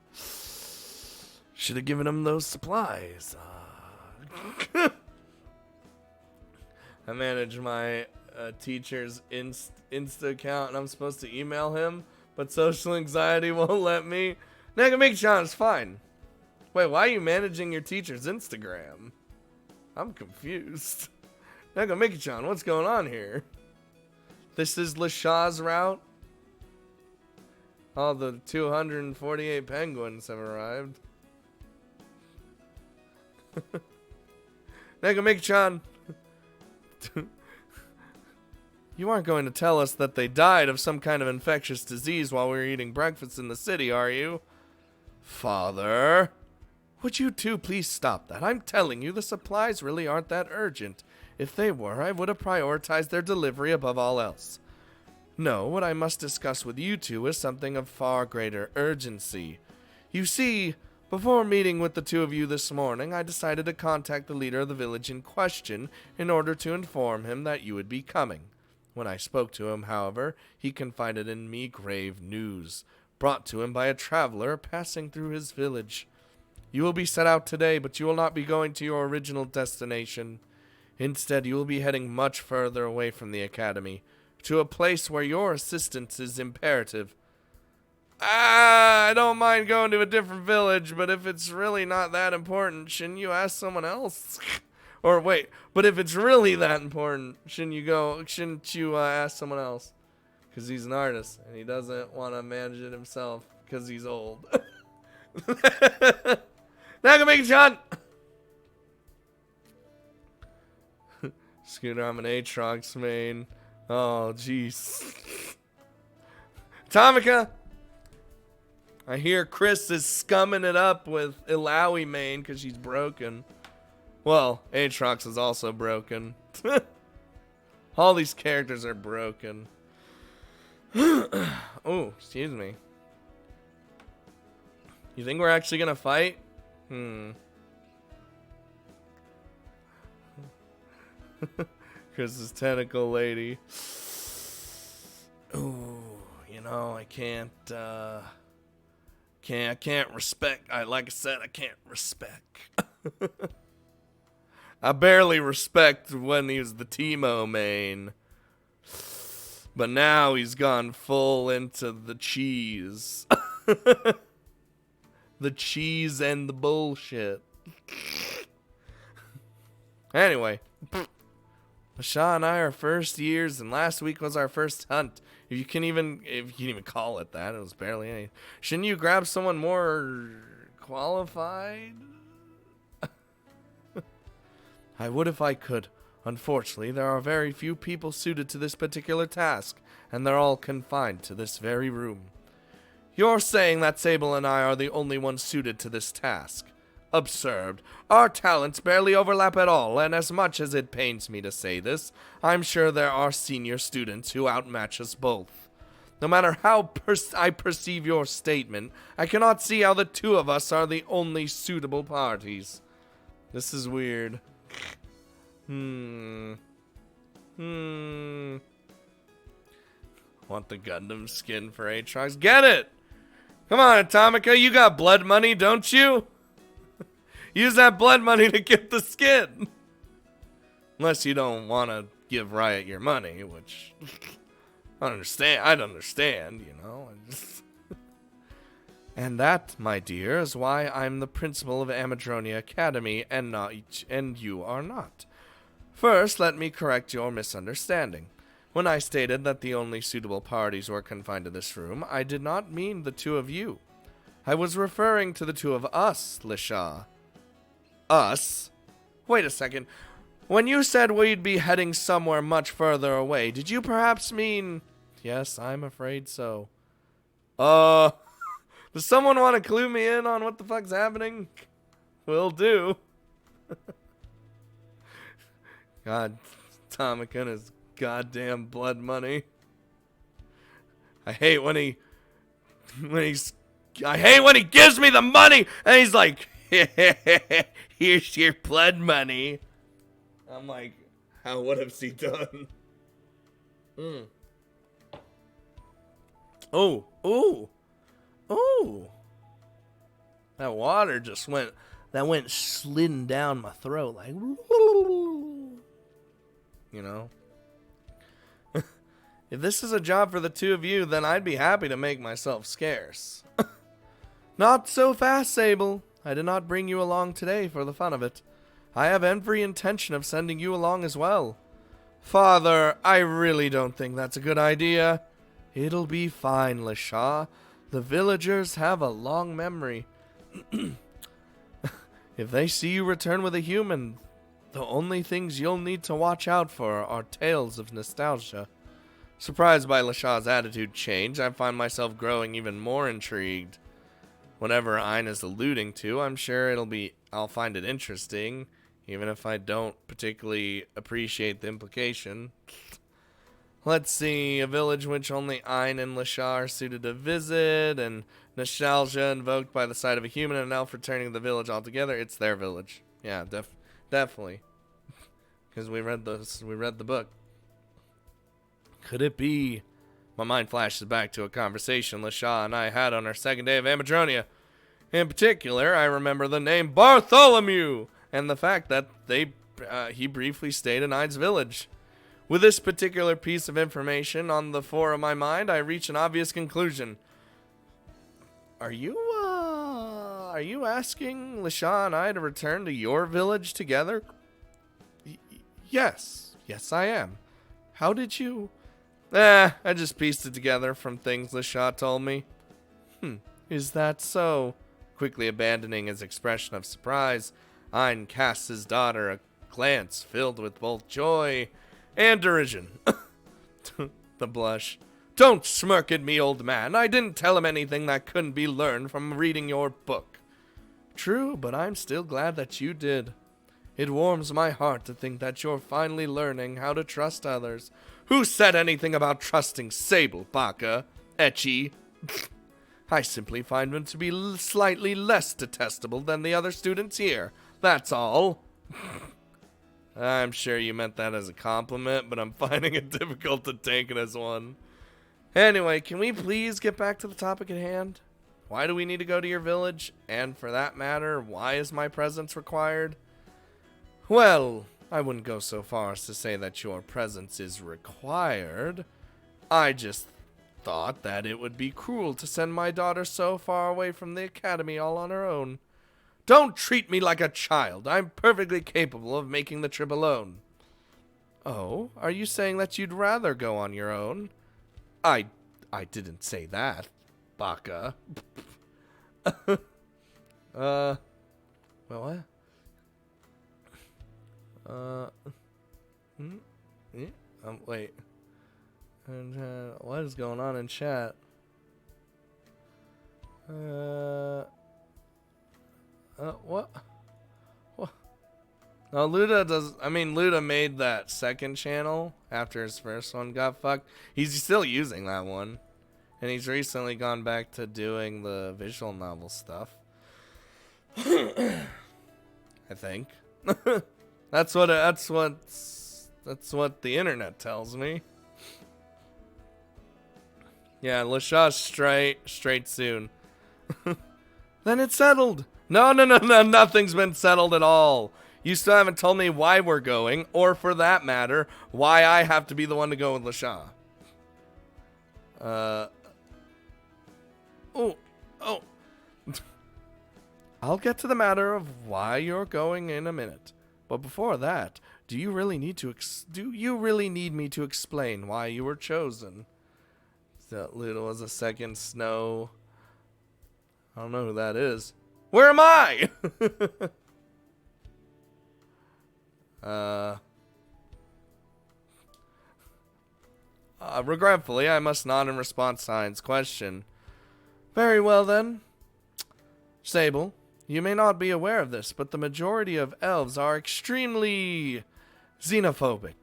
given them those supplies. I manage my teacher's Insta account, and I'm supposed to email him, but social anxiety won't let me. Nagamik-chan, it's fine. Wait, why are you managing your teacher's Instagram? I'm confused. Nagamik-chan, what's going on here? This is LaShaw's route? All the 248 penguins have arrived. Nagamik-chan, you aren't going to tell us that they died of some kind of infectious disease while we were eating breakfast in the city, are you? Father, would you two please stop that? I'm telling you, the supplies really aren't that urgent. If they were, I would have prioritized their delivery above all else. No, what I must discuss with you two is something of far greater urgency. You see, before meeting with the two of you this morning, I decided to contact the leader of the village in question in order to inform him that you would be coming. When I spoke to him, however, he confided in me grave news, brought to him by a traveler passing through his village. You will be set out today, but you will not be going to your original destination. Instead, you will be heading much further away from the academy, to a place where your assistance is imperative. I don't mind going to a different village, but if it's really not that important, shouldn't you ask someone else? Or wait, but if it's really that important, shouldn't you ask someone else? Because he's an artist, and he doesn't want to manage it himself, because he's old. Nagamik-chan! Scooter, I'm an Aatrox main. Oh, jeez. Tomica! I hear Chris is scumming it up with Ilaoi main because she's broken. Well, Aatrox is also broken. All these characters are broken. Oh, excuse me. You think we're actually gonna fight? Chris's tentacle lady. Ooh, you know, I can't respect. Like I said, I can't respect. I barely respect when he was the Teemo main. But now he's gone full into the cheese. The cheese and the bullshit. Anyway. Lasha and I are first years, and last week was our first hunt. If you can even call it that, it was barely any. Shouldn't you grab someone more qualified? I would if I could. Unfortunately, there are very few people suited to this particular task, and they're all confined to this very room. You're saying that Sable and I are the only ones suited to this task. Absurd. Our talents barely overlap at all, and as much as it pains me to say this, I'm sure there are senior students who outmatch us both. No matter how I perceive your statement, I cannot see how the two of us are the only suitable parties. This is weird. Want the Gundam skin for Aatrox? Get it! Come on, Atomica, you got blood money, don't you? Use that blood money to get the skin. Unless you don't want to give Riot your money, which I'd understand, you know. And that, my dear, is why I'm the principal of Amadronia Academy and you are not. First, let me correct your misunderstanding. When I stated that the only suitable parties were confined to this room, I did not mean the two of you. I was referring to the two of us, Lasha. Us? Wait a second. When you said we'd be heading somewhere much further away, did you perhaps mean... Yes, I'm afraid so. Does someone want to clue me in on what the fuck's happening? Will do. God, Atomic and his goddamn blood money. I hate when he gives me the money and he's like, here's your blood money. I'm like, what has he done? Oh. That water just went sliding down my throat like, you know. If this is a job for the two of you, then I'd be happy to make myself scarce. Not so fast, Sable. I did not bring you along today for the fun of it. I have every intention of sending you along as well. Father, I really don't think that's a good idea. It'll be fine, Lasha. The villagers have a long memory. If they see you return with a human, the only things you'll need to watch out for are tales of nostalgia. Surprised by Lasha's attitude change, I find myself growing even more intrigued. Whatever Ina's alluding to, I'm sure I'll find it interesting, even if I don't particularly appreciate the implication. Let's see, a village which only Ina and Lasha are suited to visit, and nostalgia invoked by the sight of a human and an elf returning to the village altogether. It's their village. Yeah, definitely. Because we read the book. Could it be? My mind flashes back to a conversation Lasha and I had on our second day of Amadronia. In particular, I remember the name Bartholomew and the fact that he briefly stayed in Ides village. With this particular piece of information on the fore of my mind, I reach an obvious conclusion. Are you asking Lasha and I to return to your village together? Yes, I am. How did you... I just pieced it together from things Lasha told me. Is that so? Quickly abandoning his expression of surprise, Ein casts his daughter a glance filled with both joy and derision. The blush. Don't smirk at me, old man. I didn't tell him anything that couldn't be learned from reading your book. True, but I'm still glad that you did. It warms my heart to think that you're finally learning how to trust others. Who said anything about trusting Sable, Baka? Ecchi? I simply find him to be slightly less detestable than the other students here. That's all. I'm sure you meant that as a compliment, but I'm finding it difficult to take it as one. Anyway, can we please get back to the topic at hand? Why do we need to go to your village? And for that matter, why is my presence required? Well, I wouldn't go so far as to say that your presence is required. I just thought that it would be cruel to send my daughter so far away from the academy all on her own. Don't treat me like a child. I'm perfectly capable of making the trip alone. Oh, are you saying that you'd rather go on your own? I didn't say that, Baka. Well, what? Wait. And, what is going on in chat? What? What? No, Luda made that second channel after his first one got fucked. He's still using that one. And he's recently gone back to doing the visual novel stuff. I think. That's what the internet tells me. Yeah, Lashaw's straight soon. Then it's settled. No, nothing's been settled at all. You still haven't told me why we're going, or for that matter, why I have to be the one to go with Lashaw. Oh. I'll get to the matter of why you're going in a minute. But before that, do you really need me to explain why you were chosen? That little was a second snow. I don't know who that is. Where am I? Regretfully, I must nod in response to Hein's question. Very well then. Sable, you may not be aware of this, but the majority of elves are extremely xenophobic.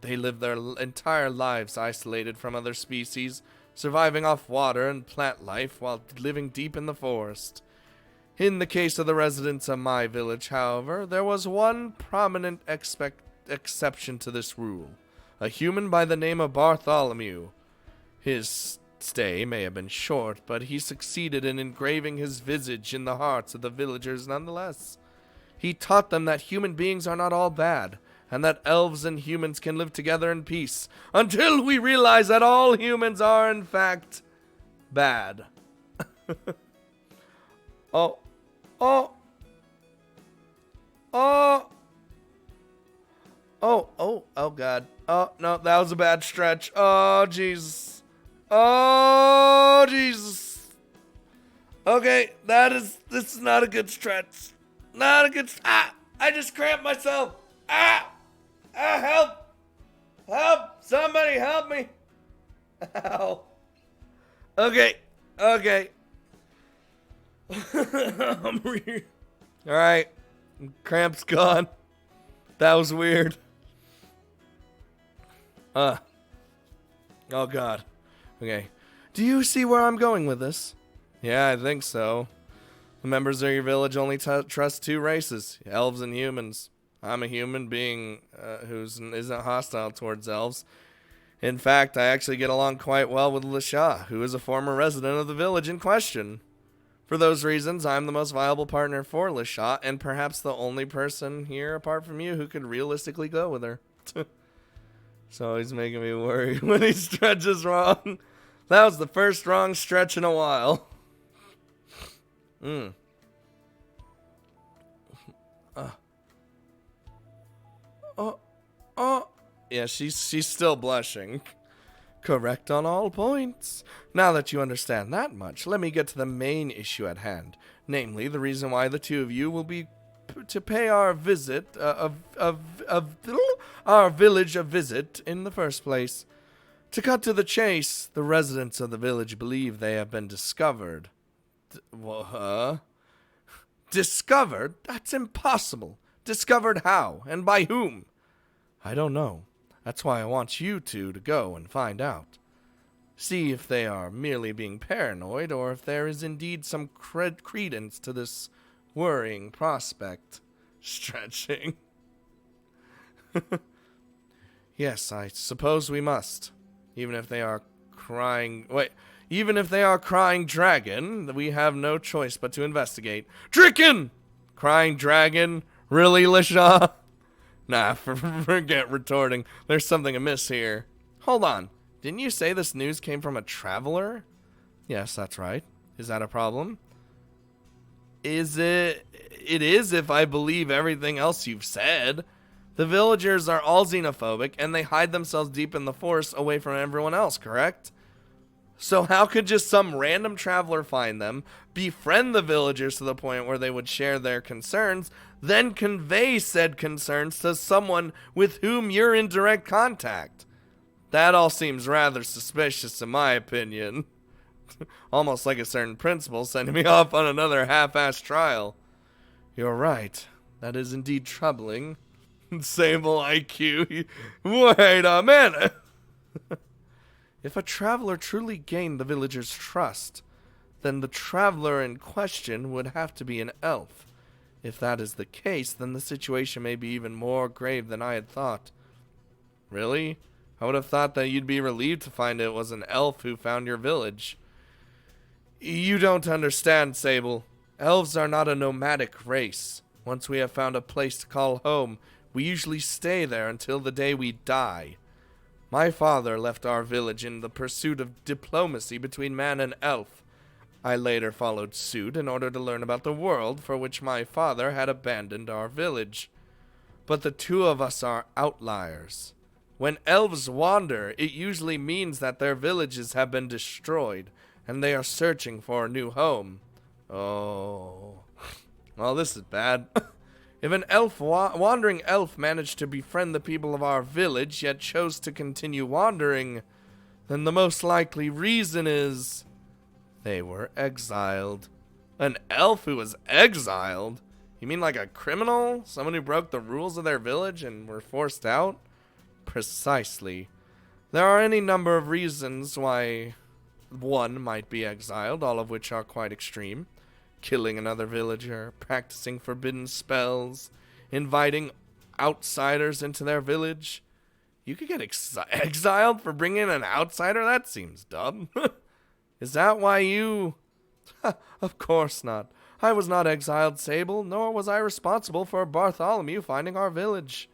They live their entire lives isolated from other species, surviving off water and plant life while living deep in the forest. In the case of the residents of my village, however, there was one prominent exception to this rule. A human by the name of Bartholomew. His stay may have been short, but he succeeded in engraving his visage in the hearts of the villagers nonetheless. He taught them that human beings are not all bad, and that elves and humans can live together in peace, until we realize that all humans are, in fact, bad. Oh, God. Oh, no, that was a bad stretch. Oh, Jesus. Oh, Jesus. Okay, this is not a good stretch. Not a good, I just cramped myself. Help. Somebody help me. Ow. Okay. Alright. Cramp's gone. That was weird. Oh God. Okay. Do you see where I'm going with this? Yeah, I think so. The members of your village only trust two races, elves and humans. I'm a human being who isn't hostile towards elves. In fact, I actually get along quite well with Lasha, who is a former resident of the village in question. For those reasons, I'm the most viable partner for Lasha, and perhaps the only person here apart from you who could realistically go with her. So he's making me worry when he stretches wrong. That was the first wrong stretch in a while. Yeah, she's still blushing. Correct on all points. Now that you understand that much, let me get to the main issue at hand. Namely, the reason why the two of you will be to pay our visit our village a visit in the first place. To cut to the chase, the residents of the village believe they have been discovered. Discovered? That's impossible. Discovered how? And by whom? I don't know. That's why I want you two to go and find out. See if they are merely being paranoid, or if there is indeed some credence to this worrying prospect. Stretching. Yes, I suppose we must. Even if they are crying dragon, we have no choice but to investigate. Draken! Crying dragon? Really, Lisha? Nah, forget retorting. There's something amiss here. Hold on. Didn't you say this news came from a traveler? Yes, that's right. Is that a problem? It is if I believe everything else you've said. The villagers are all xenophobic, and they hide themselves deep in the forest away from everyone else, correct? So how could just some random traveler find them, befriend the villagers to the point where they would share their concerns, then convey said concerns to someone with whom you're in direct contact? That all seems rather suspicious in my opinion. Almost like a certain principal sending me off on another half-assed trial. You're right. That is indeed troubling. Sable IQ. Wait a minute. If a traveler truly gained the villagers' trust, then the traveler in question would have to be an elf. If that is the case, then the situation may be even more grave than I had thought. Really? I would have thought that you'd be relieved to find it was an elf who found your village. You don't understand, Sable. Elves are not a nomadic race. Once we have found a place to call home, we usually stay there until the day we die. My father left our village in the pursuit of diplomacy between man and elf. I later followed suit in order to learn about the world for which my father had abandoned our village. But the two of us are outliers. When elves wander, it usually means that their villages have been destroyed, and they are searching for a new home. Oh. Well, this is bad. If an wandering elf managed to befriend the people of our village, yet chose to continue wandering, then the most likely reason is they were exiled. An elf who was exiled? You mean like a criminal? Someone who broke the rules of their village and were forced out? Precisely. There are any number of reasons why one might be exiled, all of which are quite extreme. Killing another villager, practicing forbidden spells, inviting outsiders into their village. You could get exiled for bringing an outsider? That seems dumb. Is that why you... Of course not. I was not exiled, Sable, nor was I responsible for Bartholomew finding our village.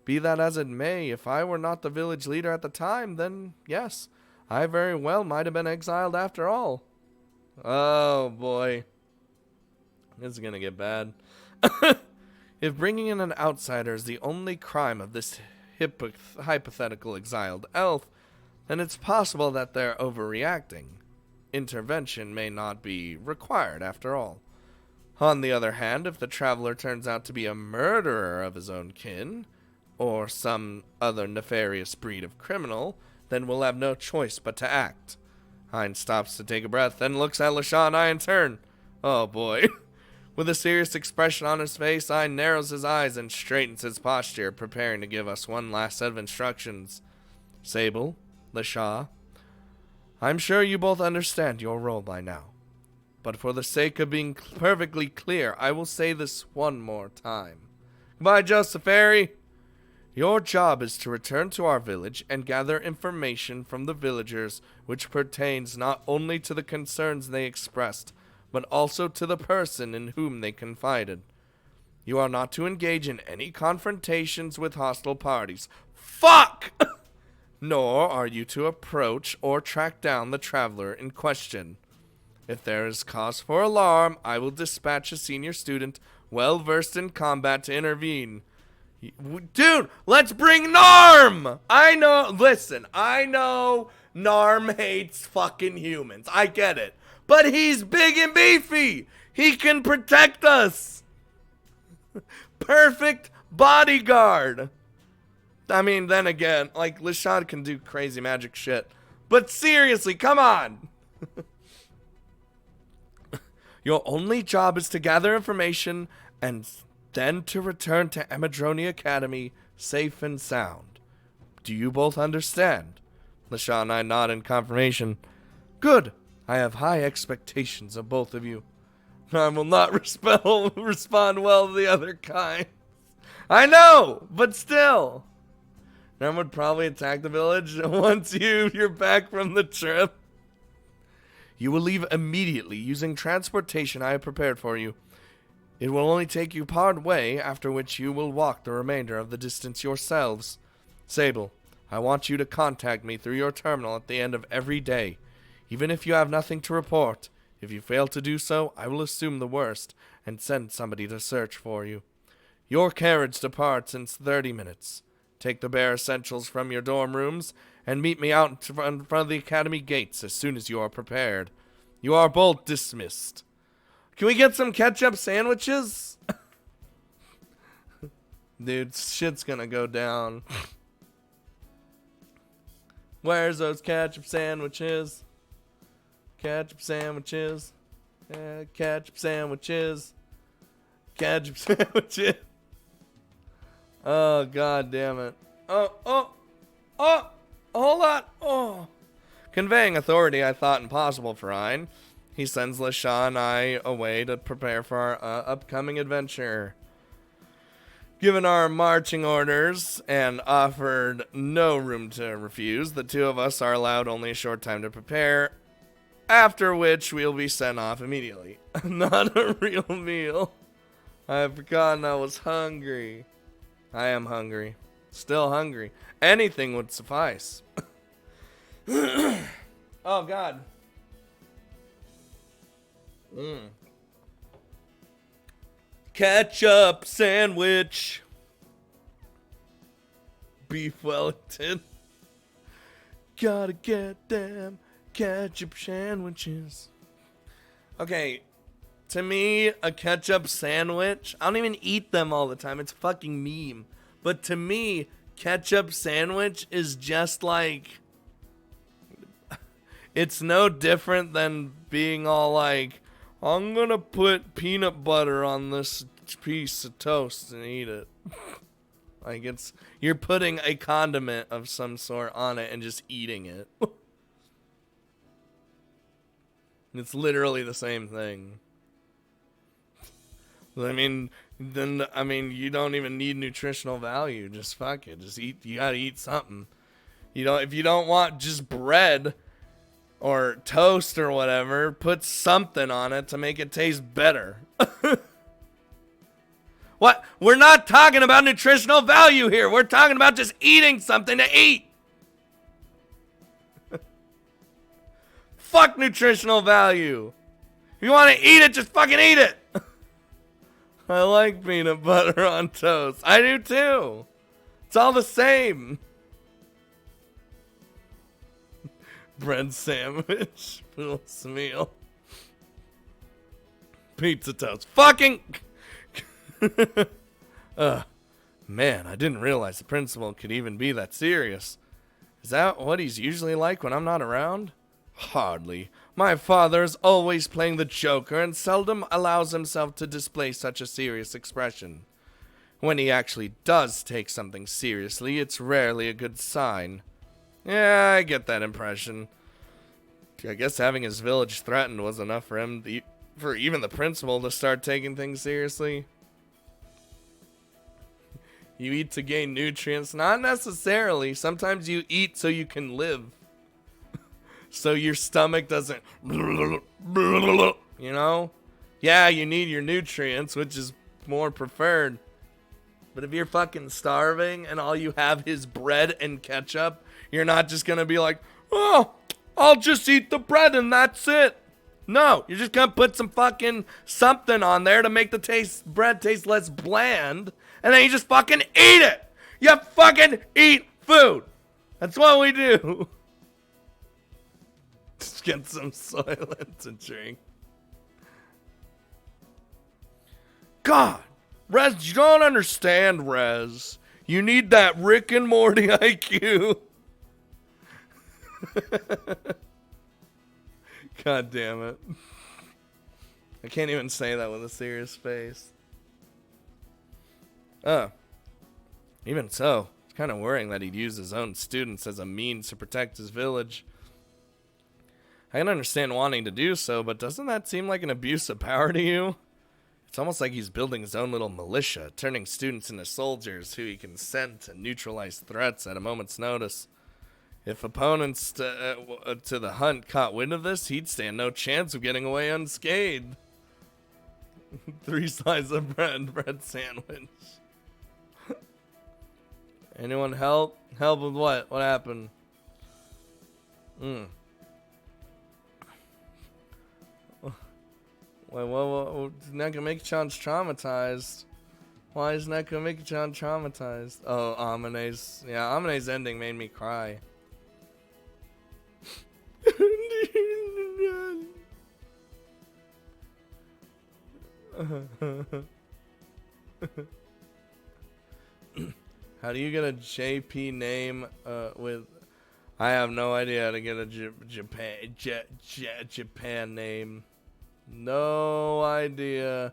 Be that as it may, if I were not the village leader at the time, then yes, I very well might have been exiled after all. Oh boy. This is gonna get bad. If bringing in an outsider is the only crime of this hypothetical exiled elf, then it's possible that they're overreacting. Intervention may not be required after all. On the other hand, if the traveler turns out to be a murderer of his own kin, or some other nefarious breed of criminal, then we'll have no choice but to act. Hein stops to take a breath, then looks at LaShaw and I in turn. Oh boy. With a serious expression on his face, Hein narrows his eyes and straightens his posture, preparing to give us one last set of instructions. Sable, LaShaw, I'm sure you both understand your role by now. But for the sake of being perfectly clear, I will say this one more time. Goodbye, Joseph Ferry. Your job is to return to our village and gather information from the villagers which pertains not only to the concerns they expressed, but also to the person in whom they confided. You are not to engage in any confrontations with hostile parties. Fuck! Nor are you to approach or track down the traveler in question. If there is cause for alarm, I will dispatch a senior student well versed in combat to intervene. Dude, let's bring Narm! I know Narm hates fucking humans. I get it. But he's big and beefy. He can protect us. Perfect bodyguard. I mean, then again, like, Lashad can do crazy magic shit. But seriously, come on. Your only job is to gather information and then to return to Amadroni Academy safe and sound. Do you both understand? Lashad and I nod in confirmation. Good. I have high expectations of both of you. I will not respond well to the other kind. I know, but still. Narm would probably attack the village once you're back from the trip. You will leave immediately using transportation I have prepared for you. It will only take you part way, after which you will walk the remainder of the distance yourselves. Sable, I want you to contact me through your terminal at the end of every day. Even if you have nothing to report, if you fail to do so, I will assume the worst and send somebody to search for you. Your carriage departs in 30 minutes. Take the bare essentials from your dorm rooms and meet me out in front of the academy gates as soon as you are prepared. You are both dismissed. Can we get some ketchup sandwiches? Dude, shit's gonna go down. Where's those ketchup sandwiches? Ketchup sandwiches. Ketchup sandwiches. Ketchup sandwiches. Oh, god damn it. Oh, hold on. Oh. Conveying authority I thought impossible for Ein, he sends LaShaw and I away to prepare for our upcoming adventure. Given our marching orders and offered no room to refuse, the two of us are allowed only a short time to prepare, after which we'll be sent off immediately. Not a real meal. I've forgotten I was hungry. I am hungry. Still hungry. Anything would suffice. Oh, God. Ketchup sandwich. Beef Wellington. Gotta get them ketchup sandwiches. Okay, to me, a ketchup sandwich, I don't even eat them all the time. It's a fucking meme. But to me, ketchup sandwich is just like, it's no different than being all like, I'm gonna put peanut butter on this piece of toast and eat it. Like, it's, you're putting a condiment of some sort on it and just eating it. It's literally the same thing. I mean, you don't even need nutritional value. Just fuck it. Just eat. You gotta eat something. If you don't want just bread or toast or whatever, put something on it to make it taste better. What? We're not talking about nutritional value here. We're talking about just eating something to eat. Fuck nutritional value. If you want to eat it, just fucking eat it. I like peanut butter on toast. I do too. It's all the same. Bread sandwich. Fullest meal. Pizza toast. Fucking. Man, I didn't realize the principal could even be that serious. Is that what he's usually like when I'm not around? Hardly. My father is always playing the joker and seldom allows himself to display such a serious expression. When he actually does take something seriously, it's rarely a good sign. Yeah, I get that impression. I guess having his village threatened was enough for him, for even the principal to start taking things seriously. You eat to gain nutrients? Not necessarily. Sometimes you eat so you can live. So your stomach doesn't, you know? Yeah, you need your nutrients, which is more preferred. But if you're fucking starving and all you have is bread and ketchup, you're not just gonna be like, oh, I'll just eat the bread and that's it. No, you're just gonna put some fucking something on there to make the bread taste less bland, and then you just fucking eat it. You fucking eat food. That's what we do. Just get some Soylent to drink. God, Rez, you don't understand, Rez. You need that Rick and Morty IQ. God damn it. I can't even say that with a serious face. Even so, it's kind of worrying that he'd use his own students as a means to protect his village. I can understand wanting to do so, but doesn't that seem like an abuse of power to you? It's almost like he's building his own little militia, turning students into soldiers who he can send to neutralize threats at a moment's notice. If opponents to the hunt caught wind of this, he'd stand no chance of getting away unscathed. 3 slices of bread sandwich. Anyone help? Help with what? What happened? Wait, not gonna make Sean's traumatized. Why is Nekomiki-chan traumatized? Oh, Amane's... Yeah, Amane's ending made me cry. How do you get a JP name with... I have no idea how to get a Japan name. No idea.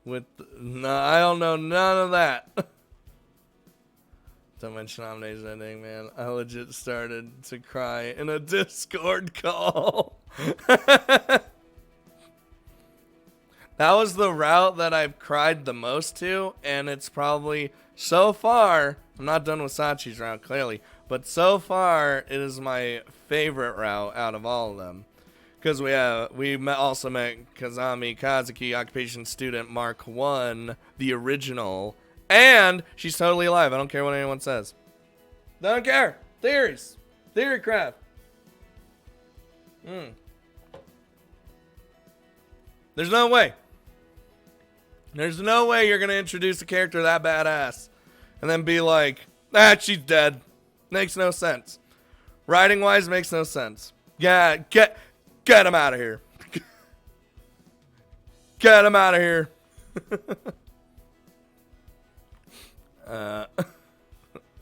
No, I don't know none of that. Don't mention Omne's ending, man. I legit started to cry in a Discord call. That was the route that I've cried the most to, and it's probably, so far, I'm not done with Sachi's route, clearly, but so far, it is my favorite route out of all of them. Because we also met Kazami Kazuki, Occupation Student Mark 1, the original, and she's totally alive. I don't care what anyone says. Don't care. Theories. Theory craft. There's no way. There's no way you're going to introduce a character that badass and then be like, she's dead. Makes no sense. Writing-wise, makes no sense. Yeah, get him out of here. Get him out of here.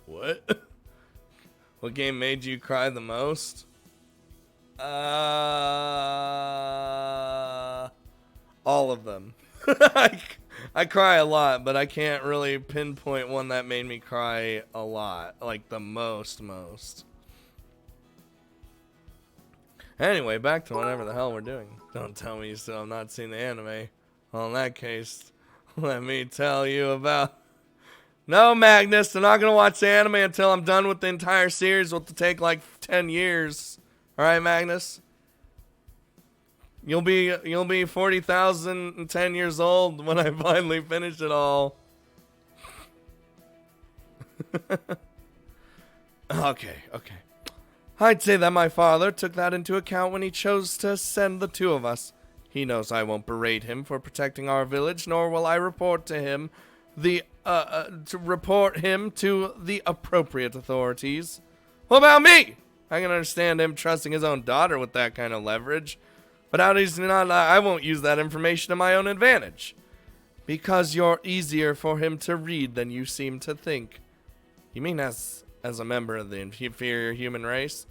What? What game made you cry the most? All of them. I cry a lot, but I can't really pinpoint one that made me cry a lot. Like the most. Anyway, back to whatever the hell we're doing. Don't tell me you still have not seen the anime. Well, in that case, let me tell you about... No, Magnus, I'm not going to watch the anime until I'm done with the entire series, which will take like 10 years. Alright, Magnus? You'll be 40,010 years old when I finally finish it all. Okay. I'd say that my father took that into account when he chose to send the two of us. He knows I won't berate him for protecting our village, nor will I report him to the appropriate authorities. What about me? I can understand him trusting his own daughter with that kind of leverage. But how does he not? I won't use that information to my own advantage. Because you're easier for him to read than you seem to think. You mean as a member of the inferior human race?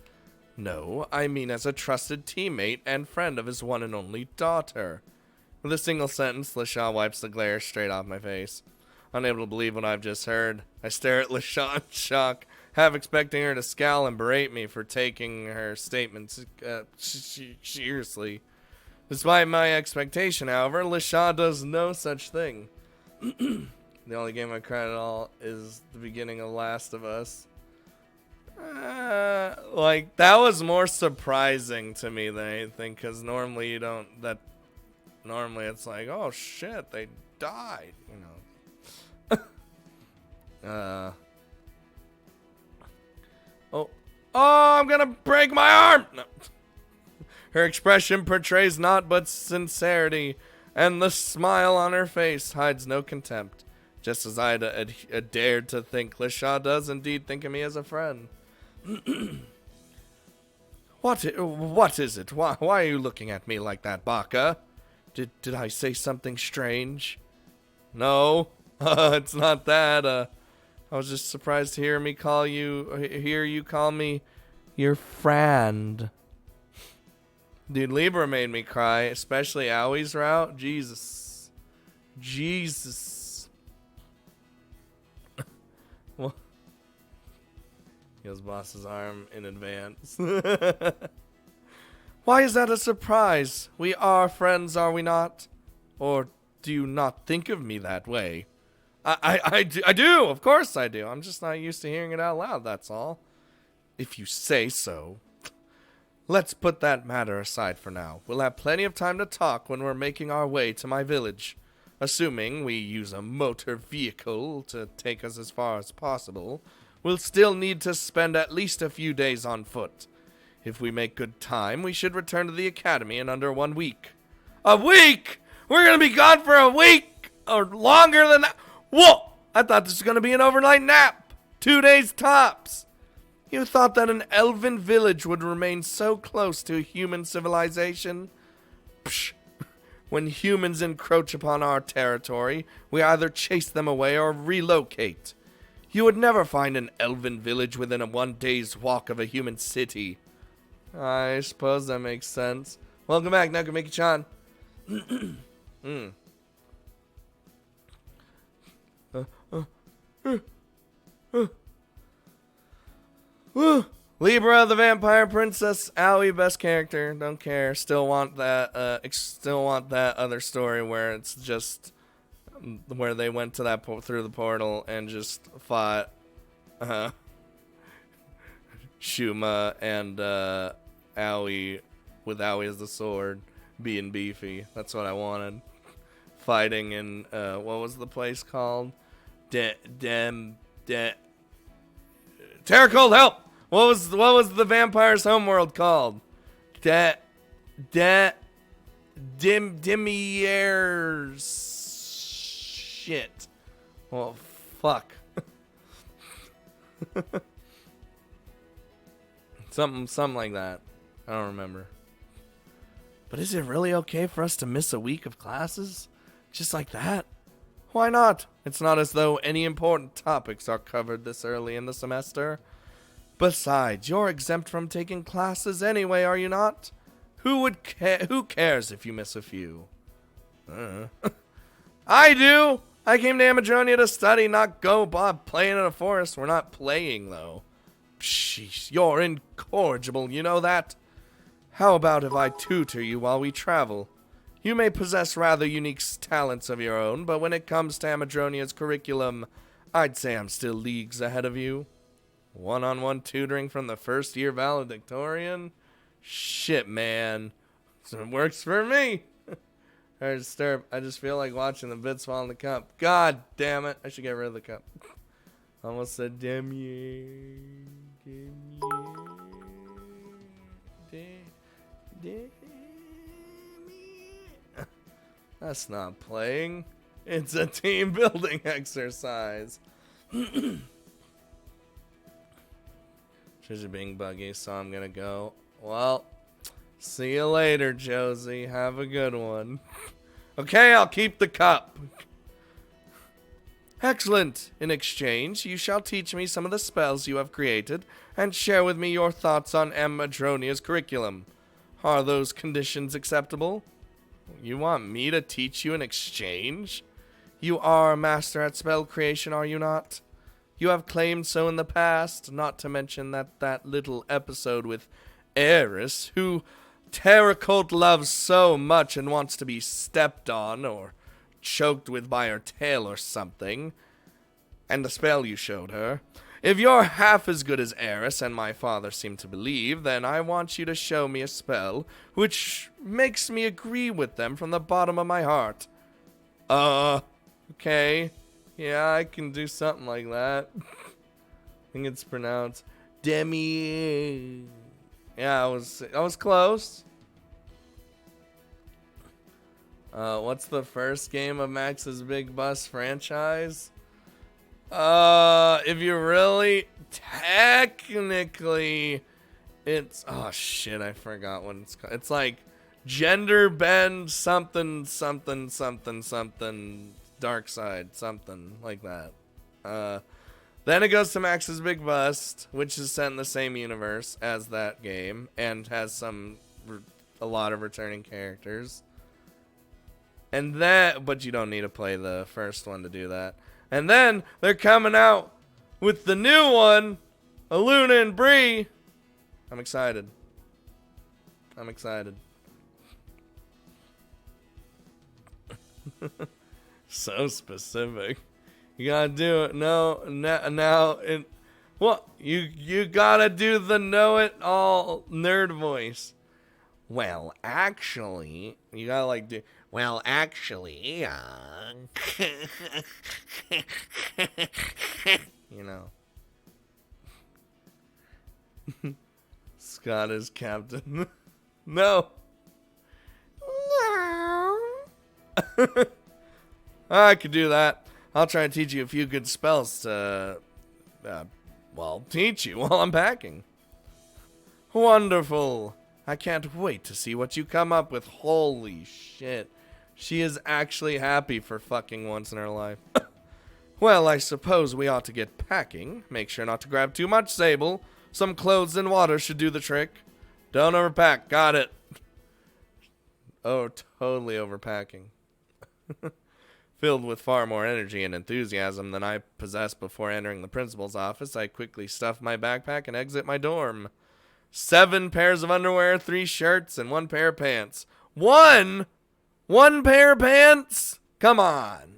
No, I mean as a trusted teammate and friend of his one and only daughter. With a single sentence, LaShaw wipes the glare straight off my face. Unable to believe what I've just heard, I stare at LaShaw in shock, half expecting her to scowl and berate me for taking her statements seriously. Despite my expectation, however, LaShaw does no such thing. The only game I cried at all is the beginning of Last of Us. Like, that was more surprising to me than anything, because normally you don't, normally it's like, oh shit, they died, you know. Oh, I'm gonna break my arm! No. Her expression portrays naught but sincerity, and the smile on her face hides no contempt, just as I had dared to think LaShaw does indeed think of me as a friend. What is it? Why are you looking at me like that, Baka? Did I say something strange? No, it's not that. I was just surprised to hear you call me your friend. Dude, Libra made me cry, especially Aoi's route. Jesus. Well, heals boss's arm in advance. Why is that a surprise? We are friends, are we not? Or do you not think of me that way? I do, of course I do. I'm just not used to hearing it out loud, that's all. If you say so. Let's put that matter aside for now. We'll have plenty of time to talk when we're making our way to my village. Assuming we use a motor vehicle to take us as far as possible, we'll still need to spend at least a few days on foot. If we make good time, we should return to the academy in under 1 week. A week? We're gonna be gone for a week? Or longer than that? Whoa! I thought this was going to be an overnight nap. 2 days tops. You thought that an elven village would remain so close to human civilization? Psh. When humans encroach upon our territory, we either chase them away or relocate. You would never find an elven village within a 1 day's walk of a human city. I suppose that makes sense. Welcome back, Nakamiki-chan. Libra, the Vampire Princess, Aoi, best character. Don't care. Still want that other story where it's just where they went to that through the portal and just fought Shuma and Aoi with Aoi as the sword, being beefy. That's what I wanted. Fighting in what was the place called? Terracold, help! What was the vampire's homeworld called? Dimier's shit. Well, fuck. something like that. I don't remember. But is it really okay for us to miss a week of classes? Just like that? Why not? It's not as though any important topics are covered this early in the semester. Besides, you're exempt from taking classes anyway, are you not? Who cares if you miss a few? I do! I came to Amadronia to study, not go playing in a forest. We're not playing, though. Sheesh, you're incorrigible, you know that? How about if I tutor you while we travel? You may possess rather unique talents of your own, but when it comes to Amadronia's curriculum, I'd say I'm still leagues ahead of you. One-on-one tutoring from the first year valedictorian? Shit, man. So it works for me. I just feel like watching the bits fall in the cup. God damn it. I should get rid of the cup. Almost said demier. That's not playing. It's a team building exercise. She's being buggy, so I'm gonna go. Well, see you later, Josie. Have a good one. Okay, I'll keep the cup. Excellent. In exchange, you shall teach me some of the spells you have created and share with me your thoughts on Amadronia's curriculum. Are those conditions acceptable? You want me to teach you in exchange? You are a master at spell creation, are you not? You have claimed so in the past, not to mention that little episode with Eris, who Terracold loves so much and wants to be stepped on or choked with by her tail or something, and the spell you showed her. If you're half as good as Eris and my father seem to believe, then I want you to show me a spell which makes me agree with them from the bottom of my heart. Okay. Yeah, I can do something like that. I think it's pronounced Demi. Yeah, I was close. What's the first game of Max's Big Bus franchise? If you really technically, it's oh shit, I forgot what it's called. It's like Gender Bend something something something something Dark Side something like that. Then it goes to Max's Big Bust, which is set in the same universe as that game and has a lot of returning characters. And then, but you don't need to play the first one to do that. And then they're coming out with the new one, Aluna and Bree. I'm excited. So specific. You gotta do it. What? You gotta do the know-it-all nerd voice. Well, actually, you gotta like do. Well, actually, you know. Scott is captain. No. I could do that. I'll try to teach you a few good spells to, well, teach you while I'm packing. Wonderful. I can't wait to see what you come up with. Holy shit. She is actually happy for fucking once in her life. Well, I suppose we ought to get packing. Make sure not to grab too much, Sable. Some clothes and water should do the trick. Don't overpack. Got it. Oh, totally overpacking. Filled with far more energy and enthusiasm than I possessed before entering the principal's office, I quickly stuff my backpack and exit my dorm. 7 pairs of underwear, 3 shirts, and 1 pair of pants. One pair of pants? Come on.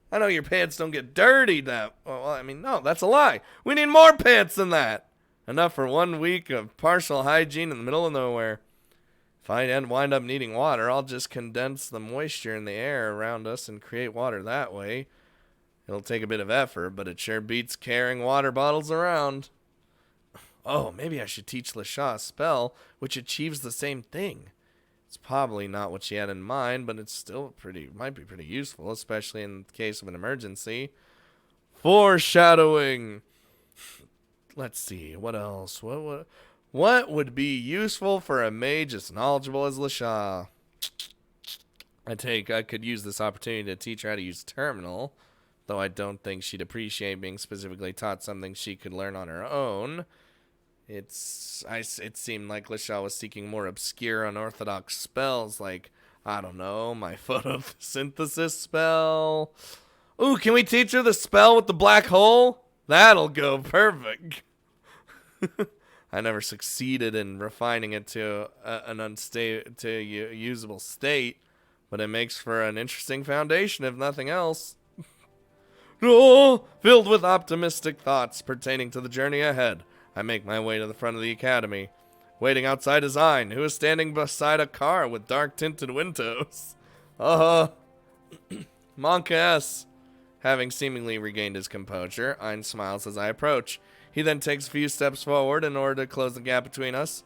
I know your pants don't get dirty that... Well, I mean, no, that's a lie. We need more pants than that. Enough for 1 week of partial hygiene in the middle of nowhere. If I wind up needing water, I'll just condense the moisture in the air around us and create water that way. It'll take a bit of effort, but it sure beats carrying water bottles around. Oh, maybe I should teach LaShaw a spell which achieves the same thing. It's probably not what she had in mind, but it's still might be pretty useful, especially in the case of an emergency. Foreshadowing. Let's see, what else? What would be useful for a mage as knowledgeable as LaShaw? I could use this opportunity to teach her how to use Terminal, though I don't think she'd appreciate being specifically taught something she could learn on her own. It seemed like LaShaw was seeking more obscure, unorthodox spells, like, I don't know, my photosynthesis spell. Ooh, can we teach her the spell with the black hole? That'll go perfect. I never succeeded in refining it to a usable state, but it makes for an interesting foundation, if nothing else. Oh, filled with optimistic thoughts pertaining to the journey ahead, I make my way to the front of the academy. Waiting outside is Ein, who is standing beside a car with dark-tinted windows. Monka S. Having seemingly regained his composure, Ein smiles as I approach. He then takes a few steps forward in order to close the gap between us.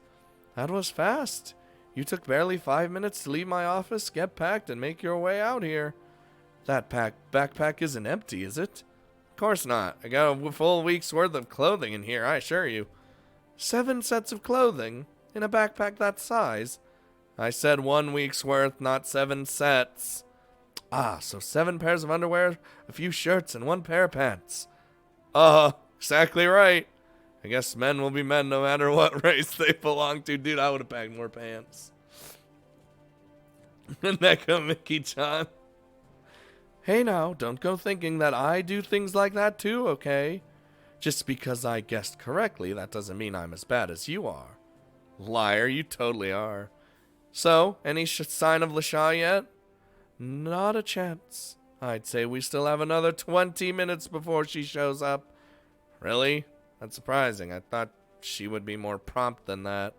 That was fast. You took barely 5 minutes to leave my office, get packed, and make your way out here. That backpack isn't empty, is it? Of course not. I got a full week's worth of clothing in here, I assure you. 7 sets of clothing? In a backpack that size? I said 1 week's worth, not 7 sets. Ah, so 7 pairs of underwear, a few shirts, and 1 pair of pants. Exactly right. I guess men will be men no matter what race they belong to. Dude, I would have packed more pants. Neko Mickey-chan. Hey now, don't go thinking that I do things like that too, okay? Just because I guessed correctly, that doesn't mean I'm as bad as you are. Liar, you totally are. So, any sign of LaShaw yet? Not a chance. I'd say we still have another 20 minutes before she shows up. Really? That's surprising. I thought she would be more prompt than that.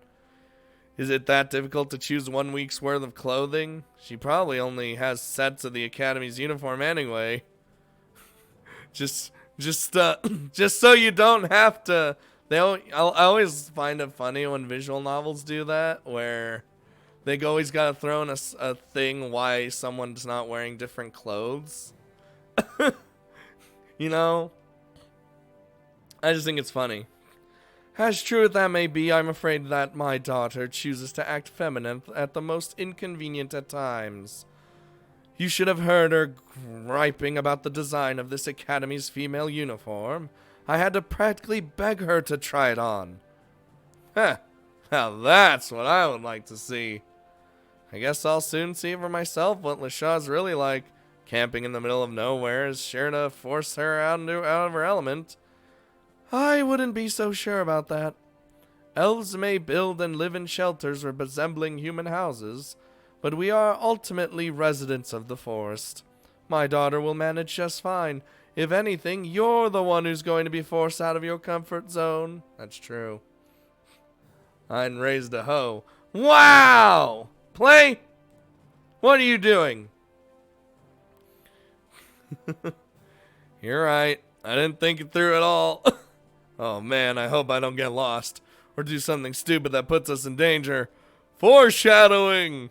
Is it that difficult to choose 1 week's worth of clothing? She probably only has sets of the Academy's uniform anyway. just so you don't have to. I always find it funny when visual novels do that, where they always gotta throw in a thing why someone's not wearing different clothes. You know? I just think it's funny. As true as that may be, I'm afraid that my daughter chooses to act feminine at the most inconvenient at times. You should have heard her griping about the design of this Academy's female uniform. I had to practically beg her to try it on. Huh. Now that's what I would like to see. I guess I'll soon see for myself what LaShaw's really like. Camping in the middle of nowhere is sure to force her out of her element. I wouldn't be so sure about that. Elves may build and live in shelters resembling human houses, but we are ultimately residents of the forest. My daughter will manage just fine. If anything, you're the one who's going to be forced out of your comfort zone. That's true. Ein raised a hoe. Wow! Play? What are you doing? You're right. I didn't think it through at all. Oh man, I hope I don't get lost or do something stupid that puts us in danger. Foreshadowing!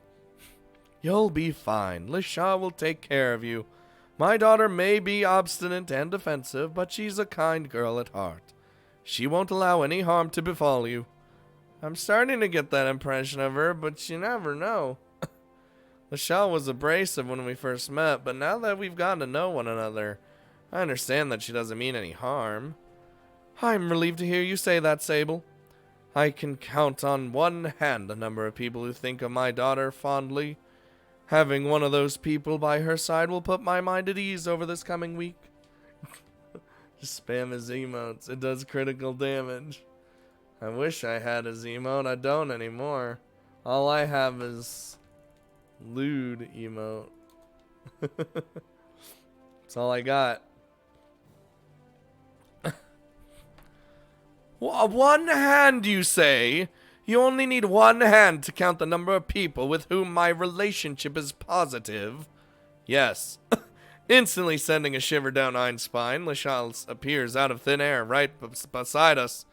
You'll be fine. LaShaw will take care of you. My daughter may be obstinate and defensive, but she's a kind girl at heart. She won't allow any harm to befall you. I'm starting to get that impression of her, but you never know. Michelle was abrasive when we first met, but now that we've gotten to know one another, I understand that she doesn't mean any harm. I'm relieved to hear you say that, Sable. I can count on one hand the number of people who think of my daughter fondly. Having one of those people by her side will put my mind at ease over this coming week. Just spam his emotes. It does critical damage. I wish I had his emote. I don't anymore. All I have is lewd emote. That's all I got. One hand, you say? You only need one hand to count the number of people with whom my relationship is positive. Yes. Instantly sending a shiver down Ein's spine, Lachelle appears out of thin air right beside us.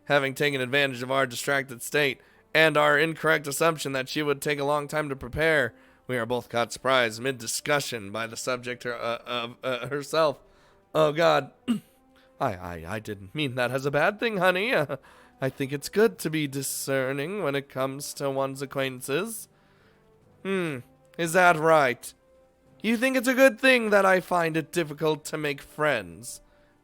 Having taken advantage of our distracted state and our incorrect assumption that she would take a long time to prepare, we are both caught surprised mid-discussion by the subject herself. Oh, God. I didn't mean that as a bad thing, honey. I think it's good to be discerning when it comes to one's acquaintances. Is that right? You think it's a good thing that I find it difficult to make friends?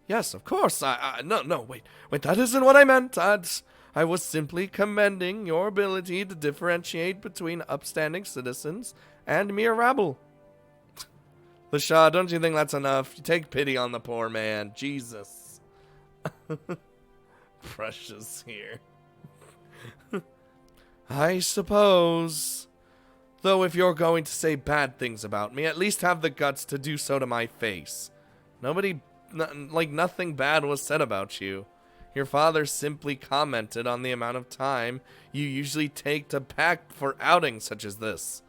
Yes, of course. No, wait, that isn't what I meant. I was simply commending your ability to differentiate between upstanding citizens and mere rabble. Lachelle, don't you think that's enough? You take pity on the poor man. Jesus. Precious here. I suppose. Though if you're going to say bad things about me, at least have the guts to do so to my face. Nothing bad was said about you. Your father simply commented on the amount of time you usually take to pack for outings such as this.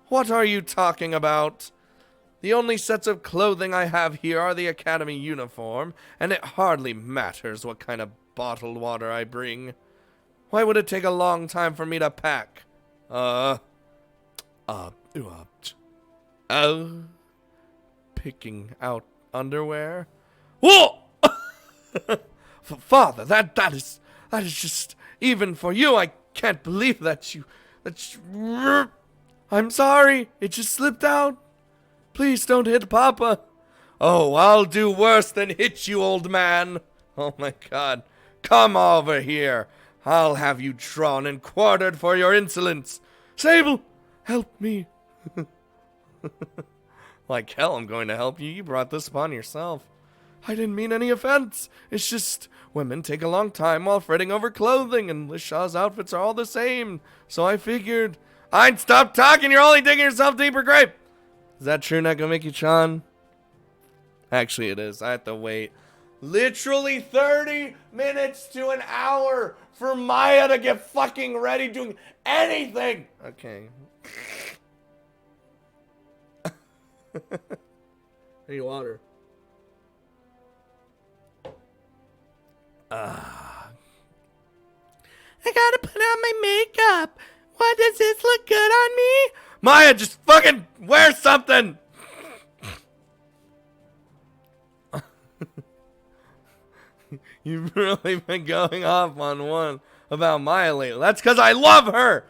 What are you talking about? The only sets of clothing I have here are the academy uniform, and it hardly matters what kind of bottled water I bring. Why would it take a long time for me to pack? Picking out underwear? Whoa! Father, that is just, even for you, I can't believe that you, I'm sorry, it just slipped out. Please don't hit Papa. Oh, I'll do worse than hit you, old man. Oh my God. Come over here. I'll have you drawn and quartered for your insolence. Sable, help me. Like hell, I'm going to help you. You brought this upon yourself. I didn't mean any offense. It's just women take a long time while fretting over clothing, and Lachau's outfits are all the same. So I figured, I'd stop talking. You're only digging yourself deeper grave. Is that true, Nagamiki-chan? Actually, it is. I have to wait literally 30 minutes to an hour for Maya to get fucking ready doing anything. Okay. I need water. I gotta put on my makeup. What, does this look good on me? Maya, just fucking wear something. You've really been going off on one about Maya lately. That's because I love her,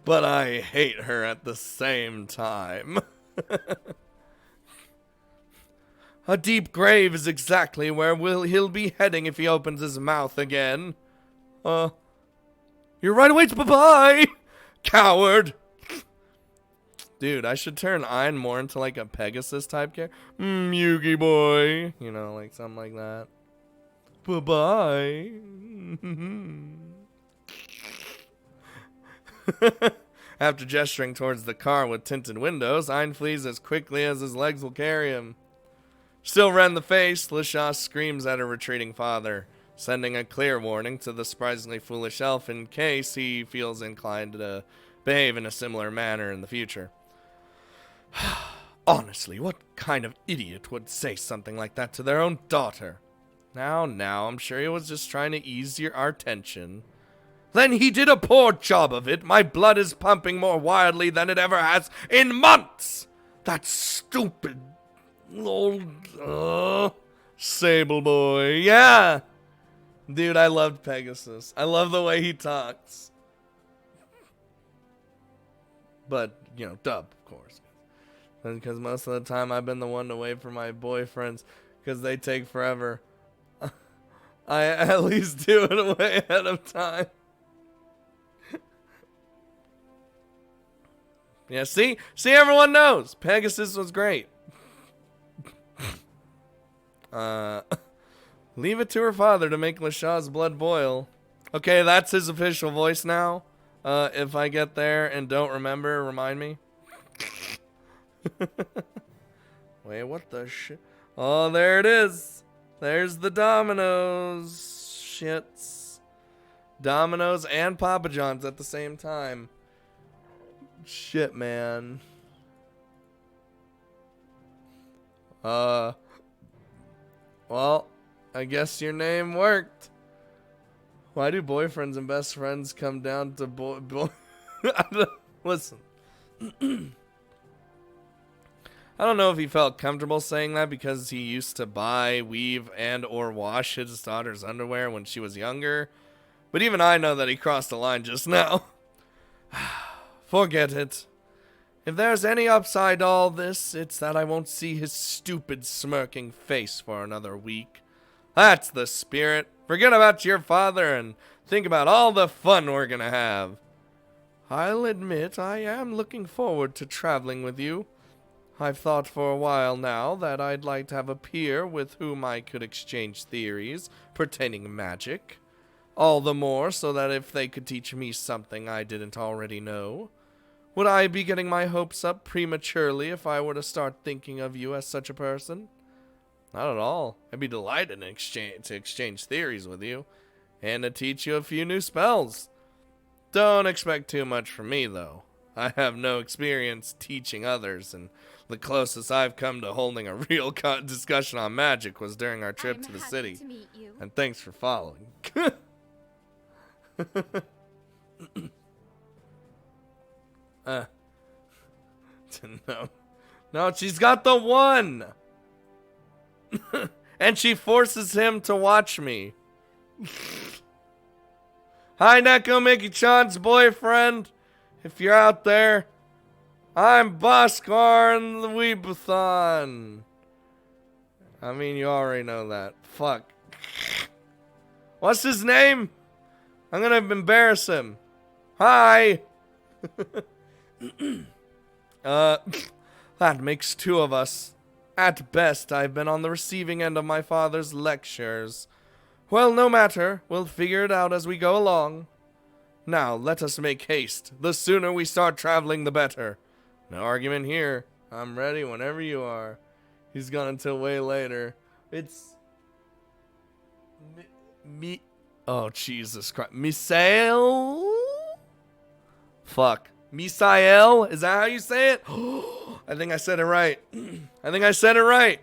but I hate her at the same time. A deep grave is exactly where he'll be heading if he opens his mouth again. You're right away. Bye-bye, coward. Dude, I should turn Ein more into like a Pegasus type character. Yugi boy. You know, like something like that. Bye-bye. After gesturing towards the car with tinted windows, Ein flees as quickly as his legs will carry him. Still red in the face, Lachau screams at her retreating father, sending a clear warning to the surprisingly foolish elf in case he feels inclined to behave in a similar manner in the future. Honestly, what kind of idiot would say something like that to their own daughter? Now, I'm sure he was just trying to ease our tension. Then he did a poor job of it. My blood is pumping more wildly than it ever has in months. That stupid Sable boy. Yeah. Dude, I loved Pegasus. I love the way he talks. But, you know, dub, of course. Because most of the time I've been the one to wait for my boyfriends because they take forever. I at least do it way ahead of time. Yeah, see, everyone knows Pegasus was great. Leave it to her father to make LaShaw's blood boil. Okay, that's his official voice now. If I get there and don't remember, remind me. Wait, what the shit? Oh, there it is. There's the Domino's shits. Domino's and Papa John's at the same time. Shit, man. Well, I guess your name worked. Why do boyfriends and best friends come down to Listen. I don't know if he felt comfortable saying that because he used to buy, weave, and or wash his daughter's underwear when she was younger. But even I know that he crossed the line just now. Forget it. If there's any upside to all this, it's that I won't see his stupid smirking face for another week. That's the spirit. Forget about your father and think about all the fun we're gonna have. I'll admit I am looking forward to traveling with you. I've thought for a while now that I'd like to have a peer with whom I could exchange theories pertaining magic. All the more so that if they could teach me something I didn't already know. Would I be getting my hopes up prematurely if I were to start thinking of you as such a person? Not at all. I'd be delighted to exchange theories with you, and to teach you a few new spells. Don't expect too much from me, though. I have no experience teaching others, and the closest I've come to holding a real discussion on magic was during our trip to the city. To meet you. And thanks for following. No, she's got the one. And she forces him to watch me. Hi, Neko Mickey-chan's boyfriend. If you're out there, I'm Bosskwar in the Weepathon. I mean, you already know that. Fuck. What's his name? I'm gonna embarrass him. Hi. That makes two of us. At best, I've been on the receiving end of my father's lectures. Well, no matter. We'll figure it out as we go along. Now, let us make haste. The sooner we start traveling, the better. No argument here. I'm ready whenever you are. He's gone until way later. It's... Oh, Jesus Christ. Misael? Fuck. Misael? Is that how you say it? I think I said it right. I think I said it right.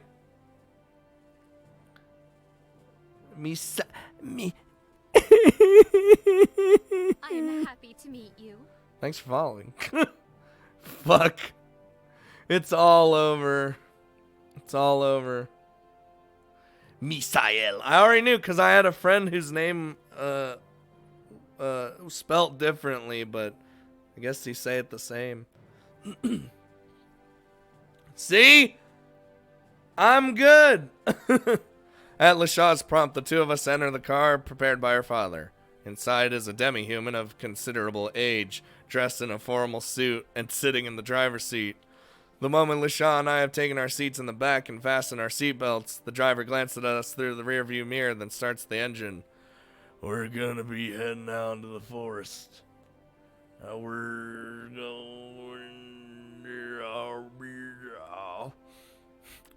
I am happy to meet you. Thanks for following. Fuck. It's all over. It's all over. Misael. I already knew because I had a friend whose name spelt differently, but I guess they say it the same. See? I'm good. At LaShaw's prompt, the two of us enter the car prepared by her father. Inside is a demi-human of considerable age, dressed in a formal suit and sitting in the driver's seat. The moment LaShaw and I have taken our seats in the back and fastened our seatbelts, the driver glances at us through the rearview mirror, then starts the engine. We're gonna be heading out into the forest. We're going...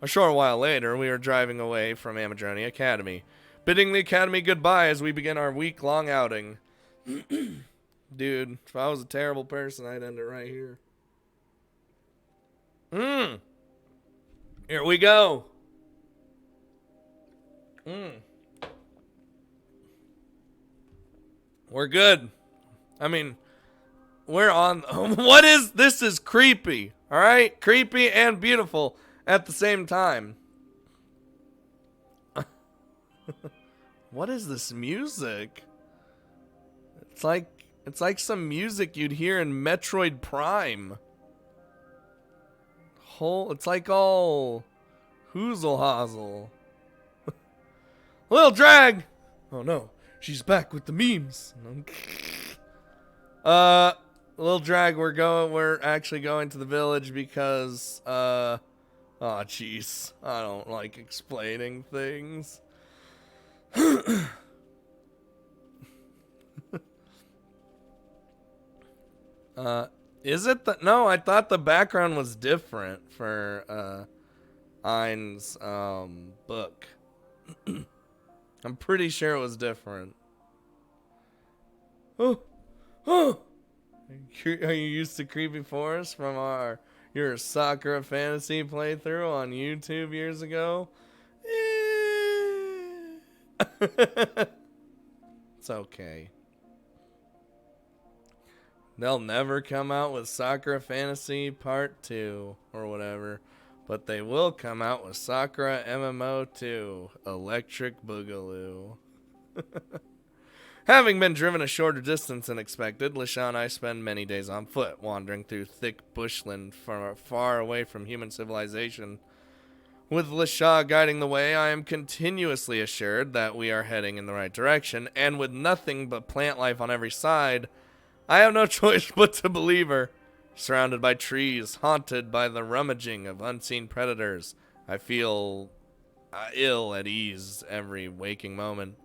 A short while later, we are driving away from Amadroni Academy, bidding the Academy goodbye as we begin our week-long outing. Dude, if I was a terrible person, I'd end it right here. Here we go. We're good. I mean, we're on... What is... This is creepy, all right? Creepy and beautiful at the same time. What is this music? It's like some music you'd hear in Metroid Prime. It's like all hoozle hazel. Little drag. Oh no, she's back with the memes. Little drag, we're actually going to the village because oh jeez, I don't like explaining things. Is it no, I thought the background was different for Ein's book. I'm pretty sure it was different. Oh. Are you used to creepy forests from your Sakura fantasy playthrough on YouTube years ago? It's okay. They'll never come out with Sakura Fantasy Part 2 or whatever, but they will come out with Sakura MMO 2 Electric Boogaloo. Having been driven a shorter distance than expected, Lisha and I spend many days on foot, wandering through thick bushland far away from human civilization. With Lisha guiding the way, I am continuously assured that we are heading in the right direction, and with nothing but plant life on every side, I have no choice but to believe her. Surrounded by trees, haunted by the rummaging of unseen predators, I feel ill at ease every waking moment.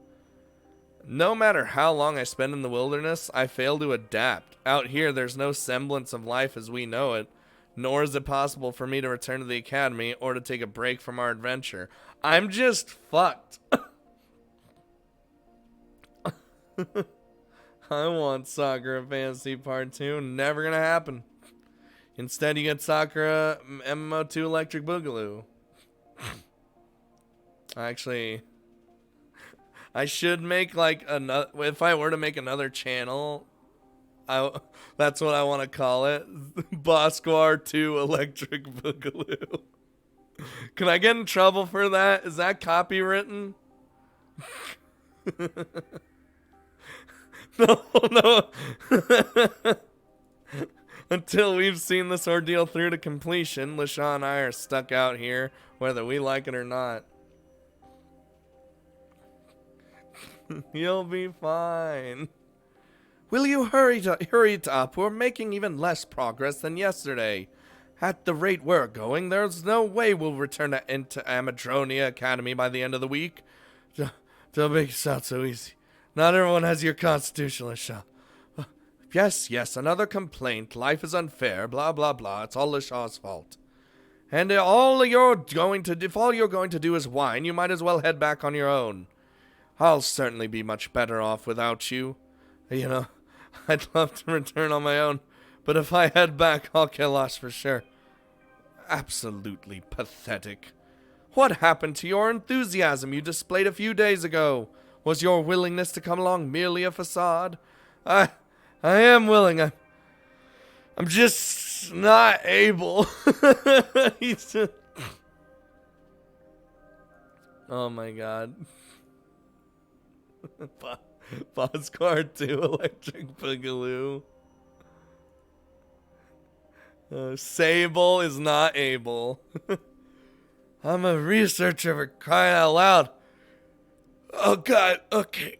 No matter how long I spend in the wilderness, I fail to adapt. Out here, there's no semblance of life as we know it, nor is it possible for me to return to the academy or to take a break from our adventure. I'm just fucked. I want Sakura Fantasy Part 2. Never gonna happen. Instead, you get Sakura MMO 2 Electric Boogaloo. Actually, I should make like another. If I were to make another channel, that's what I want to call it. Bosskwar 2 Electric Boogaloo. Can I get in trouble for that? Is that copywritten? No. Until we've seen this ordeal through to completion, Lisha and I are stuck out here, whether we like it or not. You'll be fine. Will you hurry it up? We're making even less progress than yesterday. At the rate we're going, there's no way we'll return into Amadronia Academy by the end of the week. Don't make it sound so easy. Not everyone has your constitution, Lisha. Yes, another complaint. Life is unfair, blah, blah, blah. It's all Lisha's fault. And if all you're going to do is whine, you might as well head back on your own. I'll certainly be much better off without you. You know, I'd love to return on my own, but if I head back, I'll get lost for sure. Absolutely pathetic. What happened to your enthusiasm you displayed a few days ago? Was your willingness to come along merely a facade? I am willing. I'm just not able. He's just... Oh my god. Bosskwar 2 Electric Boogaloo. Sable is not able. I'm a researcher for crying out loud. Oh god, okay.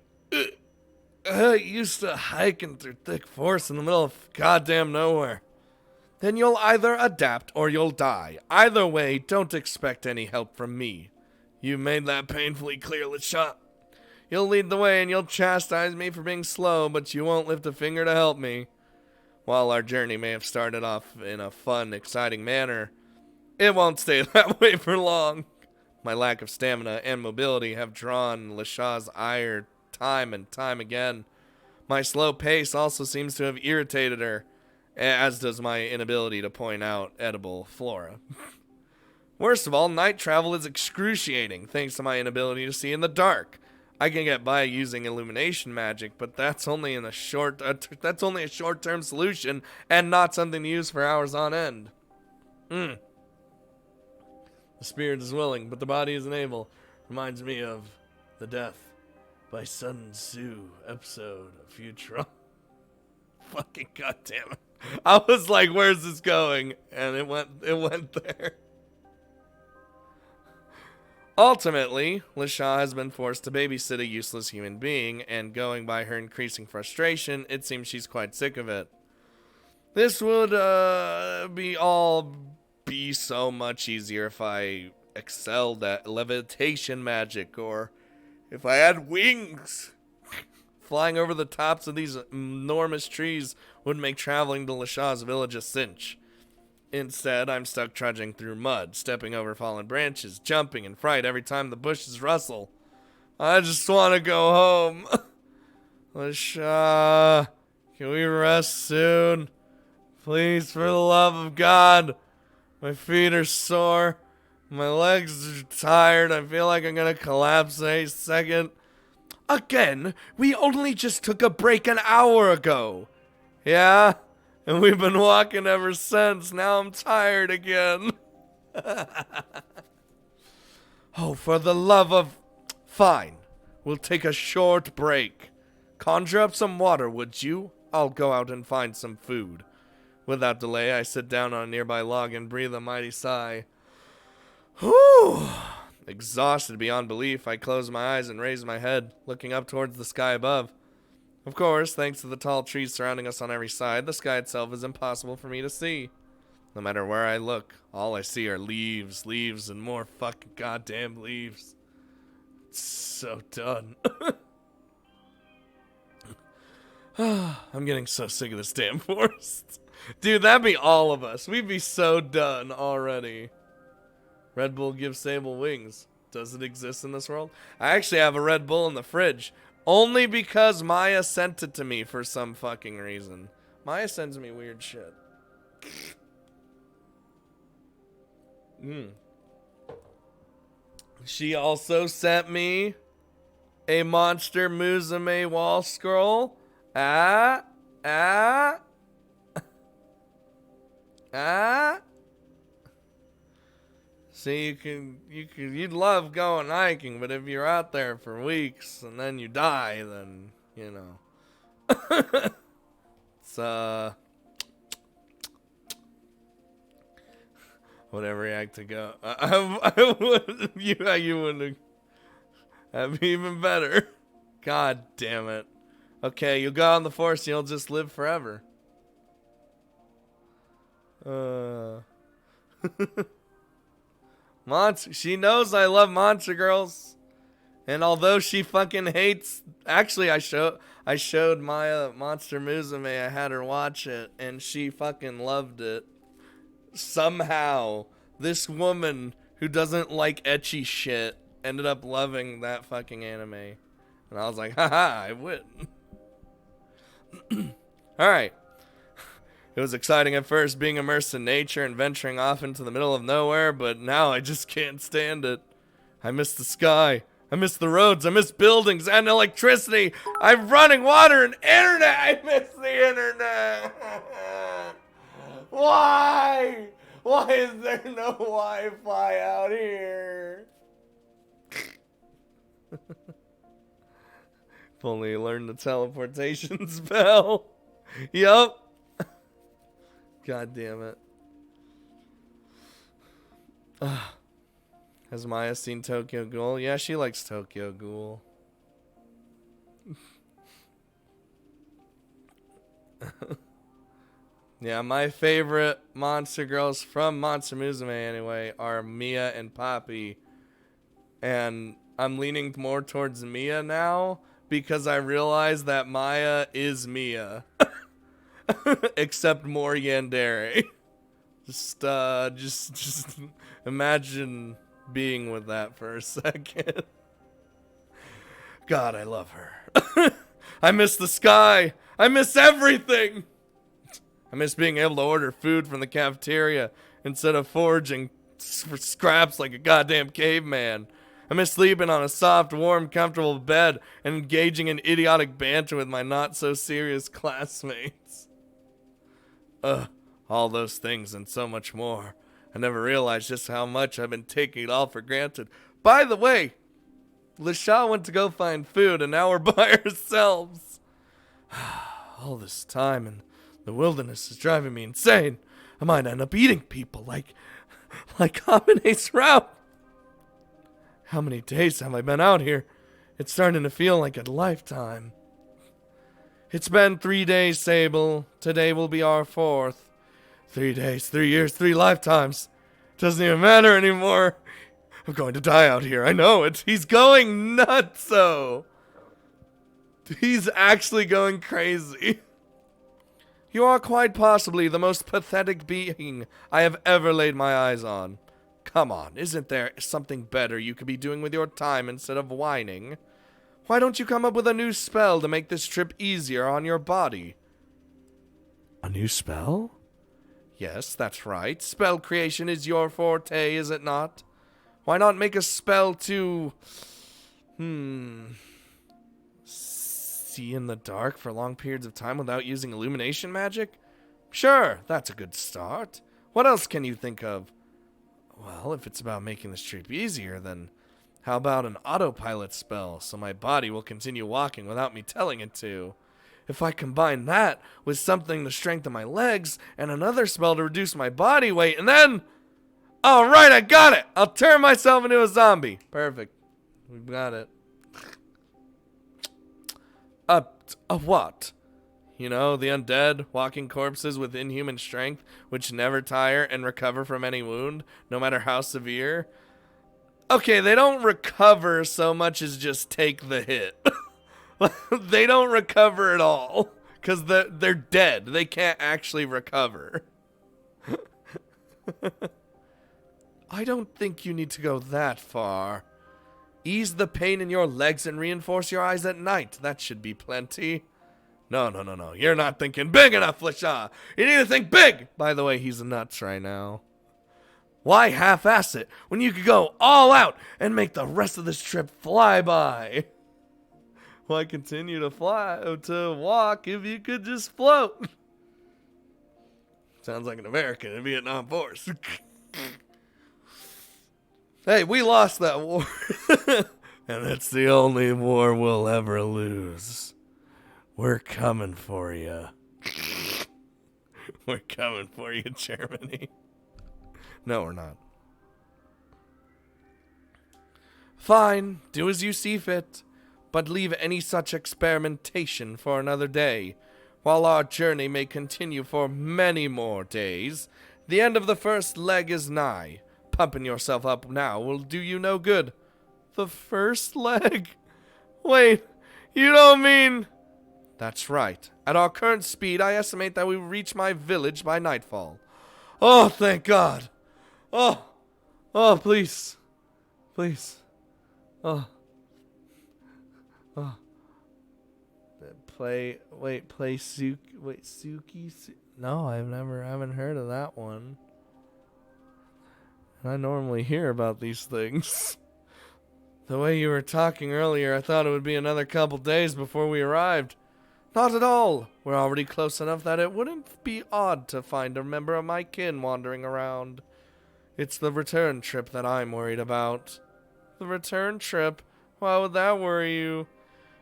I used to hiking through thick forest in the middle of goddamn nowhere. Then you'll either adapt or you'll die. Either way, don't expect any help from me. You made that painfully clear, Lisha. You'll lead the way and you'll chastise me for being slow, but you won't lift a finger to help me. While our journey may have started off in a fun, exciting manner, it won't stay that way for long. My lack of stamina and mobility have drawn Lisha's ire time and time again. My slow pace also seems to have irritated her, as does my inability to point out edible flora. Worst of all, night travel is excruciating, thanks to my inability to see in the dark. I can get by using illumination magic, but that's only a short-term solution and not something to use for hours on end. The spirit is willing, but the body isn't able. Reminds me of The Death by Sun Tzu episode of Futurama. Fucking goddamn it. I was like, where's this going? And it went there. Ultimately, LaShaw has been forced to babysit a useless human being, and going by her increasing frustration, it seems she's quite sick of it. This would be so much easier if I excelled at levitation magic, or if I had wings. Flying over the tops of these enormous trees would make traveling to LaShaw's village a cinch. Instead, I'm stuck trudging through mud, stepping over fallen branches, jumping in fright every time the bushes rustle. I just want to go home. LaShaw, can we rest soon? Please, for the love of God. My feet are sore. My legs are tired. I feel like I'm going to collapse any second. Again, we only just took a break an hour ago. Yeah? And we've been walking ever since. Now I'm tired again. Oh, for the love of... Fine. We'll take a short break. Conjure up some water, would you? I'll go out and find some food. Without delay, I sit down on a nearby log and breathe a mighty sigh. Whew! Exhausted beyond belief, I close my eyes and raise my head, looking up towards the sky above. Of course, thanks to the tall trees surrounding us on every side, the sky itself is impossible for me to see. No matter where I look, all I see are leaves, leaves, and more fucking goddamn leaves. It's so done. I'm getting so sick of this damn forest. Dude, that'd be all of us. We'd be so done already. Red Bull gives Sable wings. Does it exist in this world? I actually have a Red Bull in the fridge. Only because Maya sent it to me for some fucking reason. Maya sends me weird shit. She also sent me a Monster Musume wall scroll. See, you'd love going hiking, but if you're out there for weeks and then you die, then, you know. It's, whatever react to go. I would, you wouldn't. That'd be even better. God damn it. Okay, you'll go out in the forest and you'll just live forever. She knows I love Monster Girls. And although she fucking hates... Actually, I showed Maya Monster Musume. I had her watch it. And she fucking loved it. Somehow, this woman who doesn't like ecchi shit ended up loving that fucking anime. And I was like, haha, I win. Alright. It was exciting at first being immersed in nature and venturing off into the middle of nowhere, but now I just can't stand it. I miss the sky. I miss the roads. I miss buildings and electricity. I'm running water and internet. I miss the internet. Why? Why is there no Wi-Fi out here? If only you learned the teleportation spell. Yup. God damn it. Has Maya seen Tokyo Ghoul? Yeah, she likes Tokyo Ghoul. Yeah, my favorite monster girls from Monster Musume anyway are Mia and Poppy. And I'm leaning more towards Mia now because I realize that Maya is Mia. Except more yandere. Just imagine being with that for a second. God, I love her. I miss the sky. I miss everything. I miss being able to order food from the cafeteria instead of foraging for scraps like a goddamn caveman. I miss sleeping on a soft, warm, comfortable bed and engaging in idiotic banter with my not-so-serious classmates. All those things and so much more. I never realized just how much I've been taking it all for granted. By the way, LaShaw went to go find food, and now we're by ourselves. All this time in the wilderness is driving me insane. I might end up eating people like Amine's route. How many days have I been out here? It's starting to feel like a lifetime. It's been 3 days, Sable. Today will be our 4th. 3 days, 3 years, 3 lifetimes. Doesn't even matter anymore. I'm going to die out here. I know it. He's going nutso. He's actually going crazy. You are quite possibly the most pathetic being I have ever laid my eyes on. Come on, isn't there something better you could be doing with your time instead of whining? Why don't you come up with a new spell to make this trip easier on your body? A new spell? Yes, that's right. Spell creation is your forte, is it not? Why not make a spell to... see in the dark for long periods of time without using illumination magic? Sure, that's a good start. What else can you think of? Well, if it's about making this trip easier, then how about an autopilot spell so my body will continue walking without me telling it to? If I combine that with something to strengthen my legs and another spell to reduce my body weight, and then... Alright, I got it! I'll turn myself into a zombie. Perfect. We've got it. A what? You know, the undead, walking corpses with inhuman strength, which never tire and recover from any wound, no matter how severe. Okay, they don't recover so much as just take the hit. They don't recover at all, because they're dead. They can't actually recover. I don't think you need to go that far. Ease the pain in your legs and reinforce your eyes at night. That should be plenty. No. You're not thinking big enough, Lashaw. You need to think big. By the way, he's nuts right now. Why half-ass it when you could go all out and make the rest of this trip fly by? Why continue to walk if you could just float? Sounds like an American in Vietnam Force. Hey, we lost that war. And it's the only war we'll ever lose. We're coming for you. We're coming for you, Germany. No, we're not. Fine, do as you see fit, but leave any such experimentation for another day. While our journey may continue for many more days, the end of the first leg is nigh. Pumping yourself up now will do you no good. The first leg? Wait, you don't mean... That's right. At our current speed, I estimate that we will reach my village by nightfall. Oh, thank God. Oh, please. Please. Oh. Play Suki. Wait, Suki? No, I haven't heard of that one. I normally hear about these things. The way you were talking earlier, I thought it would be another couple days before we arrived. Not at all. We're already close enough that it wouldn't be odd to find a member of my kin wandering around. It's the return trip that I'm worried about. The return trip? Why would that worry you?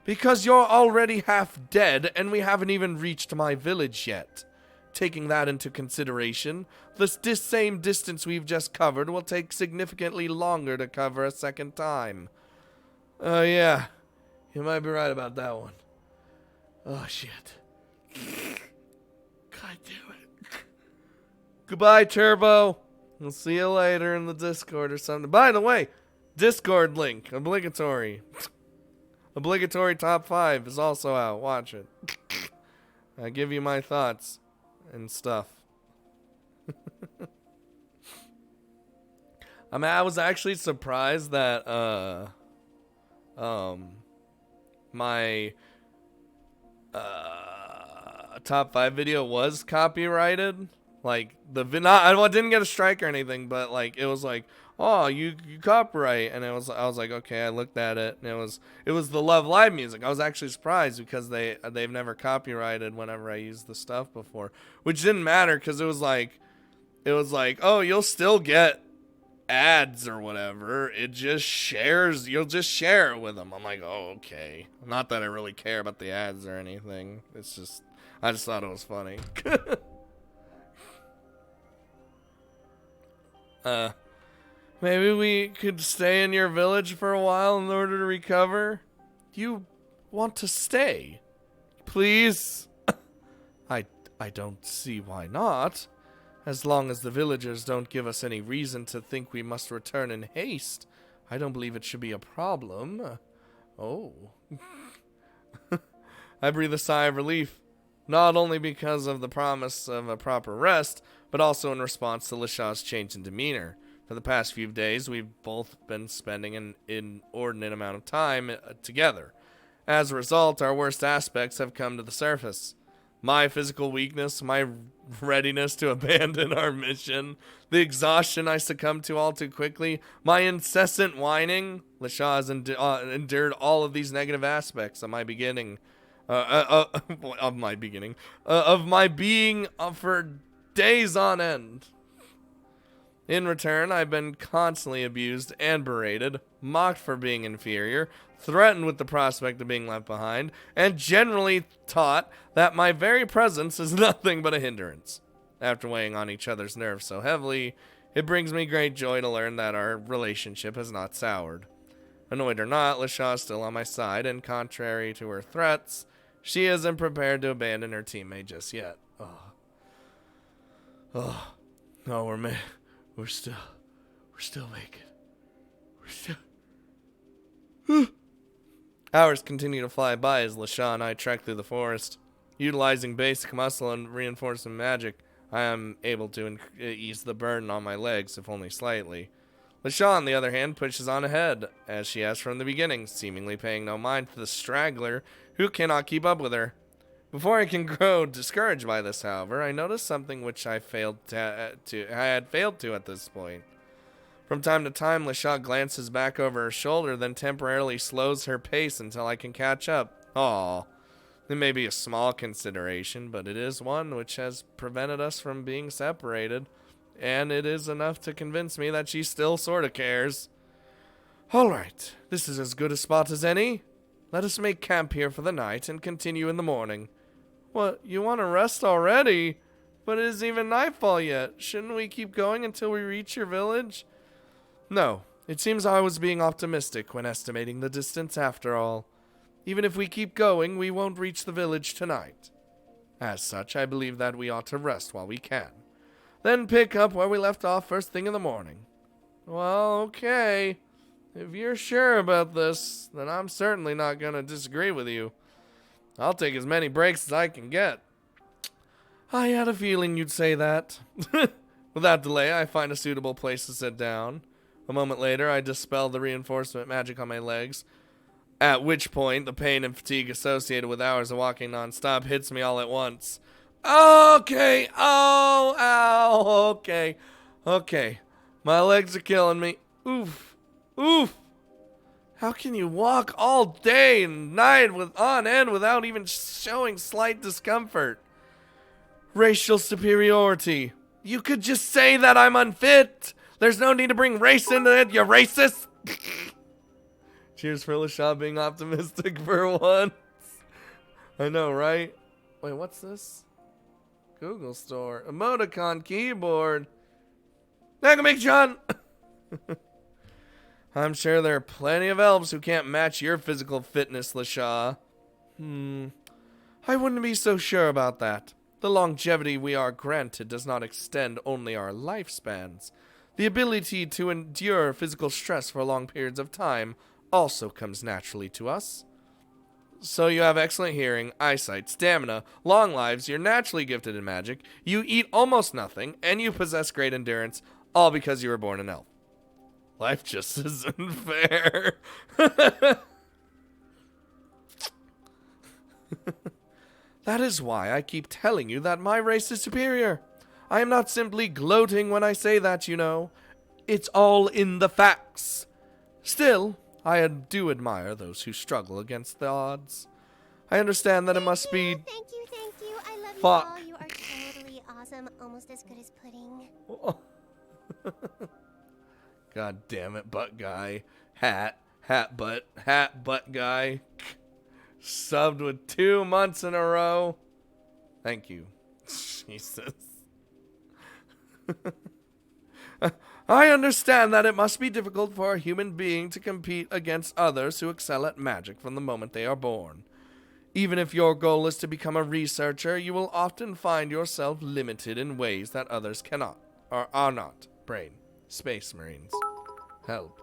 Because you're already half dead and we haven't even reached my village yet. Taking that into consideration, the same distance we've just covered will take significantly longer to cover a second time. Oh, yeah. You might be right about that one. Oh, shit. God damn it. Goodbye, Turbo. We'll see you later in the Discord or something. By the way, Discord link. Obligatory. Obligatory top 5 is also out. Watch it. I give you my thoughts and stuff. I mean, I was actually surprised that my top 5 video was copyrighted. Like I didn't get a strike or anything, but like it was like, oh, you copyright, and I was like, okay. I looked at it, and it was the Love Live music. I was actually surprised because they've never copyrighted whenever I used the stuff before, which didn't matter because it was like it was like, oh, you'll still get ads or whatever. It just shares. You'll just share it with them. I'm like, oh, okay. Not that I really care about the ads or anything. It's just, I just thought it was funny. Maybe we could stay in your village for a while in order to recover. You want to stay? Please? I don't see why not. As long as the villagers don't give us any reason to think we must return in haste, I don't believe it should be a problem. Oh. I breathe a sigh of relief, not only because of the promise of a proper rest, but also in response to Lashaw's change in demeanor. For the past few days, we've both been spending an inordinate amount of time together. As a result, our worst aspects have come to the surface. My physical weakness, my readiness to abandon our mission, the exhaustion I succumbed to all too quickly, my incessant whining. Lashaw has endured all of these negative aspects of my beginning, of my being for days on end. In return, I've been constantly abused and berated, mocked for being inferior, threatened with the prospect of being left behind, and generally taught that my very presence is nothing but a hindrance. After weighing on each other's nerves so heavily, it brings me great joy to learn that our relationship has not soured. Annoyed or not, Lashaw is still on my side, and contrary to her threats, she isn't prepared to abandon her teammate just yet. We're still making. Hours continue to fly by as Lashaw and I trek through the forest. Utilizing basic muscle and reinforcement magic, I am able to ease the burden on my legs, if only slightly. Lashaw, on the other hand, pushes on ahead, as she has from the beginning, seemingly paying no mind to the straggler who cannot keep up with her. Before I can grow discouraged by this, however, I notice something which I had failed to at this point. From time to time, Lashaw glances back over her shoulder, then temporarily slows her pace until I can catch up. Aw, it may be a small consideration, but it is one which has prevented us from being separated, and it is enough to convince me that she still sorta cares. Alright, this is as good a spot as any. Let us make camp here for the night and continue in the morning. What, you want to rest already? But it isn't even nightfall yet. Shouldn't we keep going until we reach your village? No, it seems I was being optimistic when estimating the distance after all. Even if we keep going, we won't reach the village tonight. As such, I believe that we ought to rest while we can. Then pick up where we left off first thing in the morning. Well, okay. If you're sure about this, then I'm certainly not going to disagree with you. I'll take as many breaks as I can get. I had a feeling you'd say that. Without delay, I find a suitable place to sit down. A moment later, I dispel the reinforcement magic on my legs, at which point the pain and fatigue associated with hours of walking non-stop hits me all at once. Okay, okay. My legs are killing me. Oof. How can you walk all day and night on end without even showing slight discomfort? Racial superiority. You could just say that I'm unfit. There's no need to bring race into it, you racist. Cheers for Lashaw being optimistic for once. I know, right? Wait, what's this? Google Store. Emoticon keyboard. Nagamik-chan! I'm sure there are plenty of elves who can't match your physical fitness, Lashaw. I wouldn't be so sure about that. The longevity we are granted does not extend only our lifespans. The ability to endure physical stress for long periods of time also comes naturally to us. So you have excellent hearing, eyesight, stamina, long lives, you're naturally gifted in magic, you eat almost nothing, and you possess great endurance, all because you were born an elf. Life just isn't fair. That is why I keep telling you that my race is superior. I am not simply gloating when I say that, you know. It's all in the facts. Still, I do admire those who struggle against the odds. I understand that it must be... Thank you. I love Fuck. you all. You are totally awesome. Almost as good as pudding. God damn it, butt guy. Hat butt guy. Subbed with 2 months in a row. Thank you. Jesus. I understand that it must be difficult for a human being to compete against others who excel at magic from the moment they are born. Even if your goal is to become a researcher, you will often find yourself limited in ways that others cannot, or are not. Brain. Space Marines. Help.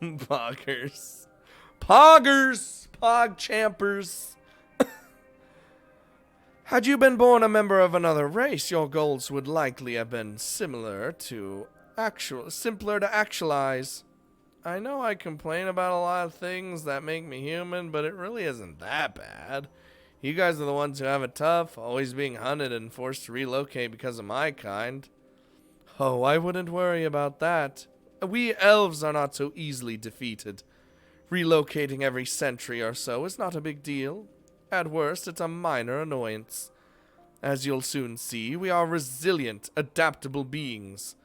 Poggers. Poggers! Pog champers. Had you been born a member of another race, your goals would likely have been simpler to actualize. I know I complain about a lot of things that make me human, but it really isn't that bad. You guys are the ones who have it tough, always being hunted and forced to relocate because of my kind. Oh, I wouldn't worry about that. We elves are not so easily defeated. Relocating every century or so is not a big deal. At worst, it's a minor annoyance. As you'll soon see, we are resilient, adaptable beings.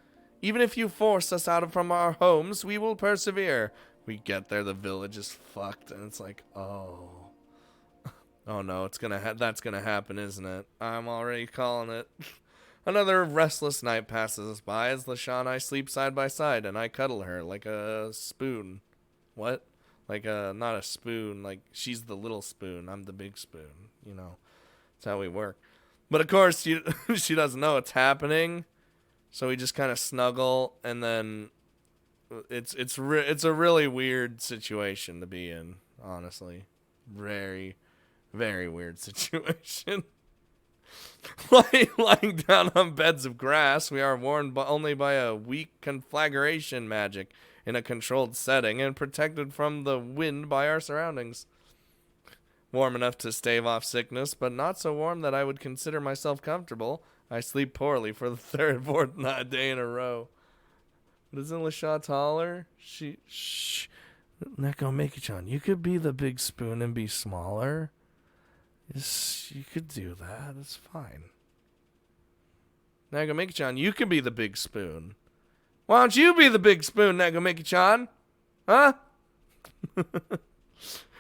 Even if you force us out from our homes, we will persevere. We get there, the village is fucked, and it's like, oh. Oh no, that's gonna happen, isn't it? I'm already calling it. Another restless night passes us by as LaShaw and I sleep side by side, and I cuddle her like a spoon. What? Not a spoon, like she's the little spoon, I'm the big spoon, you know. That's how we work. But of course, she doesn't know it's happening, so we just kind of snuggle, and then it's a really weird situation to be in, honestly. Very, very weird situation. Lying down on beds of grass, we are warned only by a weak conflagration magic in a controlled setting and protected from the wind by our surroundings. Warm enough to stave off sickness, but not so warm that I would consider myself comfortable. I sleep poorly for the third, fourth day in a row. But isn't LaShaw taller? Shh. Neko Miki-chan, you could be the big spoon and be smaller. Yes, you could do that. It's fine. Neko Miki-chan, you could be the big spoon. Why don't you be the big spoon, Neko Miki-chan? Huh?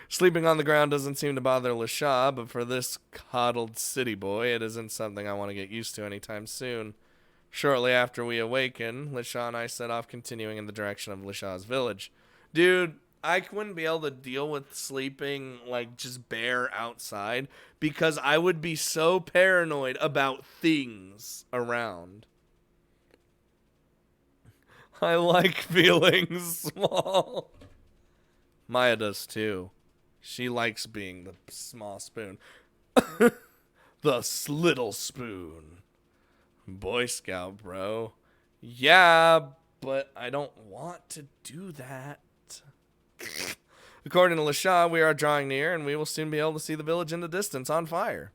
Sleeping on the ground doesn't seem to bother LaShaw, but for this coddled city boy, it isn't something I want to get used to anytime soon. Shortly after we awaken, LaShaw and I set off continuing in the direction of LaShaw's village. Dude, I wouldn't be able to deal with sleeping, like, just bare outside, because I would be so paranoid about things around. I like feeling small. Maya does too. She likes being the small spoon. The little spoon. Boy Scout, bro. Yeah, but I don't want to do that. According to LaShaw, we are drawing near, and we will soon be able to see the village in the distance on fire.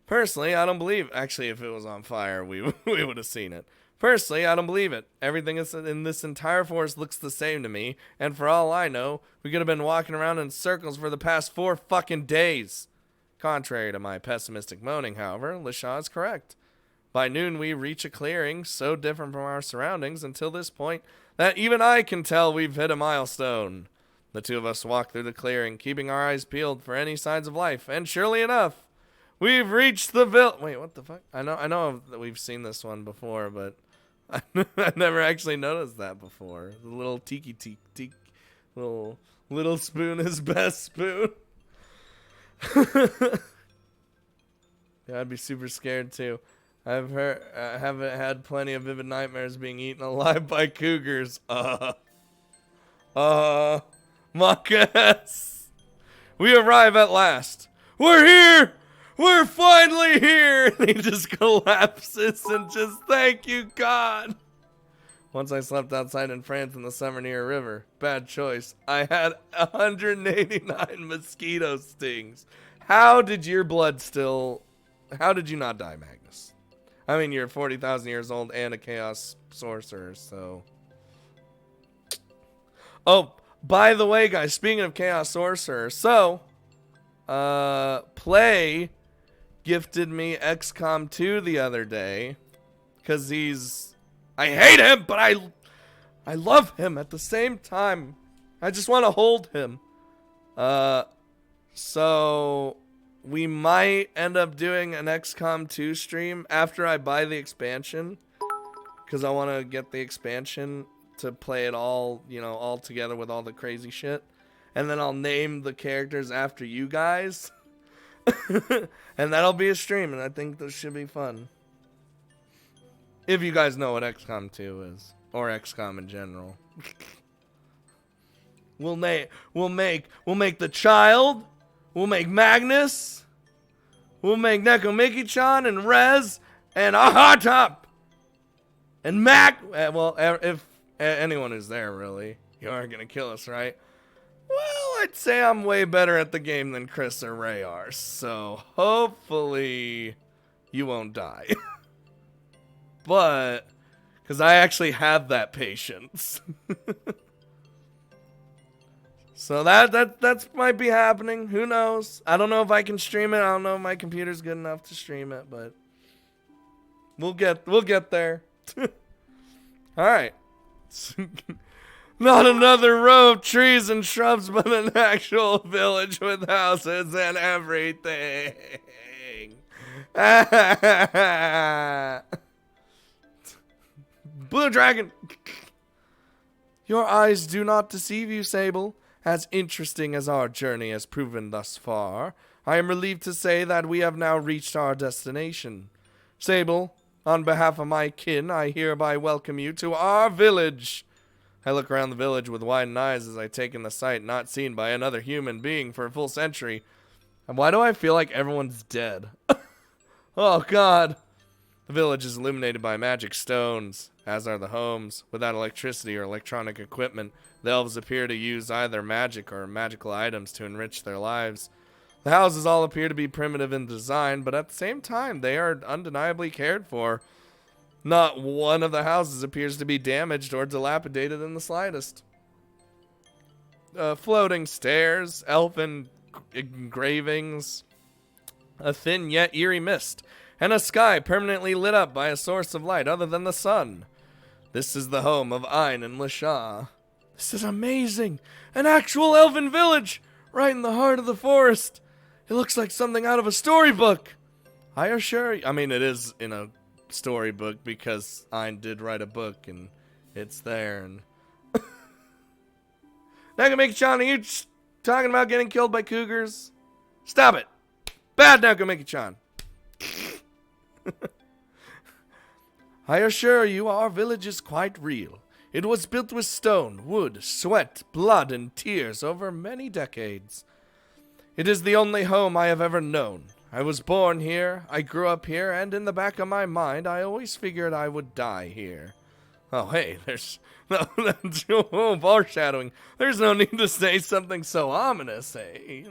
Personally, I don't believe... Actually, if it was on fire, we would have seen it. Personally, I don't believe it. Everything in this entire forest looks the same to me, and for all I know, we could have been walking around in circles for the past 4 fucking days. Contrary to my pessimistic moaning, however, LaShaw is correct. By noon, we reach a clearing so different from our surroundings until this point that even I can tell we've hit a milestone. The two of us walk through the clearing, keeping our eyes peeled for any signs of life, and surely enough, we've reached the village. Wait, what the fuck? I know that we've seen this one before, but I never actually noticed that before. The little tiki, little spoon is best spoon. Yeah, I'd be super scared too. I haven't had plenty of vivid nightmares being eaten alive by cougars. Muckus. We arrive at last. We're here. We're finally here. And he just collapses and just thank you, God. Once I slept outside in France in the summer near a river. Bad choice. I had 189 mosquito stings. How did you not die, Magnus? I mean, you're 40,000 years old and a chaos sorcerer, so... Oh, by the way, guys, speaking of chaos sorcerer, so... play gifted me XCOM 2 the other day. Because I hate him, but I love him at the same time. I just want to hold him. So we might end up doing an XCOM 2 stream after I buy the expansion. Because I want to get the expansion to play it all, all together with all the crazy shit. And then I'll name the characters after you guys. And that'll be a stream, and I think this should be fun. If you guys know what XCOM 2 is, or XCOM in general. We'll make the child, we'll make Magnus, we'll make Neko Mickey-chan and Rez and Aha Top and Mac. Well, if anyone is there, really, you aren't gonna kill us, right? Well, I'd say I'm way better at the game than Chris or Ray are, so hopefully you won't die. But, because I actually have that patience. So that might be happening. Who knows? I don't know if I can stream it. I don't know if my computer's good enough to stream it, but we'll get there. All right. Not another row of trees and shrubs, but an actual village with houses and everything. Blue dragon. Your eyes do not deceive you, Sable. As interesting as our journey has proven thus far, I am relieved to say that we have now reached our destination. Sable, on behalf of my kin, I hereby welcome you to our village. I look around the village with widened eyes as I take in the sight not seen by another human being for a full century. And why do I feel like everyone's dead? Oh, God. The village is illuminated by magic stones, as are the homes. Without electricity or electronic equipment, the elves appear to use either magic or magical items to enrich their lives. The houses all appear to be primitive in design, but at the same time, they are undeniably cared for. Not one of the houses appears to be damaged or dilapidated in the slightest. Floating stairs, elfin engravings, a thin yet eerie mist, and a sky permanently lit up by a source of light other than the sun. This is the home of Ein and Lisha. This is amazing! An actual elven village! Right in the heart of the forest! It looks like something out of a storybook! I assure you, I mean, it is in a storybook because Ein did write a book and it's there. And Nakamiki-chan, are you talking about getting killed by cougars? Stop it! Bad Nakamiki-chan! I assure you, our village is quite real. It was built with stone, wood, sweat, blood, and tears over many decades. It is the only home I have ever known. I was born here, I grew up here, and in the back of my mind, I always figured I would die here. Oh, hey, there's no foreshadowing. There's no need to say something so ominous, hey,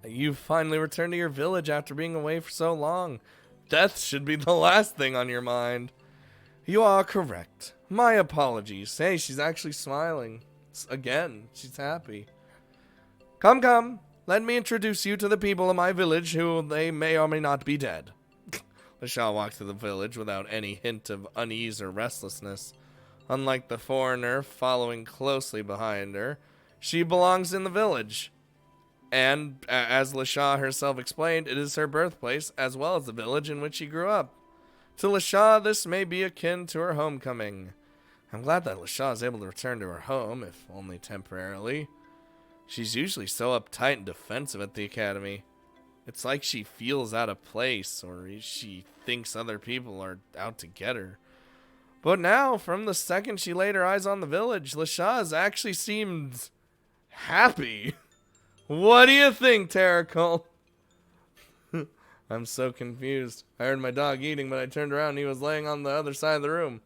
You finally returned to your village after being away for so long. Death should be the last thing on your mind. You are correct. My apologies. Hey, she's actually smiling. Again, she's happy. Come. Let me introduce you to the people of my village who they may or may not be dead. Lisha walked through the village without any hint of unease or restlessness. Unlike the foreigner following closely behind her, she belongs in the village. And, as Lisha herself explained, it is her birthplace, as well as the village in which she grew up. To Lisha, this may be akin to her homecoming. I'm glad that Lisha is able to return to her home, if only temporarily. She's usually so uptight and defensive at the academy. It's like she feels out of place, or she thinks other people are out to get her. But now, from the second she laid her eyes on the village, Lisha has actually seemed happy. What do you think, Terracol? I'm so confused. I heard my dog eating, but I turned around and he was laying on the other side of the room.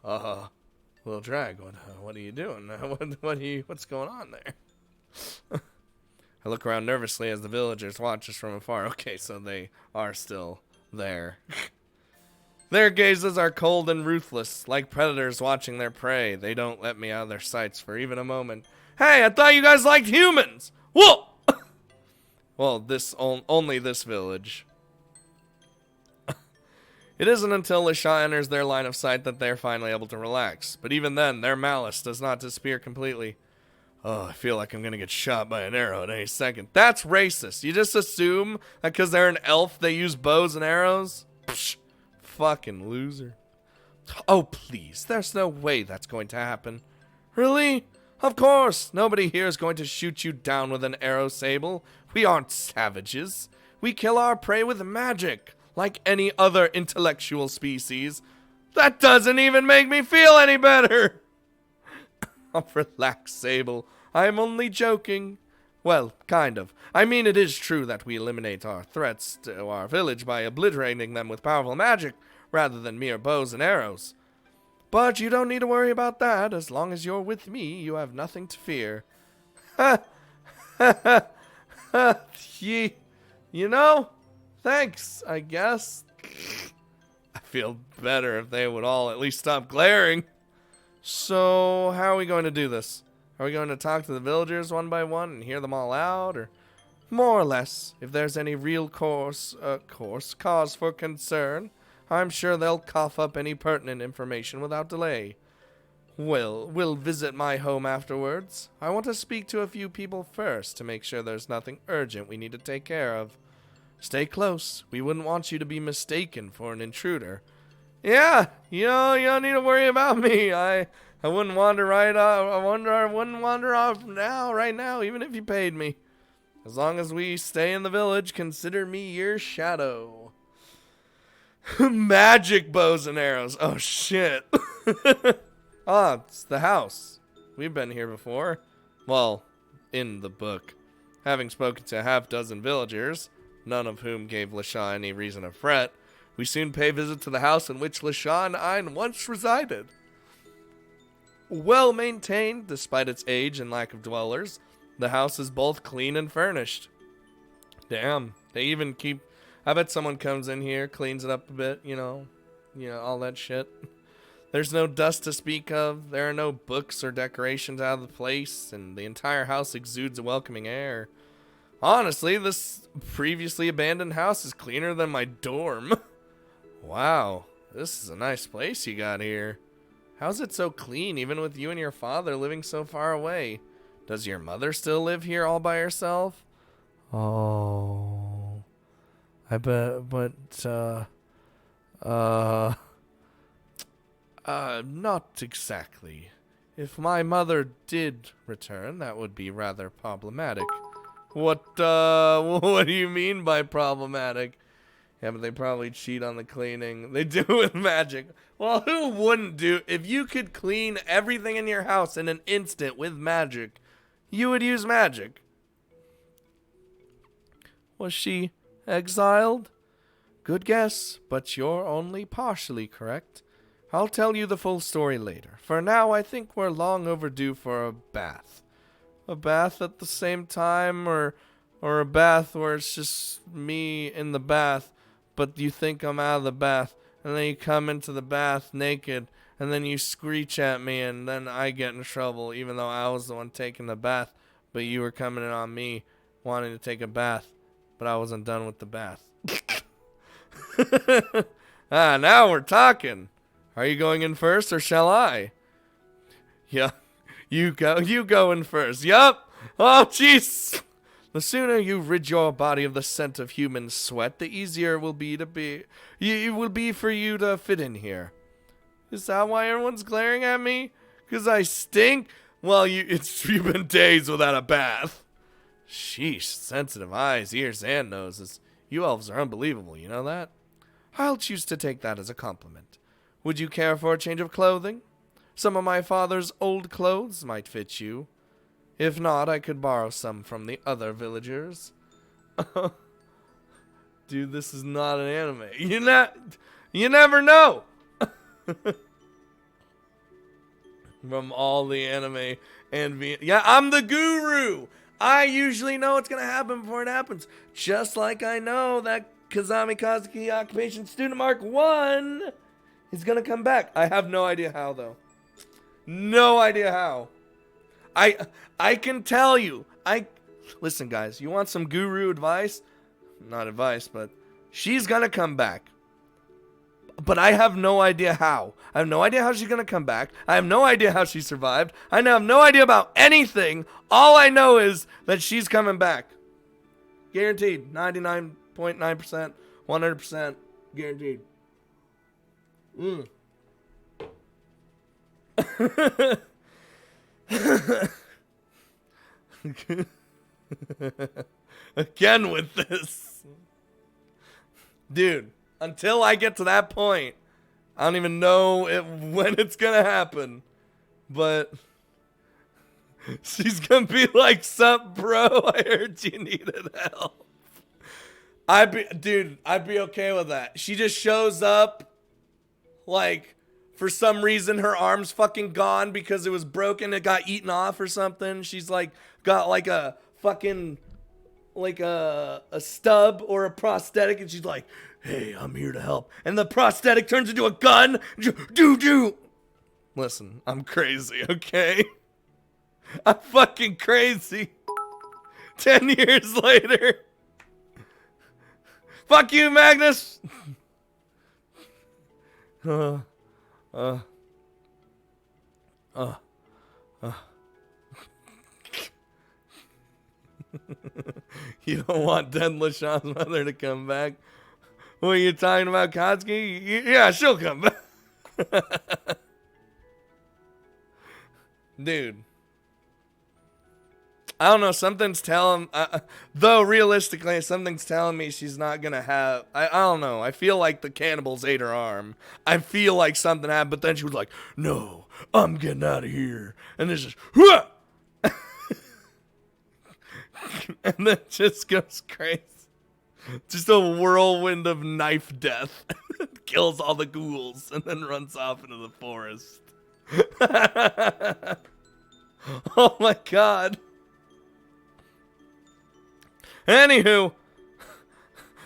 Little drag, what are you doing? What's going on there? I look around nervously as the villagers watch us from afar. Okay, so they are still there. Their gazes are cold and ruthless, like predators watching their prey. They don't let me out of their sights for even a moment. Hey, I thought you guys liked humans! Whoa! Well, only this village. It isn't until Lisha enters their line of sight that they're finally able to relax. But even then, their malice does not disappear completely. Oh, I feel like I'm gonna get shot by an arrow at any second. That's racist. You just assume that because they're an elf, they use bows and arrows? Psh, fucking loser. Oh, please. There's no way that's going to happen. Really? Of course. Nobody here is going to shoot you down with an arrow, Sable. We aren't savages. We kill our prey with magic, like any other intellectual species. That doesn't even make me feel any better. Oh, relax, Sable. I'm only joking. Well, kind of. I mean, it is true that we eliminate our threats to our village by obliterating them with powerful magic, rather than mere bows and arrows. But you don't need to worry about that. As long as you're with me, you have nothing to fear. Ha! Ha ha ha! You know? Thanks, I guess. I feel better if they would all at least stop glaring. So, how are we going to do this? Are we going to talk to the villagers one by one and hear them all out? Or more or less, if there's any real cause for concern, I'm sure they'll cough up any pertinent information without delay. We'll visit my home afterwards. I want to speak to a few people first to make sure there's nothing urgent we need to take care of. Stay close. We wouldn't want you to be mistaken for an intruder. Yeah, you don't need to worry about me. I wouldn't wander right off. I wouldn't wander off right now, even if you paid me. As long as we stay in the village, consider me your shadow. Magic bows and arrows. Oh, shit. Ah, it's the house. We've been here before. Well, in the book. Having spoken to a half-dozen villagers, none of whom gave Lisha any reason to fret, we soon pay visit to the house in which Lisha and I once resided. Well maintained, despite its age and lack of dwellers, the house is both clean and furnished. Damn, they even keep... I bet someone comes in here, cleans it up a bit, you know, all that shit. There's no dust to speak of, there are no books or decorations out of the place, and the entire house exudes a welcoming air. Honestly, this previously abandoned house is cleaner than my dorm. Wow, this is a nice place you got here. How's it so clean, even with you and your father living so far away? Does your mother still live here all by herself? Oh, I bet, but, not exactly. If my mother did return, that would be rather problematic. What do you mean by problematic? Yeah, but they probably cheat on the cleaning. They do it with magic. Well, who wouldn't do? If you could clean everything in your house in an instant with magic, you would use magic. Was she exiled? Good guess, but you're only partially correct. I'll tell you the full story later. For now, I think we're long overdue for a bath. A bath at the same time, or a bath where it's just me in the bath, but you think I'm out of the bath, and then you come into the bath naked, and then you screech at me, and then I get in trouble, even though I was the one taking the bath, but you were coming in on me, wanting to take a bath, but I wasn't done with the bath. Now we're talking. Are you going in first, or shall I? Yeah, you go in first. Yup. Oh, jeez. The sooner you rid your body of the scent of human sweat, the easier it will be for you to fit in here. Is that why everyone's glaring at me? 'Cause I stink? Well, you've been days without a bath. Sheesh, sensitive eyes, ears, and noses. You elves are unbelievable, you know that? I'll choose to take that as a compliment. Would you care for a change of clothing? Some of my father's old clothes might fit you. If not, I could borrow some from the other villagers. Dude, this is not an anime. You never know. From all the anime and yeah, I'm the guru. I usually know what's gonna happen before it happens. Just like I know that Kazami Kazuki Occupation Student Mark 1 is gonna come back. I have no idea how though. No idea how. I can tell you. Listen, guys, you want some guru advice? Not advice, but she's gonna come back. But I have no idea how. I have no idea how she's gonna come back. I have no idea how she survived. I have no idea about anything. All I know is that she's coming back. Guaranteed. 99.9%. 100% guaranteed. Again with this. Dude, until I get to that point, I don't even know when it's gonna happen. But she's gonna be like, "Sup, bro? I heard you needed help." I'd be okay with that. She just shows up, like, for some reason her arm's fucking gone because it was broken, it got eaten off or something. She's like got like a fucking like a stub or a prosthetic, and she's like, "Hey, I'm here to help." And the prosthetic turns into a gun. Do. Listen, I'm crazy, okay? I'm fucking crazy. 10 years later. Fuck you, Magnus. You don't want dead LaShaw's mother to come back? What are you talking about, Kotsky? Yeah, she'll come back. Dude. I don't know, something's telling... though, realistically, something's telling me she's not gonna have... I don't know, I feel like the cannibals ate her arm. I feel like something happened, but then she was like, "No, I'm getting out of here." And it's just... Hua! And then just goes crazy. Just a whirlwind of knife death. Kills all the ghouls and then runs off into the forest. Oh my god. Anywho.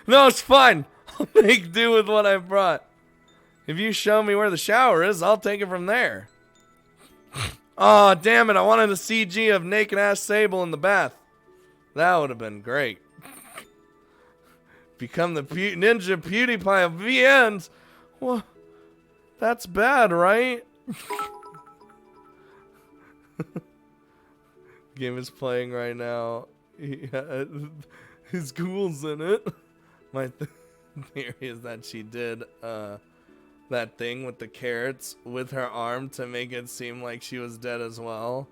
No, it's fine. I'll make do with what I brought. If you show me where the shower is, I'll take it from there. Oh, damn it. I wanted a CG of naked ass Sable in the bath. That would have been great. Become the ninja PewDiePie of VNs. Well, that's bad, right? Game is playing right now. Yeah, his ghouls in it. My theory is that she did that thing with the carrots with her arm to make it seem like she was dead as well.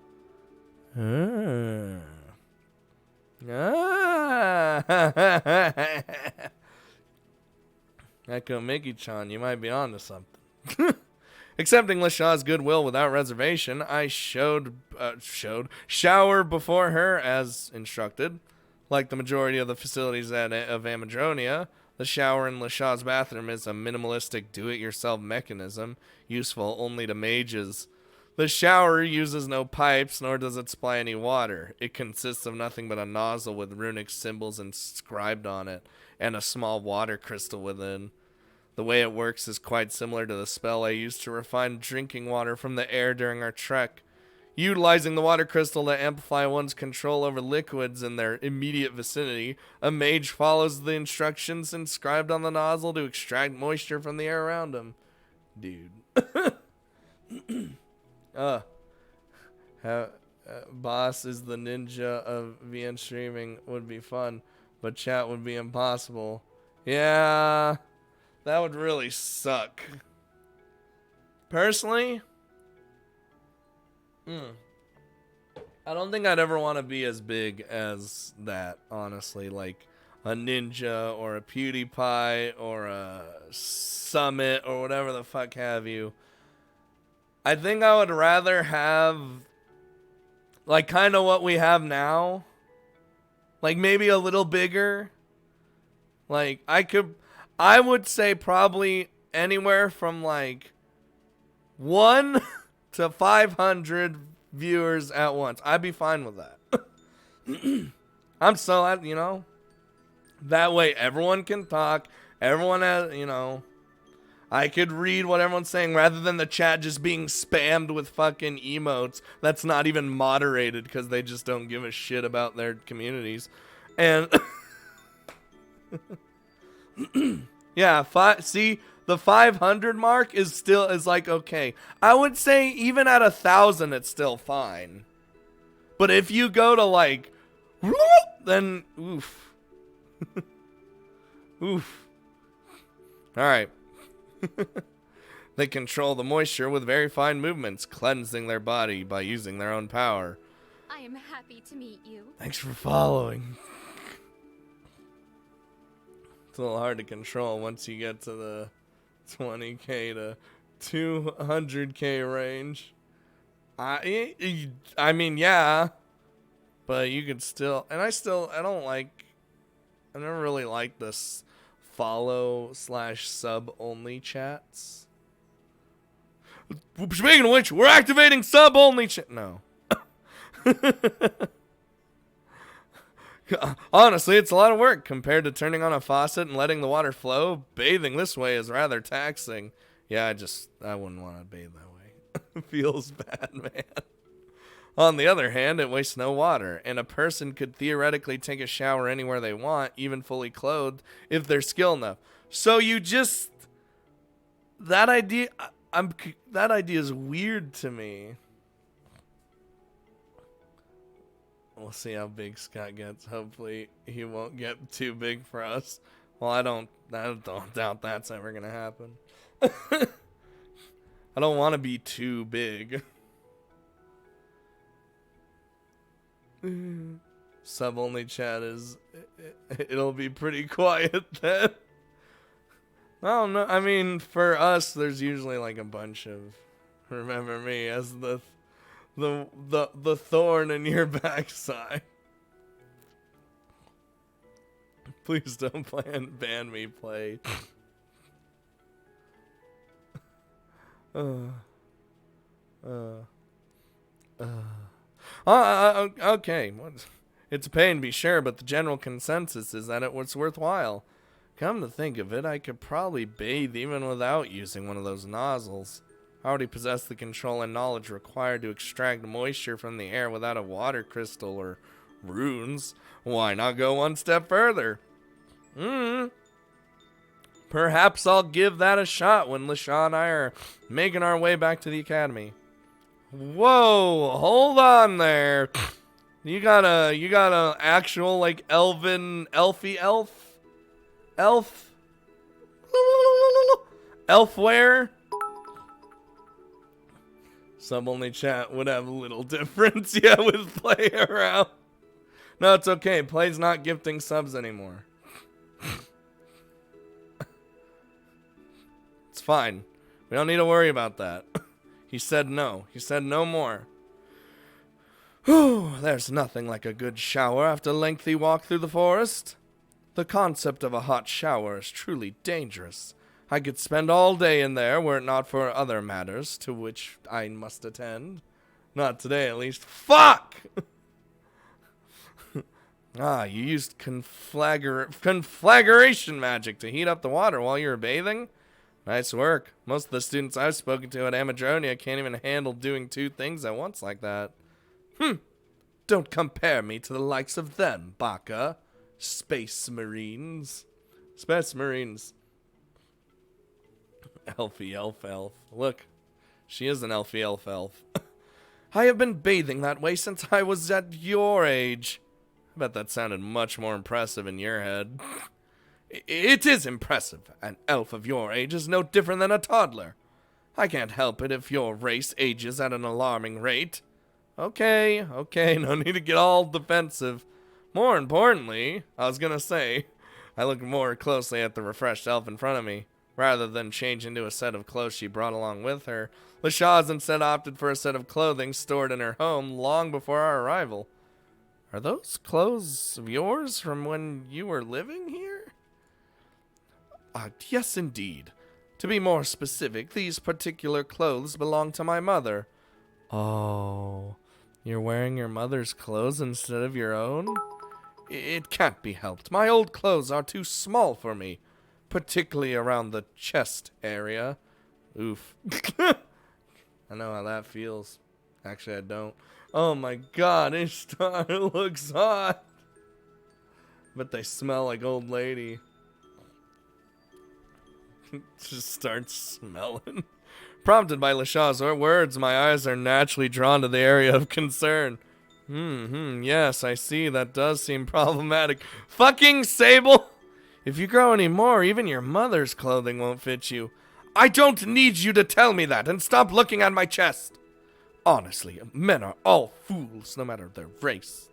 Echo Mickey-chan, you might be onto something. Accepting LaShaw's goodwill without reservation, I showed shower before her as instructed. Like the majority of the facilities of Amadronia, the shower in LaShaw's bathroom is a minimalistic do-it-yourself mechanism, useful only to mages. The shower uses no pipes, nor does it supply any water. It consists of nothing but a nozzle with runic symbols inscribed on it, and a small water crystal within. The way it works is quite similar to the spell I used to refine drinking water from the air during our trek. Utilizing the water crystal to amplify one's control over liquids in their immediate vicinity, a mage follows the instructions inscribed on the nozzle to extract moisture from the air around him. Dude. Boss is the ninja of VN streaming would be fun, but chat would be impossible. Yeah, that would really suck. Personally, I don't think I'd ever want to be as big as that, honestly. Like a ninja or a PewDiePie or a Summit or whatever the fuck have you. I think I would rather have like kind of what we have now. Like maybe a little bigger. Like I would say probably anywhere from like 1 to 500 viewers at once. I'd be fine with that. I'm so, you know, that way everyone can talk. Everyone has, you know, I could read what everyone's saying rather than the chat just being spammed with fucking emotes that's not even moderated because they just don't give a shit about their communities. And yeah, see, the 500 mark is like okay. I would say even at 1,000 it's still fine. But if you go to like then oof. Oof. All right. They control the moisture with very fine movements, cleansing their body by using their own power. I am happy to meet you. Thanks for following. It's a little hard to control once you get to the 20k to 200k range. I mean, yeah. But you could still... And I don't like... I never really liked this follow/sub only chats. Speaking of which, we're activating sub only chat. No. Honestly, it's a lot of work compared to turning on a faucet and letting the water flow. Bathing this way is rather taxing. Yeah, I wouldn't want to bathe that way. It feels bad, man. On the other hand, it wastes no water, and a person could theoretically take a shower anywhere they want, even fully clothed, if they're skilled enough. So you just... That idea is weird to me. We'll see how big Scott gets. Hopefully he won't get too big for us. Well, I don't doubt that's ever gonna happen. I don't want to be too big. Sub only chat it'll be pretty quiet then. I don't know. I mean, for us, there's usually like a bunch of remember me as the thorn in your backside. Please don't ban me, play. Okay. It's a pain to be sure, but the general consensus is that it was worthwhile. Come to think of it, I could probably bathe even without using one of those nozzles. I already possess the control and knowledge required to extract moisture from the air without a water crystal or runes. Why not go one step further? Perhaps I'll give that a shot when LaShaw and I are making our way back to the academy. Whoa, hold on there. You got a actual like elfware? Sub only chat would have a little difference, yeah, with play around. No, it's okay. Play's not gifting subs anymore. It's fine. We don't need to worry about that. He said no. He said no more. Whew, there's nothing like a good shower after a lengthy walk through the forest. The concept of a hot shower is truly dangerous. I could spend all day in there were it not for other matters to which I must attend. Not today, at least. Fuck! You used conflagration magic to heat up the water while you were bathing? Nice work. Most of the students I've spoken to at Amadronia can't even handle doing two things at once like that. Don't compare me to the likes of them, Baka. Space Marines. Space Marines. Elfie elf. Look, she is an elfie elf. I have been bathing that way since I was at your age. I bet that sounded much more impressive in your head. It is impressive. An elf of your age is no different than a toddler. I can't help it if your race ages at an alarming rate. Okay, no need to get all defensive. More importantly, I was gonna say, I looked more closely at the refreshed elf in front of me. Rather than change into a set of clothes she brought along with her, LaShaw's instead opted for a set of clothing stored in her home long before our arrival. Are those clothes of yours from when you were living here? Yes, indeed. To be more specific, these particular clothes belong to my mother. Oh, you're wearing your mother's clothes instead of your own? It can't be helped. My old clothes are too small for me. particularly around the chest area. Oof. I know how that feels. Actually, I don't. Oh my god, Ishtar looks hot. But they smell like old lady. Just starts smelling. Prompted by Lashaw's words, my eyes are naturally drawn to the area of concern. Yes, I see. That does seem problematic. Fucking Sable! If you grow any more, even your mother's clothing won't fit you. I don't need you to tell me that, and stop looking at my chest. Honestly, men are all fools, no matter their race.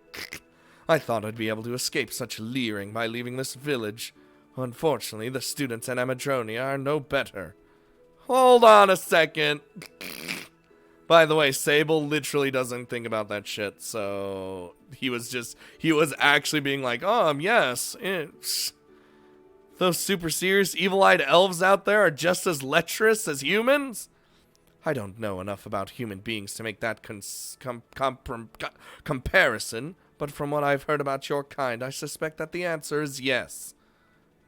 I thought I'd be able to escape such leering by leaving this village. Unfortunately, the students in Amadronia are no better. Hold on a second. By the way, Sable literally doesn't think about that shit, so he was actually being like, yes, those super serious evil-eyed elves out there are just as lecherous as humans? I don't know enough about human beings to make that comparison, but from what I've heard about your kind, I suspect that the answer is yes.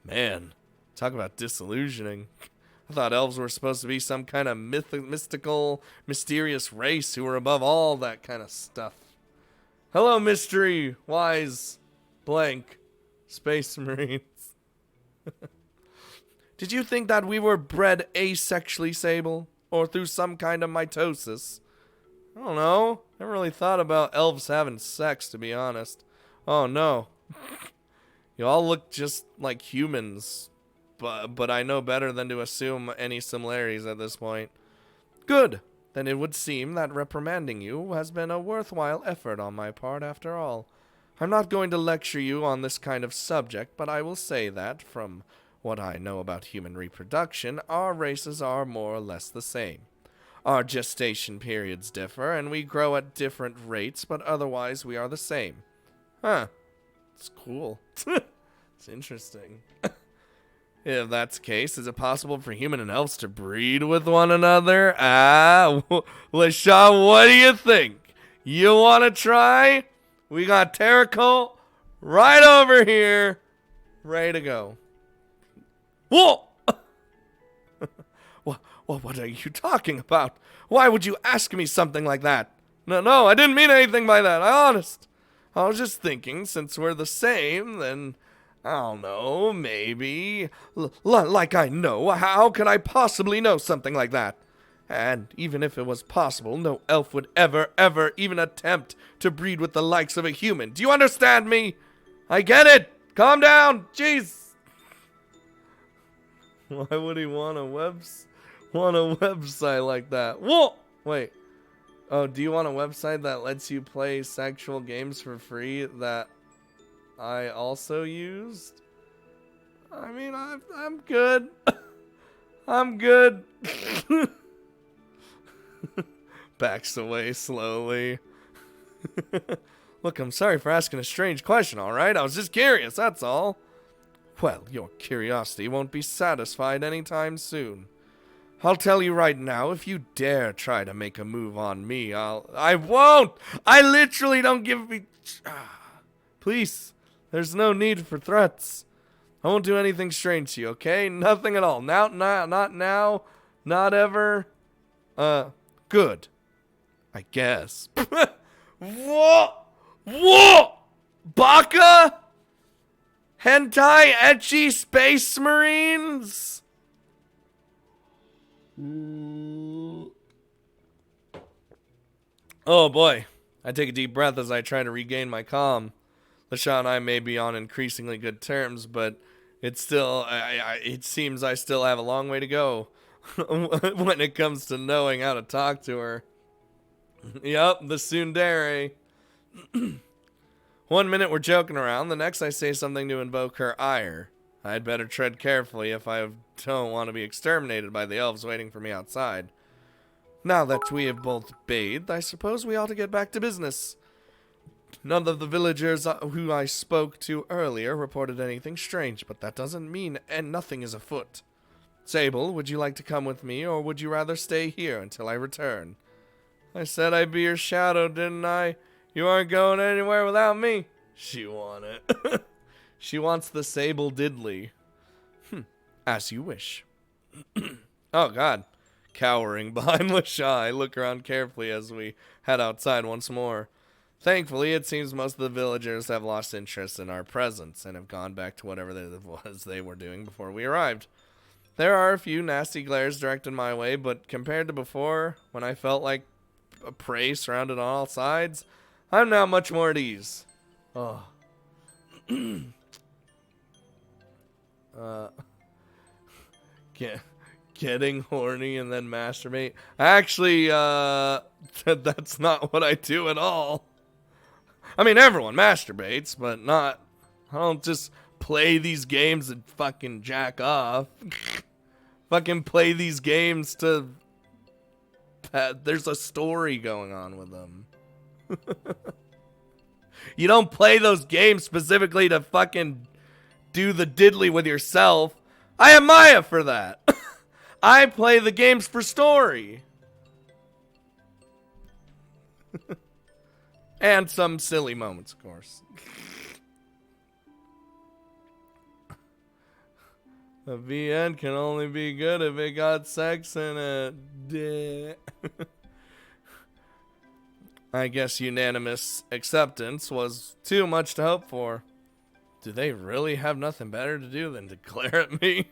Man, talk about disillusioning. I thought elves were supposed to be some kind of mystical, mysterious race who were above all that kind of stuff. Hello, mystery, wise, blank, space marines. Did you think that we were bred asexually, Sable? Or through some kind of mitosis? I don't know. Never really thought about elves having sex, to be honest. Oh, no. You all look just like humans. But I know better than to assume any similarities at this point. Good. Then it would seem that reprimanding you has been a worthwhile effort on my part after all. I'm not going to lecture you on this kind of subject, but I will say that, from what I know about human reproduction, our races are more or less the same. Our gestation periods differ, and we grow at different rates, but otherwise we are the same. Huh. It's cool. It's interesting. If that's the case, is it possible for human and elves to breed with one another? LaShaw, what do you think? You want to try? We got Terracolt right over here, ready to go. Whoa! What are you talking about? Why would you ask me something like that? No, I didn't mean anything by that. I was just thinking, since we're the same, then I don't know, maybe. Like I know. How could I possibly know something like that? And even if it was possible, no elf would ever even attempt to breed with the likes of a human. Do you understand me? I get it. Calm down. Jeez. Why would he want a website like that? Whoa! Wait. Oh, do you want a website that lets you play sexual games for free that I also used? I mean, I'm good. I'm good. Backs away slowly. Look, I'm sorry for asking a strange question, alright? I was just curious, that's all. Well, your curiosity won't be satisfied anytime soon. I'll tell you right now, if you dare try to make a move on me, I won't! I literally don't give me... Please, there's no need for threats. I won't do anything strange to you, okay? Nothing at all. Not now, not ever. Good. I guess. Whoa! Baka? Hentai ecchi space marines? Oh boy. I take a deep breath as I try to regain my calm. LaShaw and I may be on increasingly good terms, but it's still, it seems I still have a long way to go when it comes to knowing how to talk to her. Yup, the tsundere. 1 minute we're joking around, the next I say something to invoke her ire. I'd better tread carefully if I don't want to be exterminated by the elves waiting for me outside. Now that we have both bathed, I suppose we ought to get back to business. None of the villagers who I spoke to earlier reported anything strange, but that doesn't mean nothing is afoot. Sable, would you like to come with me, or would you rather stay here until I return? I said I'd be your shadow, didn't I? You aren't going anywhere without me. She want it. She wants the Sable diddly. As you wish. Oh, God. Cowering behind Lasha, I look around carefully as we head outside once more. Thankfully, it seems most of the villagers have lost interest in our presence and have gone back to whatever it was they were doing before we arrived. There are a few nasty glares directed my way, but compared to before, when I felt like a prey surrounded on all sides, I'm now much more at ease. Oh. Getting horny and then masturbate. Actually, that's not what I do at all. I mean, everyone masturbates, but not. I don't just play these games and fucking jack off. Fucking play these games to. There's a story going on with them. You don't play those games specifically to fucking do the diddly with yourself. I am Maya for that. I play the games for story. And some silly moments, of course. A VN can only be good if it got sex in it. I guess unanimous acceptance was too much to hope for. Do they really have nothing better to do than to glare at me?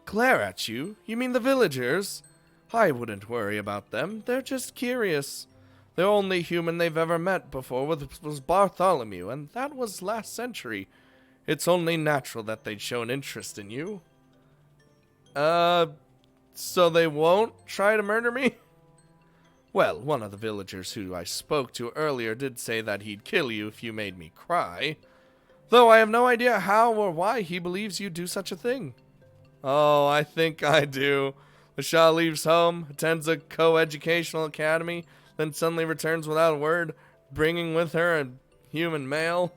Glare at you? You mean the villagers? I wouldn't worry about them. They're just curious. The only human they've ever met before was Bartholomew, and that was last century. It's only natural that they'd show an interest in you. So they won't try to murder me? Well, one of the villagers who I spoke to earlier did say that he'd kill you if you made me cry. Though I have no idea how or why he believes you'd do such a thing. Oh, I think I do. Lasha leaves home, attends a co-educational academy, then suddenly returns without a word, bringing with her a human male.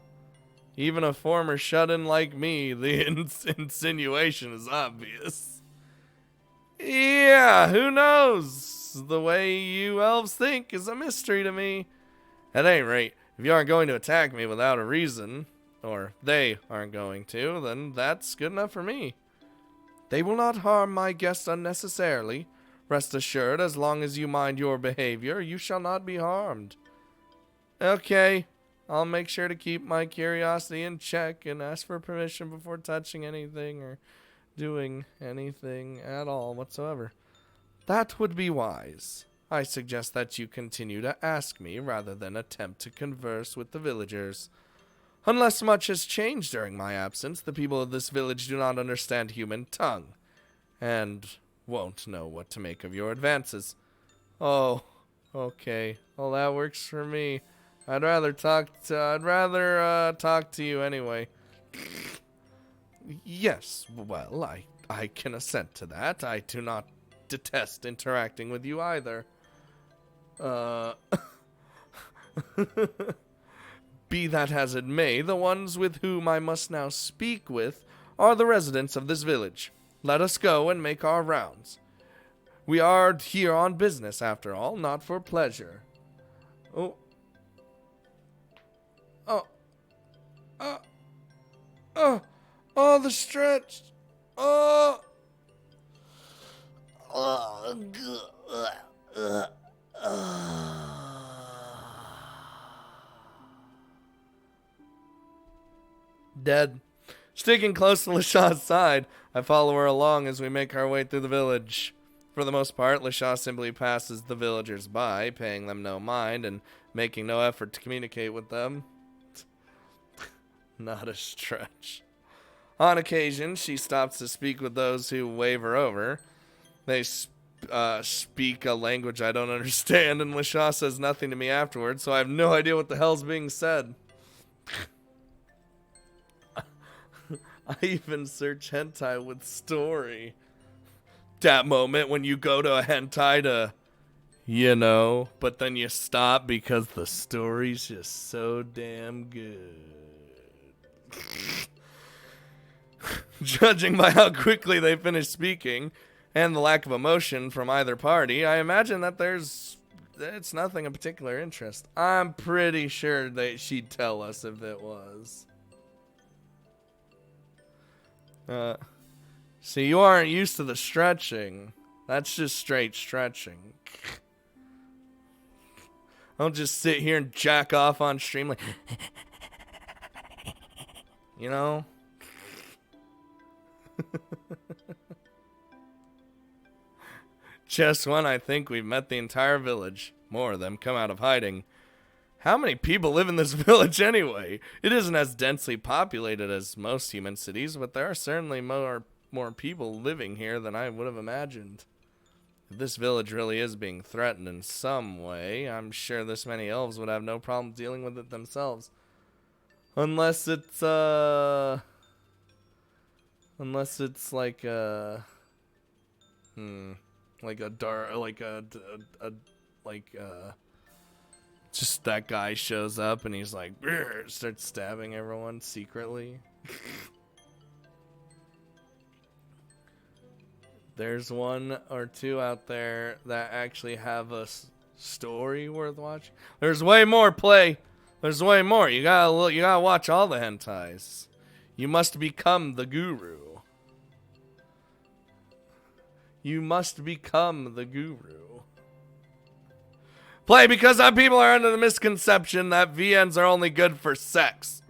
Even a former shut-in like me, the insinuation is obvious. Yeah, who knows? The way you elves think is a mystery to me. At any rate, if you aren't going to attack me without a reason, or they aren't going to, then that's good enough for me. They will not harm my guests unnecessarily. Rest assured, as long as you mind your behavior, you shall not be harmed. Okay, I'll make sure to keep my curiosity in check and ask for permission before touching anything or doing anything at all whatsoever. That would be wise. I suggest that you continue to ask me rather than attempt to converse with the villagers. Unless much has changed during my absence, the people of this village do not understand human tongue, and won't know what to make of your advances. Oh, okay. Well, that works for me. I'd rather talk to you anyway. Yes, well, I can assent to that. I do not detest interacting with you either. Be that as it may, the ones with whom I must now speak with are the residents of this village. Let us go and make our rounds. We are here on business, after all, not for pleasure. Oh, the stretch. Dead. Sticking close to Lasha's side, I follow her along as we make our way through the village. For the most part, Lasha simply passes the villagers by, paying them no mind and making no effort to communicate with them. Not a stretch. On occasion, she stops to speak with those who wave her over. They speak a language I don't understand, and Lasha says nothing to me afterwards, so I have no idea what the hell's being said. I even search hentai with story. That moment when you go to a hentai to, but then you stop because the story's just so damn good. Judging by how quickly they finish speaking and the lack of emotion from either party, I imagine that it's nothing of particular interest. I'm pretty sure that she'd tell us if it was. See, you aren't used to the stretching. That's just straight stretching. Don't just sit here and jack off on stream like... You know? Just when I think we've met the entire village, more of them come out of hiding. How many people live in this village anyway? It isn't as densely populated as most human cities, but there are certainly more people living here than I would have imagined. If this village really is being threatened in some way, I'm sure this many elves would have no problem dealing with it themselves. Unless it's like just that guy shows up and he's like, starts stabbing everyone secretly. There's one or two out there that actually have a story worth watching. There's way more play. There's way more. You gotta watch all the hentais. You must become the guru. You must become the guru. Play because some people are under the misconception that VNs are only good for sex.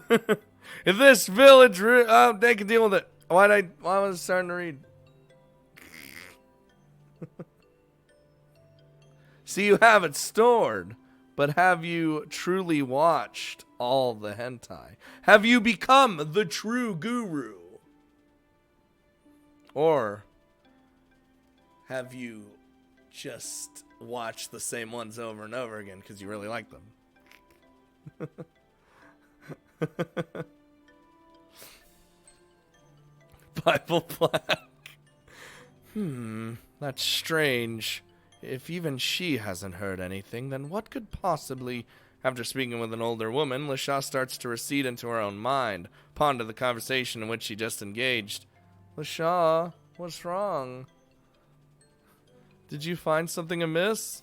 If this village, they can deal with it. Why was I starting to read? See, you have it stored, but have you truly watched all the hentai? Have you become the true guru? Or have you just watched the same ones over and over again because you really like them? Bible plaque. That's strange. If even she hasn't heard anything, then what could possibly... After speaking with an older woman, Lisha starts to recede into her own mind, ponder the conversation in which she just engaged. Lisha, what's wrong? Did you find something amiss?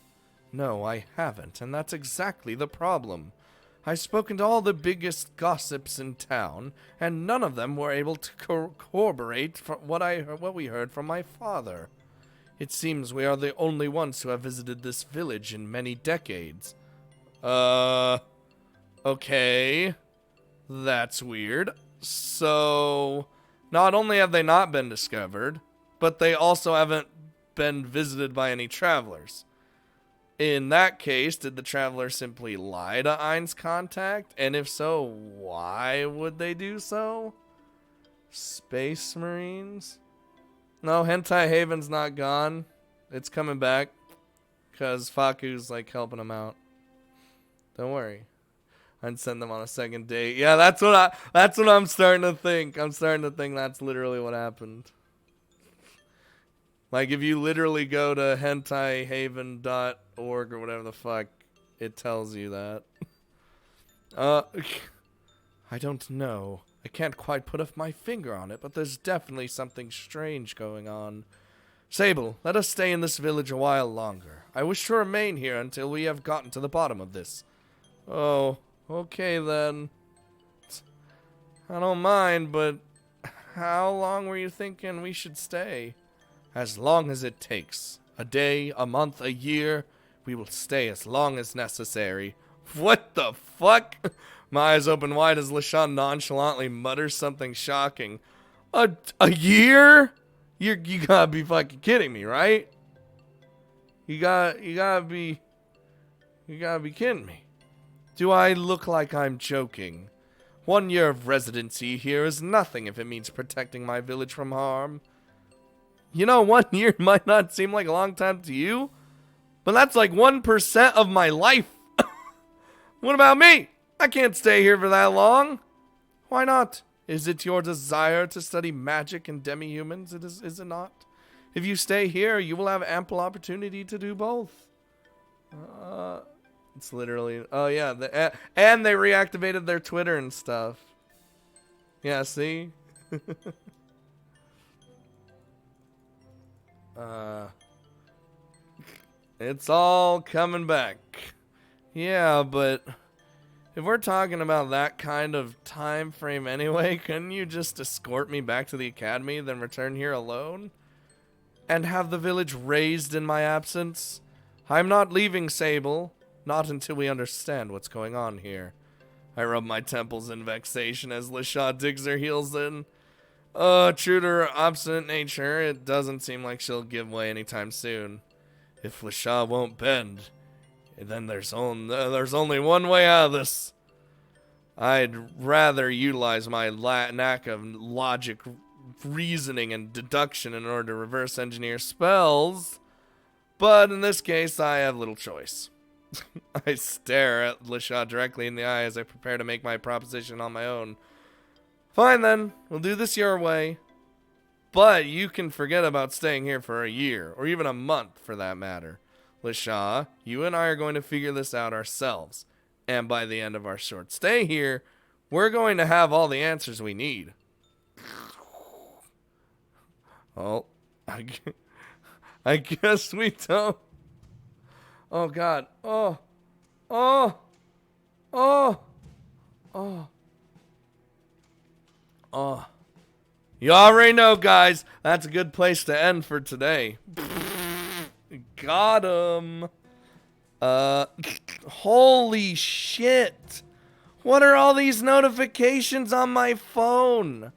No, I haven't, and that's exactly the problem. I've spoken to all the biggest gossips in town, and none of them were able to corroborate what we heard from my father. It seems we are the only ones who have visited this village in many decades. Okay. That's weird. So, not only have they not been discovered, but they also haven't been visited by any travelers. In that case, did the traveler simply lie to Ein's contact? And if so, why would they do so? Space Marines? No, Hentai Haven's not gone. It's coming back. Because Faku's like helping them out. Don't worry. I'd send them on a second date. Yeah, that's what I'm starting to think. I'm starting to think that's literally what happened. Like, if you literally go to hentaihaven.org or whatever the fuck, it tells you that. I don't know. I can't quite put my finger on it, but there's definitely something strange going on. Sable, let us stay in this village a while longer. I wish to remain here until we have gotten to the bottom of this. Oh, okay then. I don't mind, but how long were you thinking we should stay? As long as it takes. A day, a month, a year. We will stay as long as necessary. What the fuck? My eyes open wide as LaShawn nonchalantly mutters something shocking. A year? You gotta be fucking kidding me, right? You gotta be kidding me. Do I look like I'm joking? 1 year of residency here is nothing if it means protecting my village from harm. You know, 1 year might not seem like a long time to you, but that's like 1% of my life. What about me? I can't stay here for that long. Why not? Is it your desire to study magic and demi-humans? Is it not? If you stay here, you will have ample opportunity to do both. It's literally... Oh, yeah. And they reactivated their Twitter and stuff. Yeah, see? It's all coming back. Yeah, but If we're talking about that kind of time frame anyway, couldn't you just escort me back to the academy, then return here alone? And have the village razed in my absence? I'm not leaving Sable, not until we understand what's going on here. I rub my temples in vexation as Lisha digs her heels in. True to her obstinate nature, it doesn't seem like she'll give way anytime soon. If Lisha won't bend, then there's only one way out of this. I'd rather utilize my knack of logic, reasoning, and deduction in order to reverse engineer spells, but in this case, I have little choice. I stare at Lisha directly in the eye as I prepare to make my proposition on my own. Fine then, we'll do this your way, but you can forget about staying here for a year, or even a month for that matter. Lisha, you and I are going to figure this out ourselves, and by the end of our short stay here, we're going to have all the answers we need. Oh, I guess we don't. Oh, God. Oh. Oh. Oh. Oh. Oh. You already know, guys. That's a good place to end for today. Got him. Holy shit. What are all these notifications on my phone?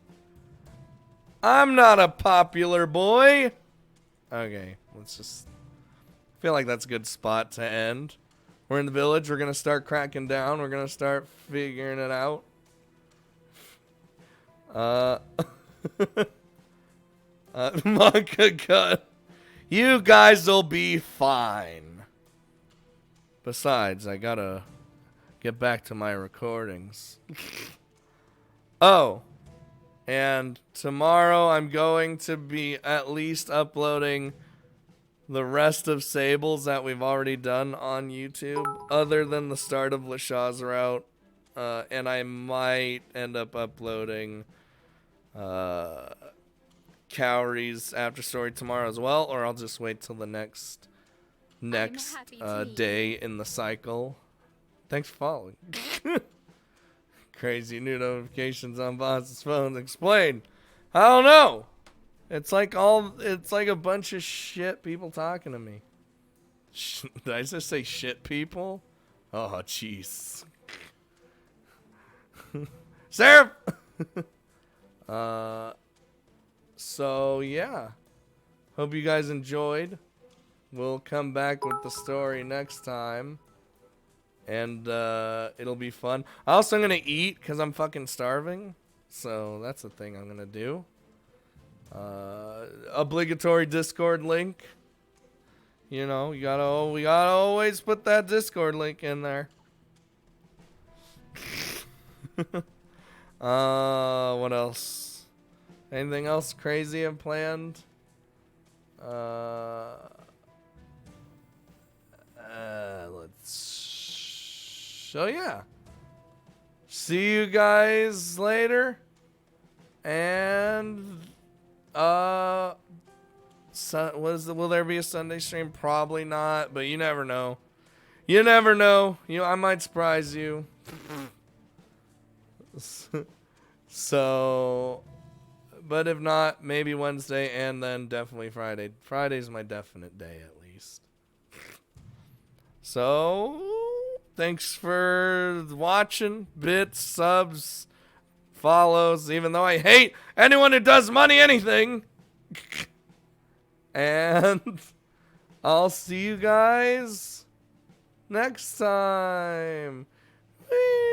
I'm not a popular boy. Okay, let's just... I feel like that's a good spot to end. We're in the village. We're going to start cracking down. We're going to start figuring it out. Manga cut. You guys will be fine. Besides, I gotta get back to my recordings. Oh. And tomorrow I'm going to be at least uploading the rest of Sables that we've already done on YouTube, other than the start of Lisha's route. And I might end up uploading Cowrie's after story tomorrow as well, or I'll just wait till the next day in the cycle. Thanks for following. Crazy new notifications on Boss's phone. Explain. I don't know. It's like a bunch of shit people talking to me. Did I just say shit people? Oh, jeez. Sarah! So, yeah. Hope you guys enjoyed. We'll come back with the story next time. And, it'll be fun. Also, I'm gonna eat, because I'm fucking starving. So, that's the thing I'm gonna do. Obligatory Discord link. You know, we gotta always put that Discord link in there. What else? Anything else crazy I've planned? So yeah. See you guys later. And will there be a Sunday stream? Probably not, but you never know. You never know. I might surprise you. So, but if not, maybe Wednesday and then definitely Friday. Friday's my definite day at least. So, thanks for watching. Bits, subs, follows, even though I hate anyone who does money anything. And I'll see you guys next time. Whee!